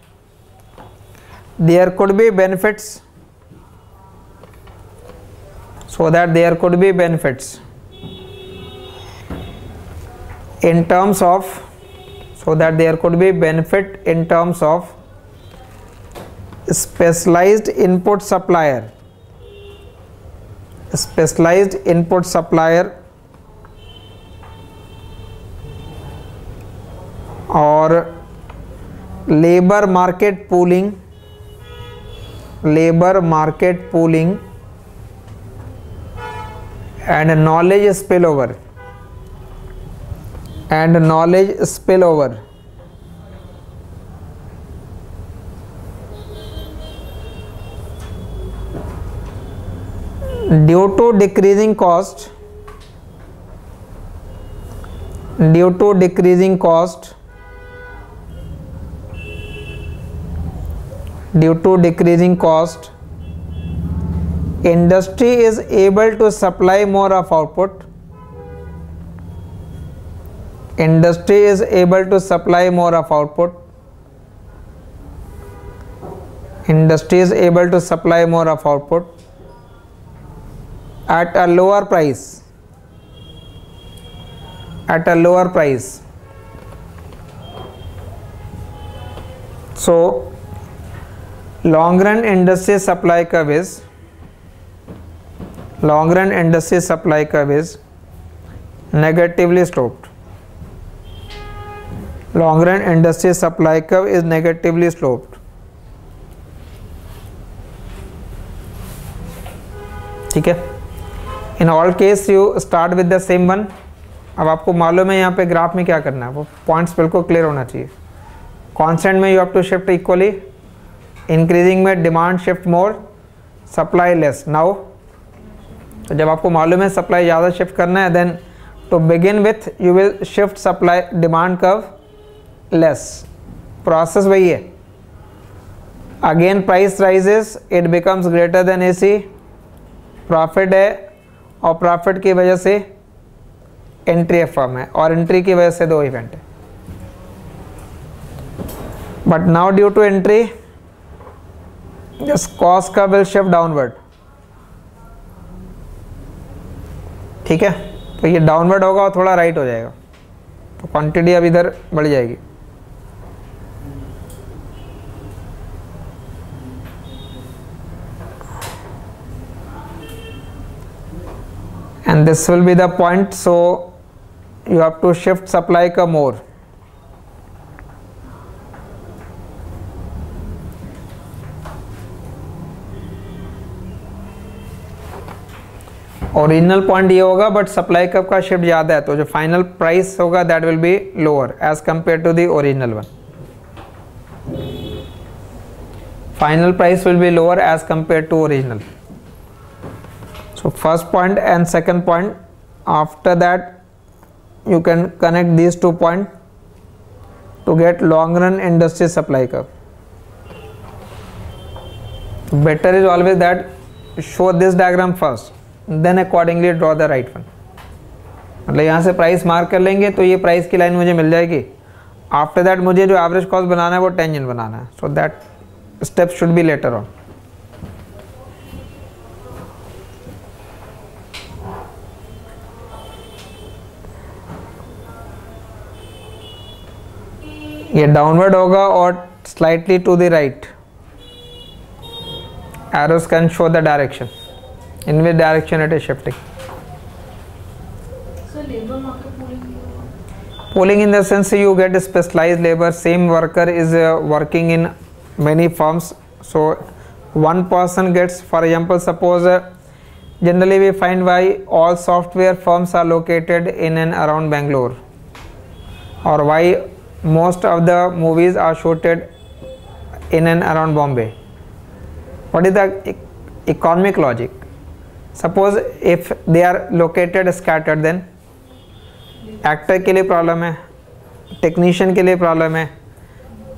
there could be benefits, in terms of, specialized input supplier, or labor market pooling, and knowledge spillover, due to decreasing cost, industry is able to supply more of output. At a lower price. So long run industry supply curve is long run industry supply curve is negatively sloped. Long run industry supply curve is negatively sloped. ठीक है, in all case you start with the same one. अब आपको मालूम है यहाँ पे graph में क्या करना है, वो पॉइंट्स बिल्कुल क्लियर होना चाहिए. कांस्टेंट में you have to shift equally, increasing में demand shift more, supply less. Now तो जब आपको मालूम है सप्लाई ज़्यादा शिफ्ट करना है, then to begin with you will shift supply demand curve less. Process वही है. Again price rises, it becomes greater than AC. Profit है और प्रॉफिट की वजह से एंट्री एफ फर्म है और एंट्री की वजह से दो इवेंट है. But now due to entry this cost का विल शिफ्ट डाउनवर्ड. ठीक है, तो ये डाउनवर्ड होगा और थोड़ा राइट हो जाएगा, तो क्वांटिटी अब इधर बढ़ जाएगी. And this will be the point, so you have to shift supply का more. ओरिजिनल पॉइंट ये होगा, बट सप्लाई कप का शिफ्ट ज़्यादा है, तो जो फाइनल प्राइस होगा that will be lower as compare to the original one. Final price will be lower as compare to original. So first point and second point, after that you can connect these 2 points to get long run industry supply curve. Better is always that show this diagram first, then accordingly draw the right one. मतलब यहाँ से price mark कर लेंगे तो ये price की line मुझे मिल जाएगी. आफ्टर दैट मुझे जो एवरेज कॉस्ट बनाना है वो टेंजेंट बनाना है. So that step should be later on. ये डाउनवर्ड होगा और slightly to the right. Arrows can show the direction in which direction it is shifting. Pooling in the sense you get specialized labor, same worker is working in many firms, so one person gets, for example, suppose generally we find why all software firms are located in and around Bangalore, or why most of the movies are shooted in and around Bombay. What is the economic logic? Suppose if they are located scattered, then actor के लिए problem है, technician के लिए problem है,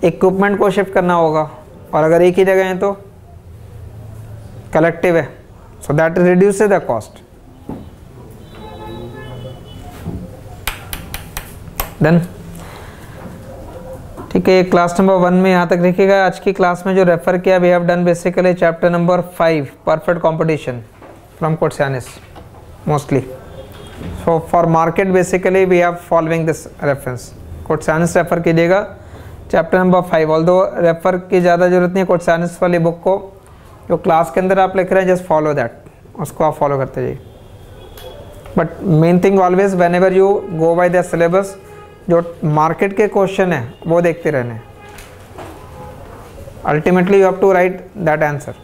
equipment को shift करना होगा, और अगर एक ही जगह है तो कलेक्टिव है, so that reduces the cost. Then ठीक है, क्लास नंबर 1 में यहाँ तक देखिएगा. आज की क्लास में जो रेफर किया, we have done basically chapter number 5 perfect competition from Koutsoyiannis mostly. So for market basically we have following this reference. Koutsoyiannis refer कीजिएगा चैप्टर नंबर 5. ऑल्दो रेफर की ज़्यादा जरूरत नहीं है कोट्सानिस वाली बुक को, जो क्लास के अंदर आप लिख रहे हैं जस्ट फॉलो दैट, उसको आप फॉलो करते जाइए. But main thing always whenever you go by the syllabus, जो मार्केट के क्वेश्चन है वो देखते रहने. Ultimately you have to write that answer.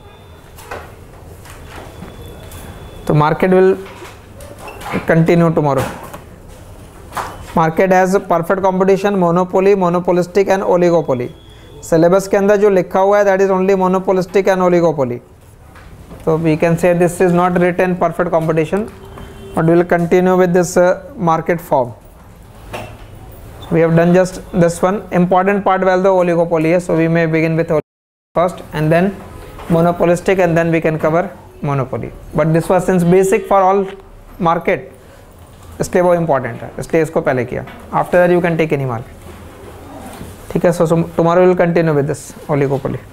तो market will continue tomorrow. Market has perfect competition, monopoly, monopolistic and oligopoly. Syllabus के अंदर जो लिखा हुआ है that is only monopolistic and oligopoly. तो we can say this is not written perfect competition, but will continue with this market form. We have done just this one. Important part well the oligopoly है, so we may begin with first and then monopolistic and then we can cover monopoly. But this was since basic for all market, इसलिए वो important है, इसलिए इसको पहले किया. After that you can take any market. ठीक है, so tomorrow we will continue with this oligopoly.